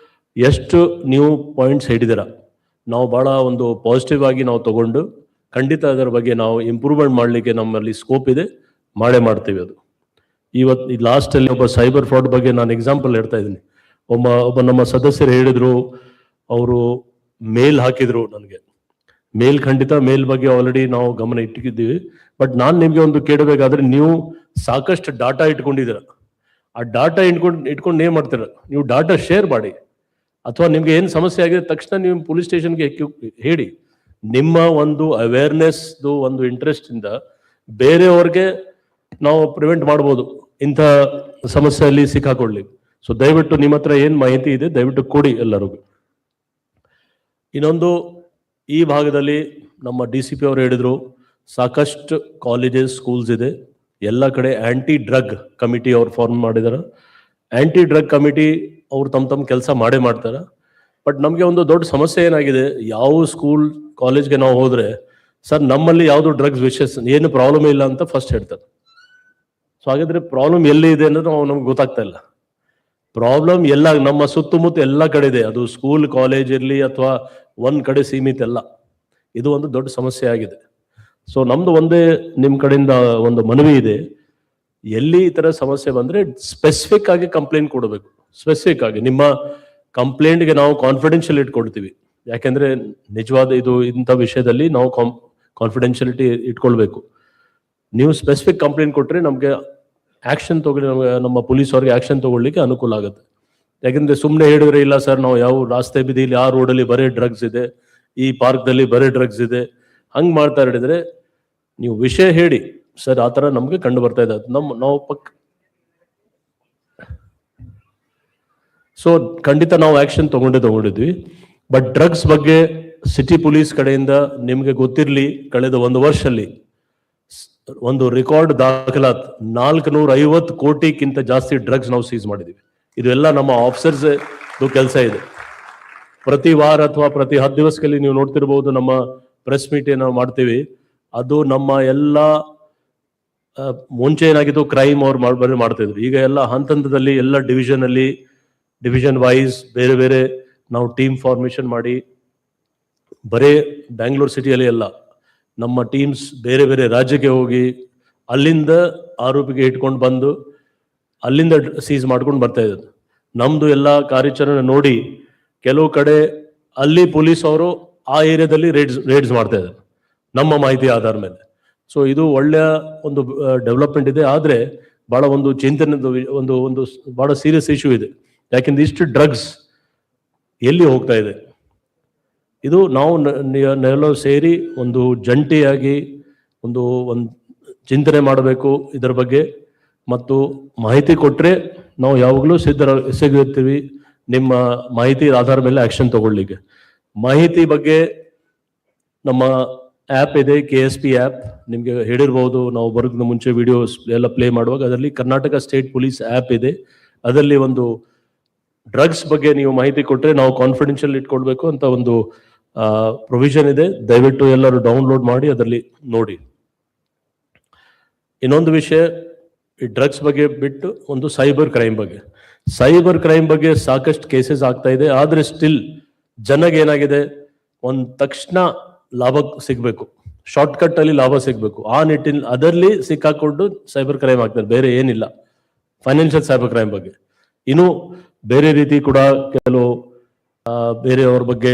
ಎಷ್ಟು ನೀವು ಪಾಯಿಂಟ್ಸ್ ಹಿಡಿದಿರ, ನಾವು ಭಾಳ ಒಂದು ಪಾಸಿಟಿವ್ ಆಗಿ ನಾವು ತಗೊಂಡು ಖಂಡಿತ ಅದರ ಬಗ್ಗೆ ನಾವು ಇಂಪ್ರೂವ್ಮೆಂಟ್ ಮಾಡಲಿಕ್ಕೆ ನಮ್ಮಲ್ಲಿ ಸ್ಕೋಪ್ ಇದೆ, ಮಾಡ್ತೀವಿ. ಅದು ಇವತ್ತು ಈ ಲಾಸ್ಟಲ್ಲಿ ಒಬ್ಬ ಸೈಬರ್ ಫ್ರಾಡ್ ಬಗ್ಗೆ ನಾನು ಎಕ್ಸಾಂಪಲ್ ಹೇಳ್ತಾ ಇದ್ದೀನಿ. ಒಬ್ಬ ನಮ್ಮ ಸದಸ್ಯರು ಹೇಳಿದ್ರು, ಅವರು ಮೇಲ್ ಹಾಕಿದ್ರು ನನಗೆ. ಖಂಡಿತ ಮೇಲ್ ಬಗ್ಗೆ ಆಲ್ರೆಡಿ ನಾವು ಗಮನ ಇಟ್ಟಿದ್ದೀವಿ. ಬಟ್ ನಾನು ನಿಮಗೆ ಒಂದು ಕೇಳಬೇಕಾದ್ರೆ, ನೀವು ಸಾಕಷ್ಟು ಡಾಟಾ ಇಟ್ಕೊಂಡಿದ್ದೀರ. ಆ ಡಾಟಾ ಇಟ್ಕೊಂಡು ಏನ್ ಮಾಡ್ತೀರ, ನೀವು ಡಾಟಾ ಶೇರ್ ಮಾಡಿ. ಅಥವಾ ನಿಮ್ಗೆ ಏನು ಸಮಸ್ಯೆ ಆಗಿದೆ ತಕ್ಷಣ ನೀವು ಪೊಲೀಸ್ ಸ್ಟೇಷನ್ಗೆ ಹೇಳಿ. ನಿಮ್ಮ ಒಂದು ಅವೇರ್ನೆಸ್ ಒಂದು ಇಂಟ್ರೆಸ್ಟ್ ಇಂದ ಬೇರೆಯವ್ರಿಗೆ ನಾವು ಪ್ರಿವೆಂಟ್ ಮಾಡ್ಬೋದು ಇಂಥ ಸಮಸ್ಯೆಯಲ್ಲಿ ಸಿಕ್ಕಾಕೊಳ್ಳಿ. ಸೊ ದಯವಿಟ್ಟು ನಿಮ್ಮ ಹತ್ರ ಏನ್ ಮಾಹಿತಿ ಇದೆ ದಯವಿಟ್ಟು ಕೊಡಿ ಎಲ್ಲರಿಗೂ. ಇನ್ನೊಂದು, ಈ ಭಾಗದಲ್ಲಿ ನಮ್ಮ DCP ಅವರು ಹೇಳಿದ್ರು, ಸಾಕಷ್ಟು ಕಾಲೇಜಸ್, ಸ್ಕೂಲ್ಸ್ ಇದೆ, ಎಲ್ಲ ಕಡೆ ಆಂಟಿ ಡ್ರಗ್ ಕಮಿಟಿ ಅವ್ರು ಫಾರ್ಮ್ ಮಾಡಿದಾರೆ. ಆಂಟಿ ಡ್ರಗ್ ಕಮಿಟಿ ಅವ್ರು ತಮ್ಮ ಕೆಲಸ ಮಾಡ್ತಾರೆ. ಬಟ್ ನಮಗೆ ಒಂದು ದೊಡ್ಡ ಸಮಸ್ಯೆ ಏನಾಗಿದೆ, ಯಾವ ಸ್ಕೂಲ್ ಕಾಲೇಜ್ಗೆ ನಾವು ಹೋದ್ರೆ ಸರ್ ನಮ್ಮಲ್ಲಿ ಯಾವುದು ಡ್ರಗ್ಸ್ ವಿಷಯಸ್ ಏನು ಪ್ರಾಬ್ಲಮ್ ಇಲ್ಲ ಅಂತ ಫಸ್ಟ್ ಹೇಳ್ತಾರೆ. ಸೊ ಹಾಗಾದ್ರೆ ಪ್ರಾಬ್ಲಮ್ ಎಲ್ಲಿ ಇದೆ ಅನ್ನೋದು ನಮ್ಗೆ ಗೊತ್ತಾಗ್ತಾ ಇಲ್ಲ. ಪ್ರಾಬ್ಲಮ್ ಎಲ್ಲ ನಮ್ಮ ಸುತ್ತಮುತ್ತ ಎಲ್ಲ ಕಡೆ ಇದೆ. ಅದು ಸ್ಕೂಲ್, ಕಾಲೇಜ್ ಇರಲಿ ಅಥವಾ ಒಂದ್ ಕಡೆ ಸೀಮಿತ ಎಲ್ಲ. ಇದು ಒಂದು ದೊಡ್ಡ ಸಮಸ್ಯೆ ಆಗಿದೆ. ಸೊ ನಮ್ದು ಒಂದೇ ನಿಮ್ಮ ಕಡೆಯಿಂದ ಒಂದು ಮನವಿ ಇದೆ, ಎಲ್ಲಿ ಈ ತರ ಸಮಸ್ಯೆ ಬಂದ್ರೆ ಸ್ಪೆಸಿಫಿಕ್ ಆಗಿ ಕಂಪ್ಲೇಂಟ್ ಕೊಡಬೇಕು. ಸ್ಪೆಸಿಫಿಕ್ ಆಗಿ ನಿಮ್ಮ ಕಂಪ್ಲೇಂಟ್ಗೆ ನಾವು ಕಾನ್ಫಿಡೆನ್ಷಿಯಲ್ ಇಟ್ಕೊಳ್ತೀವಿ. ಯಾಕೆಂದ್ರೆ ನಿಜವಾದ ಇದು ಇಂಥ ವಿಷಯದಲ್ಲಿ ನಾವು ಕಾನ್ಫಿಡೆನ್ಷಿಯಲಿಟಿ ಇಟ್ಕೊಳ್ಬೇಕು. ನೀವು ಸ್ಪೆಸಿಫಿಕ್ ಕಂಪ್ಲೇಂಟ್ ಕೊಟ್ರೆ ನಮ್ಗೆ ಆಕ್ಷನ್ ತಗೊಳ್ಳಿ, ನಮ್ಮ ಪೊಲೀಸ್ ಅವ್ರಿಗೆ ಆಕ್ಷನ್ ತಗೊಳ್ಳಿಕ್ಕೆ ಅನುಕೂಲ ಆಗುತ್ತೆ. ಯಾಕಂದ್ರೆ ಸುಮ್ಮನೆ ಹೇಳಿದ್ರೆ ಇಲ್ಲ ಸರ್ ನಾವು ಯಾವ ರಾಸ್ತೆ ಬೀದಿಲಿ ಆ ರೋಡಲ್ಲಿ ಬರೀ ಡ್ರಗ್ಸ್ ಇದೆ, ಈ ಪಾರ್ಕ್ದಲ್ಲಿ ಬರೀ ಡ್ರಗ್ಸ್ ಇದೆ, ಹಂಗ್ ಮಾಡ್ತಾ ಹೇಳಿದ್ರೆ ನೀವು ವಿಷಯ ಹೇಳಿ ಸರ್ ಆ ತರ ನಮ್ಗೆ ಕಂಡು ಬರ್ತಾ ಇದೆ. ನಾವು ಸೊ ಖಂಡಿತ ನಾವು ಆಕ್ಷನ್ ತಗೊಂಡಿದ್ವಿ. ಬಟ್ ಡ್ರಗ್ಸ್ ಬಗ್ಗೆ ಸಿಟಿ ಪೊಲೀಸ್ ಕಡೆಯಿಂದ ನಿಮ್ಗೆ ಗೊತ್ತಿರ್ಲಿ, ಕಳೆದ ಒಂದು ವರ್ಷದಲ್ಲಿ ಒಂದು ರೆಕಾರ್ಡ್ ದಾಖಲಾತ್ 450 ಕೋಟಿಗಿಂತ ಜಾಸ್ತಿ ಡ್ರಗ್ಸ್ ನಾವು ಸೀಸ್ ಮಾಡಿದೀವಿ. ಇದು ಎಲ್ಲ ನಮ್ಮ ಆಫೀಸರ್ಸ್ ಕೆಲಸ ಇದೆ. ಪ್ರತಿ ವಾರ ಅಥವಾ ಪ್ರತಿ 10 ದಿವಸದಲ್ಲಿ ನೀವು ನೋಡ್ತಿರ್ಬೋದು, ನಮ್ಮ ಪ್ರೆಸ್ ಮೀಟ್ ನಾವು ಮಾಡ್ತೀವಿ. ಅದು ನಮ್ಮ ಎಲ್ಲ ಮುಂಚೆ ಏನಾಗಿತ್ತು ಕ್ರೈಮ್ ಅವ್ರು ಮಾಡ್ತಿದ್ರು. ಈಗ ಎಲ್ಲ ಹಂತದಲ್ಲಿ ಎಲ್ಲ ಡಿವಿಷನ್ ವೈಸ್ ಬೇರೆ ಬೇರೆ ನಾವು ಟೀಮ್ ಫಾರ್ಮೇಶನ್ ಮಾಡಿ, ಬರೇ ಬ್ಯಾಂಗ್ಳೂರ್ ಸಿಟಿಯಲ್ಲಿ ಎಲ್ಲ ನಮ್ಮ ಟೀಮ್ಸ್ ಬೇರೆ ಬೇರೆ ರಾಜ್ಯಕ್ಕೆ ಹೋಗಿ ಅಲ್ಲಿಂದ ಆರೋಪಿಗೆ ಇಟ್ಕೊಂಡು ಬಂದು ಅಲ್ಲಿಂದ ಸೀಸ್ ಮಾಡ್ಕೊಂಡು ಬರ್ತಾ ಇದ್ದಾರೆ. ನಮ್ದು ಎಲ್ಲ ಕಾರ್ಯಾಚರಣೆ ನೋಡಿ ಕೆಲವು ಕಡೆ ಅಲ್ಲಿ ಪೊಲೀಸ್ ಅವರು ಆ ಏರಿಯಾದಲ್ಲಿ ರೇಡ್ಸ್ ಮಾಡ್ತಾ ಇದ್ದಾರೆ ನಮ್ಮ ಮಾಹಿತಿ ಆಧಾರ ಮೇಲೆ. ಸೊ ಇದು ಒಳ್ಳೆಯ ಒಂದು ಡೆವಲಪ್ಮೆಂಟ್ ಇದೆ. ಆದ್ರೆ ಬಹಳ ಒಂದು ಚಿಂತನೆದು ಒಂದು ಬಹಳ ಸೀರಿಯಸ್ ಇಶ್ಯೂ ಇದೆ. ಯಾಕೆಂದ್ರೆ ಇಷ್ಟು ಡ್ರಗ್ಸ್ ಎಲ್ಲಿ ಹೋಗ್ತಾ ಇದೆ, ಇದು ನಾವು ಸೇರಿ ಒಂದು ಜಂಟಿಯಾಗಿ ಒಂದು ಚಿಂತನೆ ಮಾಡಬೇಕು ಇದರ ಬಗ್ಗೆ. ಮತ್ತು ಮಾಹಿತಿ ಕೊಟ್ಟರೆ ನಾವು ಯಾವಾಗಲೂ ಸಿಗುತ್ತೀವಿ ನಿಮ್ಮ ಮಾಹಿತಿ ಆಧಾರ ಮೇಲೆ ಆಕ್ಷನ್ ತಗೊಳ್ಳಿಕ್ಕೆ. ಮಾಹಿತಿ ಬಗ್ಗೆ ನಮ್ಮ ಆ್ಯಪ್ ಇದೆ, KSP ಆ್ಯಪ್, ನಿಮಗೆ ಹೇಳಿರ್ಬೋದು. ನಾವು ಬರೋದನ್ನ ಮುಂಚೆ ವಿಡಿಯೋಸ್ ಎಲ್ಲ ಪ್ಲೇ ಮಾಡುವಾಗ ಅದರಲ್ಲಿ ಕರ್ನಾಟಕ ಸ್ಟೇಟ್ ಪೊಲೀಸ್ ಆ್ಯಪ್ ಇದೆ. ಅದರಲ್ಲಿ ಒಂದು ಡ್ರಗ್ಸ್ ಬಗ್ಗೆ ನೀವು ಮಾಹಿತಿ ಕೊಟ್ಟರೆ ನಾವು ಕಾನ್ಫಿಡೆನ್ಷಿಯಲ್ ಇಟ್ಕೊಳ್ಬೇಕು ಅಂತ ಒಂದು ಪ್ರೊವಿಷನ್ ಇದೆ. ದಯವಿಟ್ಟು ಎಲ್ಲರೂ ಡೌನ್ಲೋಡ್ ಮಾಡಿ ಅದರಲ್ಲಿ ನೋಡಿ. ಇನ್ನೊಂದು ವಿಷಯ, ಈ ಡ್ರಗ್ಸ್ ಬಗ್ಗೆ ಬಿಟ್ಟು ಒಂದು ಸೈಬರ್ ಕ್ರೈಮ್ ಬಗ್ಗೆ ಸಾಕಷ್ಟು ಕೇಸಸ್ ಆಗ್ತಾ ಇದೆ. ಆದ್ರೆ ಸ್ಟಿಲ್ ಜನಗೆ ಏನಾಗಿದೆ, ಒಂದು ತಕ್ಷಣ ಲಾಭ ಸಿಗ್ಬೇಕು, ಶಾರ್ಟ್ಕಟ್ ಅಲ್ಲಿ ಲಾಭ ಸಿಗ್ಬೇಕು, ಆ ನಿಟ್ಟಿನಲ್ಲಿ ಅದರಲ್ಲಿ ಸಿಕ್ಕಾಕೊಂಡು ಸೈಬರ್ ಕ್ರೈಮ್ ಆಗ್ತಾರೆ, ಬೇರೆ ಏನಿಲ್ಲ. ಫೈನಾನ್ಷಿಯಲ್ ಸೈಬರ್ ಕ್ರೈಮ್ ಬಗ್ಗೆ ಇನ್ನು ಬೇರೆ ರೀತಿ ಕೂಡ ಕೆಲವು ಬೇರೆಯವ್ರ ಬಗ್ಗೆ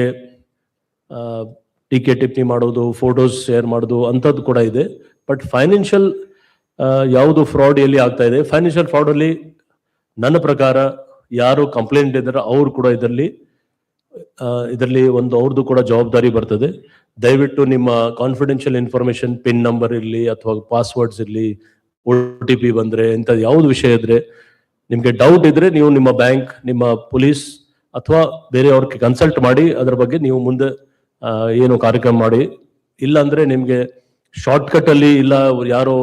ಟೀಕೆ ಟಿಪ್ಪಣಿ ಮಾಡೋದು, ಫೋಟೋಸ್ ಶೇರ್ ಮಾಡೋದು ಅಂಥದ್ದು ಕೂಡ ಇದೆ. ಬಟ್ ಫೈನಾನ್ಷಿಯಲ್ ಯಾವುದು ಫ್ರಾಡ್ ಎಲ್ಲಿ ಆಗ್ತಾ ಇದೆ, ಫೈನಾನ್ಷಿಯಲ್ ಫ್ರಾಡ್ ಅಲ್ಲಿ ನನ್ನ ಪ್ರಕಾರ ಯಾರು ಕಂಪ್ಲೇಂಟ್ ಇದ್ದಾರೆ ಅವ್ರು ಕೂಡ ಇದರಲ್ಲಿ ಇದರಲ್ಲಿ ಒಂದು ಅವ್ರದ್ದು ಕೂಡ ಜವಾಬ್ದಾರಿ ಬರ್ತದೆ. ದಯವಿಟ್ಟು ನಿಮ್ಮ ಕಾನ್ಫಿಡೆನ್ಷಿಯಲ್ ಇನ್ಫಾರ್ಮೇಶನ್, ಪಿನ್ ನಂಬರ್ ಇರಲಿ ಅಥವಾ ಪಾಸ್ವರ್ಡ್ಸ್ ಇರಲಿ, OTP ಬಂದ್ರೆ ಇಂಥದ್ದು ಯಾವ್ದು ವಿಷಯ ಇದ್ರೆ ನಿಮ್ಗೆ ಡೌಟ್ ಇದ್ರೆ ನೀವು ನಿಮ್ಮ ಬ್ಯಾಂಕ್, ನಿಮ್ಮ ಪೊಲೀಸ್ ಅಥವಾ ಬೇರೆಯವ್ರಿಗೆ ಕನ್ಸಲ್ಟ್ ಮಾಡಿ ಅದರ ಬಗ್ಗೆ ನೀವು ಮುಂದೆ ಏನು ಕಾರ್ಯಕ್ರಮ ಮಾಡಿ. ಇಲ್ಲ ಅಂದ್ರೆ ನಿಮ್ಗೆ ಶಾರ್ಟ್ ಕಟ್ ಅಲ್ಲಿ ಇಲ್ಲ ಯಾರೋ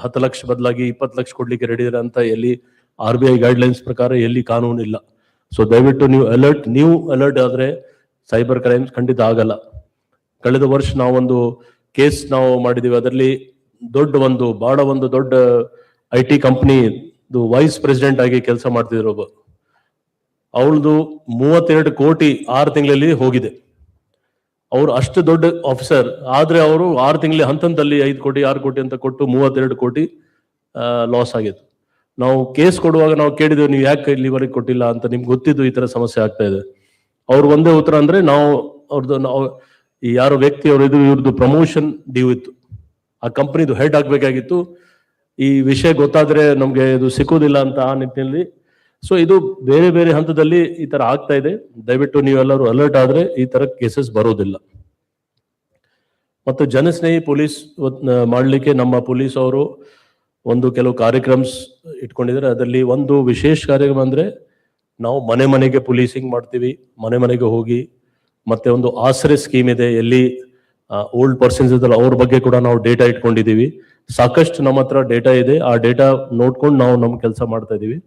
10 ಲಕ್ಷ ಬದಲಾಗಿ 20 ಲಕ್ಷ ಕೊಡ್ಲಿಕ್ಕೆ ರೆಡಿ ಇರ ಅಂತ ಎಲ್ಲಿ RBI ಗೈಡ್ಲೈನ್ಸ್ ಪ್ರಕಾರ ಎಲ್ಲಿ ಕಾನೂನು ಇಲ್ಲ. ಸೊ ದಯವಿಟ್ಟು ನೀವು ಅಲರ್ಟ್ ಆದ್ರೆ ಸೈಬರ್ ಕ್ರೈಮ್ಸ್ ಖಂಡಿತ ಆಗಲ್ಲ. ಕಳೆದ ವರ್ಷ ನಾವೊಂದು ಕೇಸ್ ನಾವು ಮಾಡಿದೀವಿ. ಅದರಲ್ಲಿ ಬಹಳ ಒಂದು ದೊಡ್ಡ IT ಕಂಪನಿ ವೈಸ್ ಪ್ರೆಸಿಡೆಂಟ್ ಆಗಿ ಕೆಲಸ ಮಾಡ್ತಿದ್ರು ಒಬ್ಬ. ಅವಳದು 32 ಕೋಟಿ 6 ತಿಂಗಳಲ್ಲಿ ಹೋಗಿದೆ. ಅವ್ರು ಅಷ್ಟು ದೊಡ್ಡ ಆಫೀಸರ್ ಆದ್ರೆ ಅವರು 6 ತಿಂಗಳ ಹಂತದಲ್ಲಿ 5 ಕೋಟಿ 6 ಕೋಟಿ ಅಂತ ಕೊಟ್ಟು 32 ಕೋಟಿ ಲಾಸ್ ಆಗಿತ್ತು. ನಾವು ಕೇಸ್ ಕೊಡುವಾಗ ನಾವು ಕೇಳಿದ್ವಿ, ನೀವು ಯಾಕೆ ಇಲ್ಲಿವರೆಗೆ ಕೊಟ್ಟಿಲ್ಲ ಅಂತ. ನಿಮ್ಗೆ ಗೊತ್ತಿದ್ದು ಈ ತರ ಸಮಸ್ಯೆ ಆಗ್ತಾ ಇದೆ. ಅವ್ರು ಒಂದೇ ಉತ್ತರ ಅಂದ್ರೆ ನಾವು ಈ ಯಾರೋ ವ್ಯಕ್ತಿ ಅವರು ಇವ್ರದ್ದು ಪ್ರಮೋಷನ್ ಡ್ಯೂ ಇತ್ತು, ಆ ಕಂಪನಿದು ಹೆಡ್ ಆಗ್ಬೇಕಾಗಿತ್ತು. ಈ ವಿಷಯ ಗೊತ್ತಾದ್ರೆ ನಮ್ಗೆ ಇದು ಸಿಕ್ಕುವುದಿಲ್ಲ ಅಂತ ಆ ನಿಟ್ಟಿನಲ್ಲಿ. ಸೊ ಇದು ಬೇರೆ ಬೇರೆ ಹಂತದಲ್ಲಿ ಈ ತರ ಆಗ್ತಾ ಇದೆ. ದಯವಿಟ್ಟು ನೀವೆಲ್ಲರೂ ಅಲರ್ಟ್ ಆದ್ರೆ ಈ ತರ ಕೇಸಸ್ ಬರೋದಿಲ್ಲ. ಮತ್ತು ಜನಸ್ನೇಹಿ ಪೊಲೀಸ್ ಮಾಡ್ಲಿಕ್ಕೆ ನಮ್ಮ ಪೊಲೀಸ್ ಅವರು ಕೆಲವು ಕಾರ್ಯಕ್ರಮ್ಸ್ ಇಟ್ಕೊಂಡಿದ್ದಾರೆ. ಅದರಲ್ಲಿ ಒಂದು ವಿಶೇಷ ಕಾರ್ಯಕ್ರಮ ಅಂದ್ರೆ ನಾವು ಮನೆ ಮನೆಗೆ ಪೊಲೀಸಿಂಗ್ ಮಾಡ್ತೀವಿ. ಮನೆ ಮನೆಗೆ ಹೋಗಿ ಮತ್ತೆ ಒಂದು ಆಶ್ರಯ ಸ್ಕೀಮ್ ಇದೆ, ಎಲ್ಲಿ ಓಲ್ಡ್ ಪರ್ಸನ್ಸ್ ಇದ್ದಲ್ಲ ಅವ್ರ ಬಗ್ಗೆ ಕೂಡ ನಾವು ಡೇಟಾ ಇಟ್ಕೊಂಡಿದೀವಿ. ಸಾಕಷ್ಟು ನಮ್ಮ ಹತ್ರ ಡೇಟಾ ಇದೆ. ಆ ಡೇಟಾ ನೋಡ್ಕೊಂಡು ನಾವು ನಮ್ಮ ಕೆಲಸ ಮಾಡ್ತಾ ಇದೀವಿ.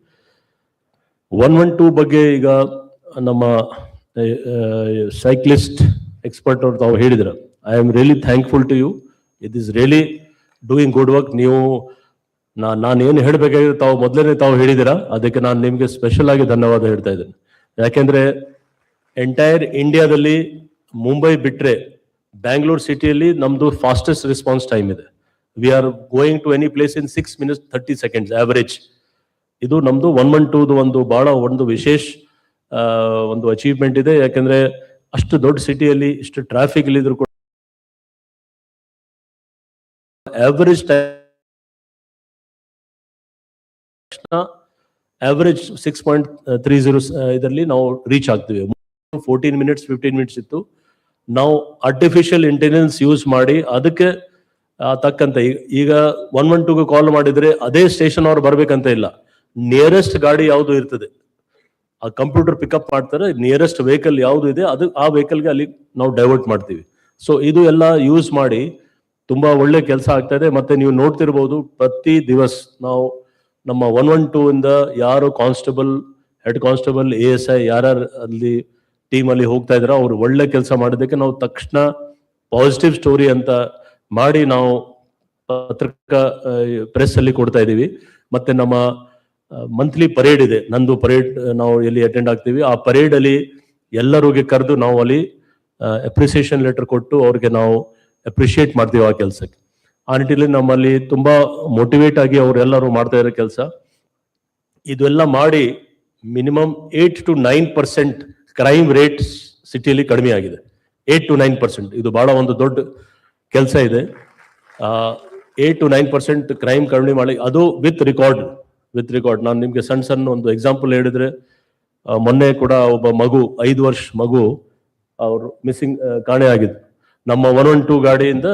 112 ಬಗ್ಗೆ ಈಗ ನಮ್ಮ ಸೈಕ್ಲಿಸ್ಟ್ ಎಕ್ಸ್ಪರ್ಟ್ ಅವ್ರು ತಾವು ಹೇಳಿದ್ರು. I am really thankful to you. It is really doing good work. ನೀವು ನಾನು ಏನು ಹೇಳಬೇಕಾಗಿರೋ ತಾವು ಹೇಳಿದಿರಾ, ಅದಕ್ಕೆ ನಾನು ನಿಮ್ಗೆ ಸ್ಪೆಷಲ್ ಆಗಿ ಧನ್ಯವಾದ ಹೇಳ್ತಾ ಇದ್ದೇನೆ. ಯಾಕೆಂದ್ರೆ ಎಂಟೈರ್ ಇಂಡಿಯಾದಲ್ಲಿ ಮುಂಬೈ ಬಿಟ್ರೆ ಬ್ಯಾಂಗ್ಳೂರ್ ಸಿಟಿಯಲ್ಲಿ ನಮ್ದು ಫಾಸ್ಟೆಸ್ಟ್ ರೆಸ್ಪಾನ್ಸ್ ಟೈಮ್ ಇದೆ. We are going to any place in 6 minutes 30 seconds average. ಇದು ನಮ್ದು 112 ಬಹಳ ವಿಶೇಷ ಒಂದು ಅಚೀವ್ಮೆಂಟ್ ಇದೆ. ಯಾಕಂದ್ರೆ ಅಷ್ಟು ದೊಡ್ಡ ಸಿಟಿಯಲ್ಲಿ ಇಷ್ಟು ಟ್ರಾಫಿಕ್ ಇದ್ರು ಕೂಡ ಆವರೇಜ್ ಆವರೇಜ್ 6.30 ಇದರಲ್ಲಿ ನಾವು ರೀಚ್ ಆಗ್ತೀವಿ. 14 minutes 15 minutes ಇತ್ತು. ನಾವು ಆರ್ಟಿಫಿಷಿಯಲ್ ಇಂಟೆಲಿಜೆನ್ಸ್ ಯೂಸ್ ಮಾಡಿ ಅದಕ್ಕೆ ತಕ್ಕಂತೆ ಈಗ 112 ಕಾಲ್ ಮಾಡಿದ್ರೆ ಅದೇ ಸ್ಟೇಷನ್ ಅವ್ರು ಬರ್ಬೇಕಂತ ಇಲ್ಲ. ನಿಯರೆಸ್ಟ್ ಗಾಡಿ ಯಾವುದು ಇರ್ತದೆ ಆ ಕಂಪ್ಯೂಟರ್ ಪಿಕಪ್ ಮಾಡ್ತಾರೆ. ನಿಯರೆಸ್ಟ್ ವೆಹಿಕಲ್ ಯಾವುದು ಇದೆ ಅದು ಆ ವೆಹಿಕಲ್ಗೆ ಅಲ್ಲಿ ನಾವು ಡೈವರ್ಟ್ ಮಾಡ್ತೀವಿ. ಸೊ ಇದು ಎಲ್ಲ ಯೂಸ್ ಮಾಡಿ ತುಂಬಾ ಒಳ್ಳೆ ಕೆಲಸ ಆಗ್ತಾ ಇದೆ. ಮತ್ತೆ ನೀವು ನೋಡ್ತಿರ್ಬೋದು, ಪ್ರತಿ ದಿವಸ ನಾವು ನಮ್ಮ 112 ಇಂದ ಯಾರು ಕಾನ್ಸ್ಟೇಬಲ್, ಹೆಡ್ ಕಾನ್ಸ್ಟೇಬಲ್, ASI ಯಾರ್ಯಾರು ಅಲ್ಲಿ ಟೀಮ್ ಅಲ್ಲಿ ಹೋಗ್ತಾ ಇದ್ರ ಅವ್ರು ಒಳ್ಳೆ ಕೆಲಸ ಮಾಡೋದಕ್ಕೆ ನಾವು ತಕ್ಷಣ ಪಾಸಿಟಿವ್ ಸ್ಟೋರಿ ಅಂತ ಮಾಡಿ ನಾವು ಪತ್ರಿಕಾ ಪ್ರೆಸ್ ಅಲ್ಲಿ ಕೊಡ್ತಾ ಇದೀವಿ. ಮತ್ತೆ ನಮ್ಮ ಮಂತ್ಲಿ ಪರೇಡ್ ಇದೆ, ನಂದು ಪರೇಡ್ ನಾವು ಎಲ್ಲಿ ಅಟೆಂಡ್ ಆಗ್ತೀವಿ. ಆ ಪರೇಡ್ ಅಲ್ಲಿ ಎಲ್ಲರಿಗೆ ಕರೆದು ನಾವು ಅಲ್ಲಿ ಅಪ್ರಿಸಿಯೇಷನ್ ಲೆಟರ್ ಕೊಟ್ಟು ಅವ್ರಿಗೆ ನಾವು ಅಪ್ರಿಷಿಯೇಟ್ ಮಾಡ್ತೀವಿ ಆ ಕೆಲಸಕ್ಕೆ. ಆ ನಿಟ್ಟಿನಲ್ಲಿ ನಮ್ಮಲ್ಲಿ ತುಂಬಾ ಮೋಟಿವೇಟ್ ಆಗಿ ಅವರೆಲ್ಲರೂ ಮಾಡ್ತಾ ಇರೋ ಕೆಲಸ. ಇದೆಲ್ಲ ಮಾಡಿ ಮಿನಿಮಮ್ 8 to 9% ಕ್ರೈಮ್ ರೇಟ್ ಸಿಟಿಯಲ್ಲಿ ಕಡಿಮೆ ಆಗಿದೆ. 8 to 9%. ಇದು ಬಹಳ ಒಂದು ದೊಡ್ಡ ಕೆಲಸ ಇದೆ. 8 to 9% ಕ್ರೈಮ್ ಕಡಿಮೆ ಮಾಡಿ, ಅದು ವಿತ್ ರೆಕಾರ್ಡ್. ನಾನು ನಿಮ್ಗೆ ಸಣ್ಣ ಒಂದು ಎಕ್ಸಾಂಪಲ್ ಹೇಳಿದ್ರೆ, ಮೊನ್ನೆ ಕೂಡ ಒಬ್ಬ ಮಗು 5 ವರ್ಷ ಮಗು ಅವರು ಮಿಸ್ಸಿಂಗ್ ಕಾಣೆ ಆಗಿದ್ದು. ನಮ್ಮ 112 ಗಾಡಿಯಿಂದ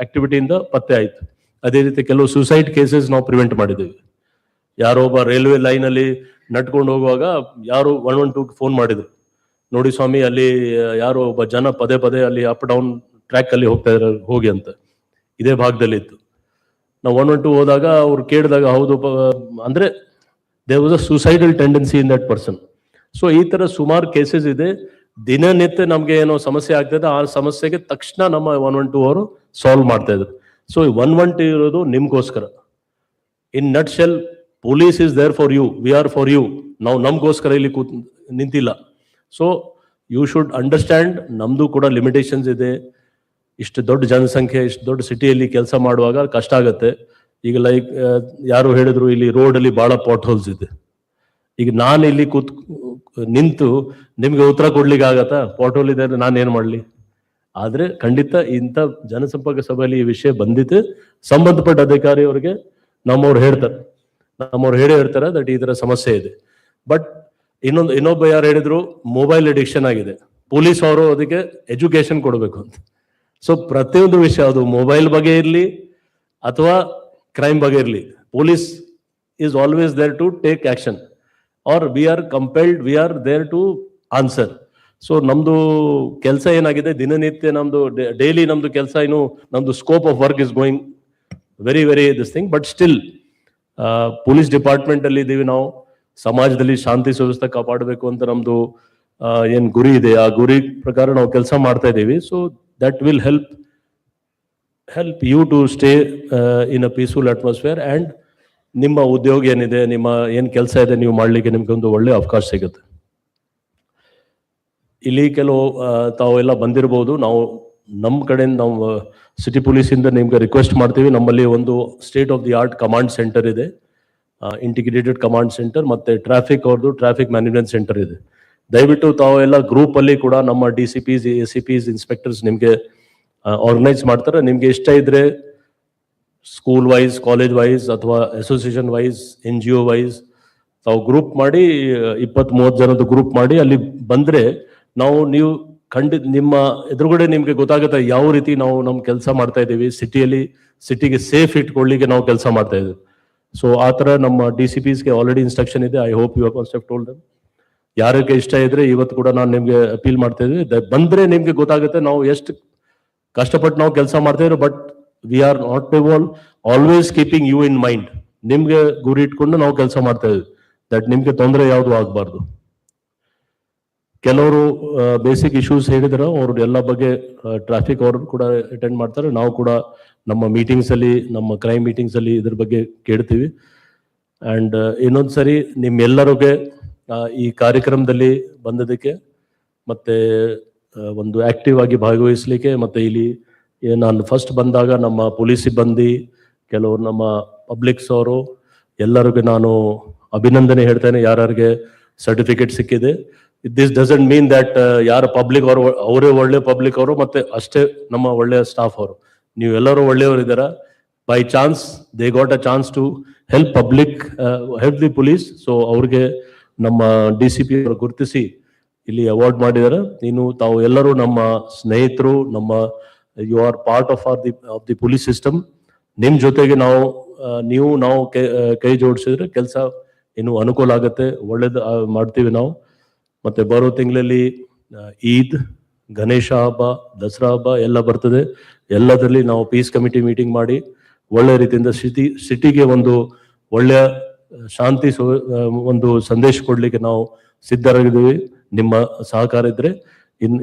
ಆಕ್ಟಿವಿಟಿಯಿಂದ ಪತ್ತೆ ಆಯ್ತು. ಅದೇ ರೀತಿ ಕೆಲವು ಸುಸೈಡ್ ಕೇಸಸ್ ನಾವು ಪ್ರಿವೆಂಟ್ ಮಾಡಿದ್ದೀವಿ. ಯಾರೋ ಒಬ್ಬ ರೈಲ್ವೆ ಲೈನ್ ಅಲ್ಲಿ ನಡ್ಕೊಂಡು ಹೋಗುವಾಗ ಯಾರು 112 ಫೋನ್ ಮಾಡಿದ್ರು, ನೋಡಿ ಸ್ವಾಮಿ ಅಲ್ಲಿ ಯಾರೋ ಒಬ್ಬ ಜನ ಪದೇ ಪದೇ ಅಲ್ಲಿ ಅಪ್ ಡೌನ್ ಟ್ರ್ಯಾಕ್ ಅಲ್ಲಿ ಹೋಗ್ತಾ ಇದ್ರು, ಹೋಗಿ ಅಂತ. ಇದೇ ಭಾಗದಲ್ಲಿ ಇತ್ತು. ನಾವು 112 ಹೋದಾಗ ಅವ್ರು ಕೇಳಿದಾಗ ಹೌದು ಅಂದ್ರೆ there was a suicidal tendency in that person. So ಈ ತರ ಸುಮಾರು ಕೇಸಸ್ ಇದೆ. ದಿನನಿತ್ಯ ನಮ್ಗೆ ಏನೋ ಸಮಸ್ಯೆ ಆಗ್ತದೆ, ಆ ಸಮಸ್ಯೆಗೆ ತಕ್ಷಣ ನಮ್ಮ 112 ಅವರು ಸಾಲ್ವ್ ಮಾಡ್ತಾ ಇದ್ರು. ಸೊ 112 ಇರೋದು ನಿಮ್ಗೋಸ್ಕರ. In nutshell, police is there for you, we are for you. ನಾವು ನಮ್ಗೋಸ್ಕರ ಇಲ್ಲಿ ನಿಂತಿಲ್ಲ. ಸೊ ಯು ಶುಡ್ ಅಂಡರ್ಸ್ಟ್ಯಾಂಡ್, ನಮ್ದು ಕೂಡ ಲಿಮಿಟೇಷನ್ಸ್ ಇದೆ. ಇಷ್ಟು ದೊಡ್ಡ ಜನಸಂಖ್ಯೆ, ಇಷ್ಟು ದೊಡ್ಡ ಸಿಟಿಯಲ್ಲಿ ಕೆಲಸ ಮಾಡುವಾಗ ಕಷ್ಟ ಆಗುತ್ತೆ. ಈಗ ಲೈಕ್ ಯಾರು ಹೇಳಿದ್ರು ಇಲ್ಲಿ ರೋಡ್ ಅಲ್ಲಿ ಬಹಳ ಪಾಟ್ ಹೋಲ್ಸ್ ಇದೆ. ಈಗ ನಾನು ಇಲ್ಲಿ ನಿಂತು ನಿಮ್ಗೆ ಉತ್ತರ ಕೊಡ್ಲಿಕ್ಕೆ ಆಗತ್ತಾ? ಪಾಟ್ ಹೋಲ್ ಇದೆ ಅಂದ್ರೆ ನಾನು ಏನ್ ಮಾಡ್ಲಿ? ಆದ್ರೆ ಖಂಡಿತ ಇಂಥ ಜನಸಂಪರ್ಕ ಸಭೆಯಲ್ಲಿ ಈ ವಿಷಯ ಬಂದಿತ್ತು. ಸಂಬಂಧಪಟ್ಟ ಅಧಿಕಾರಿಯವರಿಗೆ ನಮ್ಮವ್ರು ಹೇಳೇ ಹೇಳ್ತಾರೆ ದಟ್ ಈ ತರ ಸಮಸ್ಯೆ ಇದೆ. ಬಟ್ ಇನ್ನೊಬ್ಬ ಯಾರು ಹೇಳಿದ್ರು ಮೊಬೈಲ್ ಅಡಿಕ್ಷನ್ ಆಗಿದೆ, ಪೊಲೀಸ್ ಅವರು ಅದಕ್ಕೆ ಎಜುಕೇಶನ್ ಕೊಡಬೇಕು ಅಂತ. ಸೊ ಪ್ರತಿಯೊಂದು ವಿಷಯ, ಅದು ಮೊಬೈಲ್ ಬಗ್ಗೆ ಇರಲಿ ಅಥವಾ ಕ್ರೈಮ್ ಬಗ್ಗೆ ಇರಲಿ, police is always there to take action are we are compelled, we are there to answer. So ನಮ್ದು ಕೆಲಸ ಏನಾಗಿದೆ, ದಿನನಿತ್ಯ ನಮ್ದು ಡೈಲಿ ನಮ್ದು ಕೆಲಸ, ಇನ್ನು ನಮ್ದು scope of work is going very this thing. But still police department ಅಲ್ಲಿ ಇದ್ದೀವಿ ನಾವು, ಸಮಾಜದಲ್ಲಿ ಶಾಂತಿ ಸುವ್ಯವಸ್ಥೆ ಕಾಪಾಡಬೇಕು ಅಂತ ನಮ್ದು ಏನ್ ಗುರಿ ಇದೆ, ಆ ಗುರಿ ಪ್ರಕಾರ ನಾವು ಕೆಲಸ ಮಾಡ್ತಾ ಇದ್ದೀವಿ. So that will help you to stay in a peaceful atmosphere. And ನಿಮ್ಮ ಉದ್ಯೋಗ ಏನಿದೆ, ನಿಮ್ಮ ಏನ್ ಕೆಲಸ ಇದೆ ನೀವು ಮಾಡ್ಲಿಕ್ಕೆ ನಿಮ್ಗೆ ಒಂದು ಒಳ್ಳೆ ಅವಕಾಶ ಸಿಗುತ್ತೆ. ಇಲ್ಲಿ ಕೆಲವು ತಾವೆಲ್ಲ ಬಂದಿರಬಹುದು. ನಾವು ನಮ್ಮ ಕಡೆಯಿಂದ ನಾವು ಸಿಟಿ ಪೊಲೀಸಿಂದ ನಿಮ್ಗೆ ರಿಕ್ವೆಸ್ಟ್ ಮಾಡ್ತೀವಿ, ನಮ್ಮಲ್ಲಿ ಒಂದು state of the art command centre ಇದೆ, ಇಂಟಿಗ್ರೇಟೆಡ್ ಕಮಾಂಡ್ ಸೆಂಟರ್, ಮತ್ತೆ ಅವ್ರದ್ದು ಟ್ರಾಫಿಕ್ ಮ್ಯಾನೇಜ್ಮೆಂಟ್ ಸೆಂಟರ್ ಇದೆ. ದಯವಿಟ್ಟು ತಾವೆಲ್ಲ ಗ್ರೂಪ್ ಅಲ್ಲಿ ಕೂಡ ನಮ್ಮ DCPs, ACPs, ಇನ್ಸ್ಪೆಕ್ಟರ್ಸ್ ನಿಮ್ಗೆ ಆರ್ಗನೈಸ್ ಮಾಡ್ತಾರೆ. ನಿಮ್ಗೆ ಇಷ್ಟ ಇದ್ರೆ ಸ್ಕೂಲ್ ವೈಸ್, ಕಾಲೇಜ್ ವೈಸ್ ಅಥವಾ ಅಸೋಸಿಯೇಷನ್ ವೈಸ್, NGO ವೈಸ್ ತಾವು ಗ್ರೂಪ್ ಮಾಡಿ 20-30 ಜನದ ಗ್ರೂಪ್ ಮಾಡಿ ಅಲ್ಲಿ ಬಂದ್ರೆ ನೀವು ನಿಮ್ಮ ಎದುರುಗಡೆ ನಿಮ್ಗೆ ಗೊತ್ತಾಗುತ್ತೆ ಯಾವ ರೀತಿ ನಾವು ನಮ್ಮ ಕೆಲಸ ಮಾಡ್ತಾ ಇದ್ದೀವಿ. ಸಿಟಿಗೆ ಸೇಫ್ ಇಟ್ಕೊಳ್ಳಿಕ್ಕೆ ನಾವು ಕೆಲಸ ಮಾಡ್ತಾ ಇದ್ದೀವಿ. ಸೊ ಆ ಥರ ನಮ್ಮ DCPsಗೆ ಆಲ್ರೆಡಿ ಇನ್ಸ್ಟ್ರಕ್ಷನ್ ಇದೆ. I hope you must have told them. ಯಾರಿಗೆ ಇಷ್ಟ ಇದ್ರೆ ಇವತ್ತು ಕೂಡ ನಾನು ನಿಮ್ಗೆ ಅಪೀಲ್ ಮಾಡ್ತಾ ಇದ್ವಿ, ಬಂದ್ರೆ ನಿಮ್ಗೆ ಗೊತ್ತಾಗುತ್ತೆ ನಾವು ಎಷ್ಟು ಕಷ್ಟಪಟ್ಟು ನಾವು ಕೆಲಸ ಮಾಡ್ತಾ ಇದ್ರು. But we are not always keeping you in mind. ನಿಮ್ಗೆ ಗುರಿ ಇಟ್ಕೊಂಡು ನಾವು ಕೆಲಸ ಮಾಡ್ತಾ ಇದ್ವಿ, ದಟ್ ನಿಮ್ಗೆ ತೊಂದರೆ ಯಾವುದು ಆಗಬಾರ್ದು. ಕೆಲವರು ಬೇಸಿಕ್ ಇಶ್ಯೂಸ್ ಹೇಳಿದ್ರೆ ಅವ್ರ ಎಲ್ಲ ಬಗ್ಗೆ ಟ್ರಾಫಿಕ್ ಅವರು ಕೂಡ ಅಟೆಂಡ್ ಮಾಡ್ತಾರೆ. ನಾವು ಕೂಡ ನಮ್ಮ ಮೀಟಿಂಗ್ಸ್ ಅಲ್ಲಿ, ನಮ್ಮ ಕ್ರೈಮ್ ಮೀಟಿಂಗ್ಸ್ ಅಲ್ಲಿ ಇದ್ರ ಬಗ್ಗೆ ಕೇಳ್ತೀವಿ. ಅಂಡ್ ಇನ್ನೊಂದ್ಸರಿ ನಿಮ್ಮೆಲ್ಲರಿಗೆ ಈ ಕಾರ್ಯಕ್ರಮದಲ್ಲಿ ಬಂದದಕ್ಕೆ ಮತ್ತೆ ಒಂದು ಆಕ್ಟಿವ್ ಆಗಿ ಭಾಗವಹಿಸ್ಲಿಕ್ಕೆ, ಮತ್ತೆ ಇಲ್ಲಿ ನಾನು ಫಸ್ಟ್ ಬಂದಾಗ ನಮ್ಮ ಪೊಲೀಸ್ ಸಿಬ್ಬಂದಿ, ಕೆಲವರು ನಮ್ಮ ಪಬ್ಲಿಕ್ಸ್ ಅವರು ಎಲ್ಲರಿಗೂ ನಾನು ಅಭಿನಂದನೆ ಹೇಳ್ತೇನೆ. ಯಾರಿಗೆ ಸರ್ಟಿಫಿಕೇಟ್ ಸಿಕ್ಕಿದೆ, ದಿಸ್ ಡಸಂಟ್ ಮೀನ್ ದಟ್ ಯಾರ ಪಬ್ಲಿಕ್ ಅವರು ಅವರೇ ಒಳ್ಳೆ ಪಬ್ಲಿಕ್ ಅವರು ಮತ್ತೆ ಅಷ್ಟೇ ನಮ್ಮ ಒಳ್ಳೆಯ ಸ್ಟಾಫ್ ಅವರು, ನೀವು ಎಲ್ಲರೂ ಒಳ್ಳೆಯವರು ಇದ್ದಾರ. By chance they got a chance to help public, help the police. So ಅವ್ರಿಗೆ ನಮ್ಮ DCP ಅವರು ಗುರುತಿಸಿ ಇಲ್ಲಿ ಅವಾರ್ಡ್ ಮಾಡಿದ್ದಾರೆ. ತಾವು ಎಲ್ಲರೂ ನಮ್ಮ ಸ್ನೇಹಿತರು, ನಮ್ಮ you are part of the police system. ನಿಮ್ ಜೊತೆಗೆ ನಾವು ಕೈ ಜೋಡಿಸಿದ್ರೆ ಕೆಲಸ ಇನ್ನು ಅನುಕೂಲ ಆಗುತ್ತೆ, ಒಳ್ಳೇದು ಮಾಡ್ತೀವಿ ನಾವು. ಮತ್ತೆ ಬರೋ ತಿಂಗಳಲ್ಲಿ ಈದ್, ಗಣೇಶ ಹಬ್ಬ, ದಸರಾ ಹಬ್ಬ ಎಲ್ಲ ಬರ್ತದೆ. ಎಲ್ಲದರಲ್ಲಿ ನಾವು ಪೀಸ್ ಕಮಿಟಿ ಮೀಟಿಂಗ್ ಮಾಡಿ ಒಳ್ಳೆ ರೀತಿಯಿಂದ ಸಿಟಿಗೆ ಒಂದು ಒಳ್ಳೆಯ ಶಾಂತಿ ಒಂದು ಸಂದೇಶ ಕೊಡ್ಲಿಕ್ಕೆ ನಾವು ಸಿದ್ಧರಾಗಿದ್ದೀವಿ. ನಿಮ್ಮ ಸಹಕಾರ ಇದ್ರೆ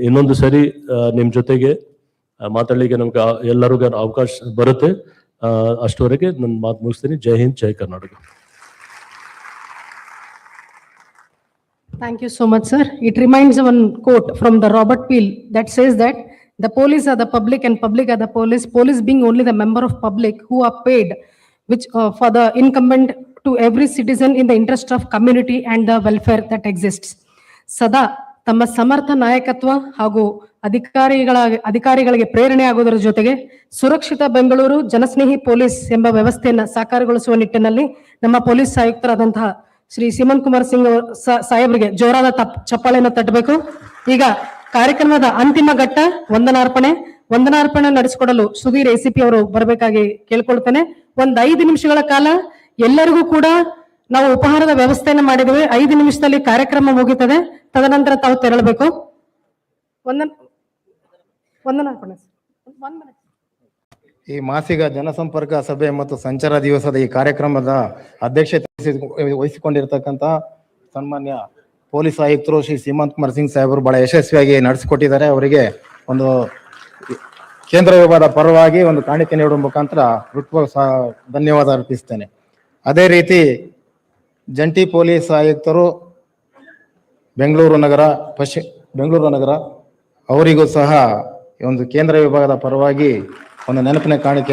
ಇನ್ನೊಂದು ಸರಿ ನಿಮ್ ಜೊತೆಗೆ ಮಾತಾಡ್ಲಿಕ್ಕೆ ನಮ್ಗೆ ಎಲ್ಲರಿಗೂ ಅವಕಾಶ ಬರುತ್ತೆ. ಅಷ್ಟವರೆಗೆ ನನ್ನ ಮಾತು ಮುಗಿಸ್ತೀನಿ. ಜೈ ಹಿಂದ್, ಜೈ Karnataka. Thank you so much, sir. It reminds one quote from the Robert Peel that says that the police are the public and public are the police. Police being only the member of public who are paid, which for the incumbent to every citizen in the interest of community and the welfare that exists. ಸದಾ ತಮ್ಮ ಸಮರ್ಥ ನಾಯಕತ್ವ ಹಾಗೂ ಅಧಿಕಾರಿಗಳಿಗೆ ಪ್ರೇರಣೆ ಆಗುವುದರ ಜೊತೆಗೆ ಸುರಕ್ಷಿತ Bengaluru ಜನಸ್ನೇಹಿ police ಎಂಬ ವ್ಯವಸ್ಥೆಯನ್ನ ಸಾಕಾರಗೊಳಿಸುವ ನಿಟ್ಟಿನಲ್ಲಿ ನಮ್ಮ ಪೊಲೀಸ್ ಆಯುಕ್ತರಾದಂತಹ ಶ್ರೀ ಸಿಮಂತ್ ಕುಮಾರ್ ಸಿಂಗ್ ಸಾಹೇಬರಿಗೆ ಜೋರಾದ ಚಪ್ಪಾಳೆಯನ್ನು ತಟ್ಟಬೇಕು. ಈಗ ಕಾರ್ಯಕ್ರಮದ ಅಂತಿಮ ಘಟ್ಟ ವಂದನಾರ್ಪಣೆ ನಡೆಸಿಕೊಡಲು ಸುಧೀರ್ ACP ಅವರು ಬರಬೇಕಾಗಿ ಕೇಳ್ಕೊಳ್ತೇನೆ. 5 ನಿಮಿಷಗಳ ಕಾಲ ಎಲ್ಲರಿಗೂ ಕೂಡ ನಾವು ಉಪಹಾರದ ವ್ಯವಸ್ಥೆಯನ್ನು ಮಾಡಿದ್ದೇವೆ. 5 ನಿಮಿಷದಲ್ಲಿ ಕಾರ್ಯಕ್ರಮ ಮುಗಿತದೆ. ತದನಂತರ ತಾವು ತೆರಳಬೇಕು. ವಂದನಾರ್ಪಣೆ. ಈ ಮಾಸಿಕ ಜನಸಂಪರ್ಕ ಸಭೆ ಮತ್ತು ಸಂಚಾರ ದಿವಸದ ಈ ಕಾರ್ಯಕ್ರಮದ ಅಧ್ಯಕ್ಷತೆ ವಹಿಸಿಕೊಂಡಿರ್ತಕ್ಕಂಥ ಸನ್ಮಾನ್ಯ ಪೊಲೀಸ್ ಆಯುಕ್ತರು ಶ್ರೀ ಸಿಮಂತ್ ಕುಮಾರ್ ಸಿಂಗ್ ಸಾಹೇಬರು ಬಹಳ ಯಶಸ್ವಿಯಾಗಿ ನಡೆಸಿಕೊಟ್ಟಿದ್ದಾರೆ. ಅವರಿಗೆ ಒಂದು ಕೇಂದ್ರ ವಿಭಾಗದ ಪರವಾಗಿ ಒಂದು ಕಾಣಿಕೆ ನೀಡುವ ಮುಖಾಂತರ ಧನ್ಯವಾದ ಅರ್ಪಿಸ್ತೇನೆ. ಅದೇ ರೀತಿ ಜಂಟಿ ಪೊಲೀಸ್ ಆಯುಕ್ತರು ಬೆಂಗಳೂರು ನಗರ ಅವರಿಗೂ ಸಹ ಒಂದು ಕೇಂದ್ರ ವಿಭಾಗದ ಪರವಾಗಿ ಒಂದು ನೆನಪಿನ ಕಾಣಿಕೆ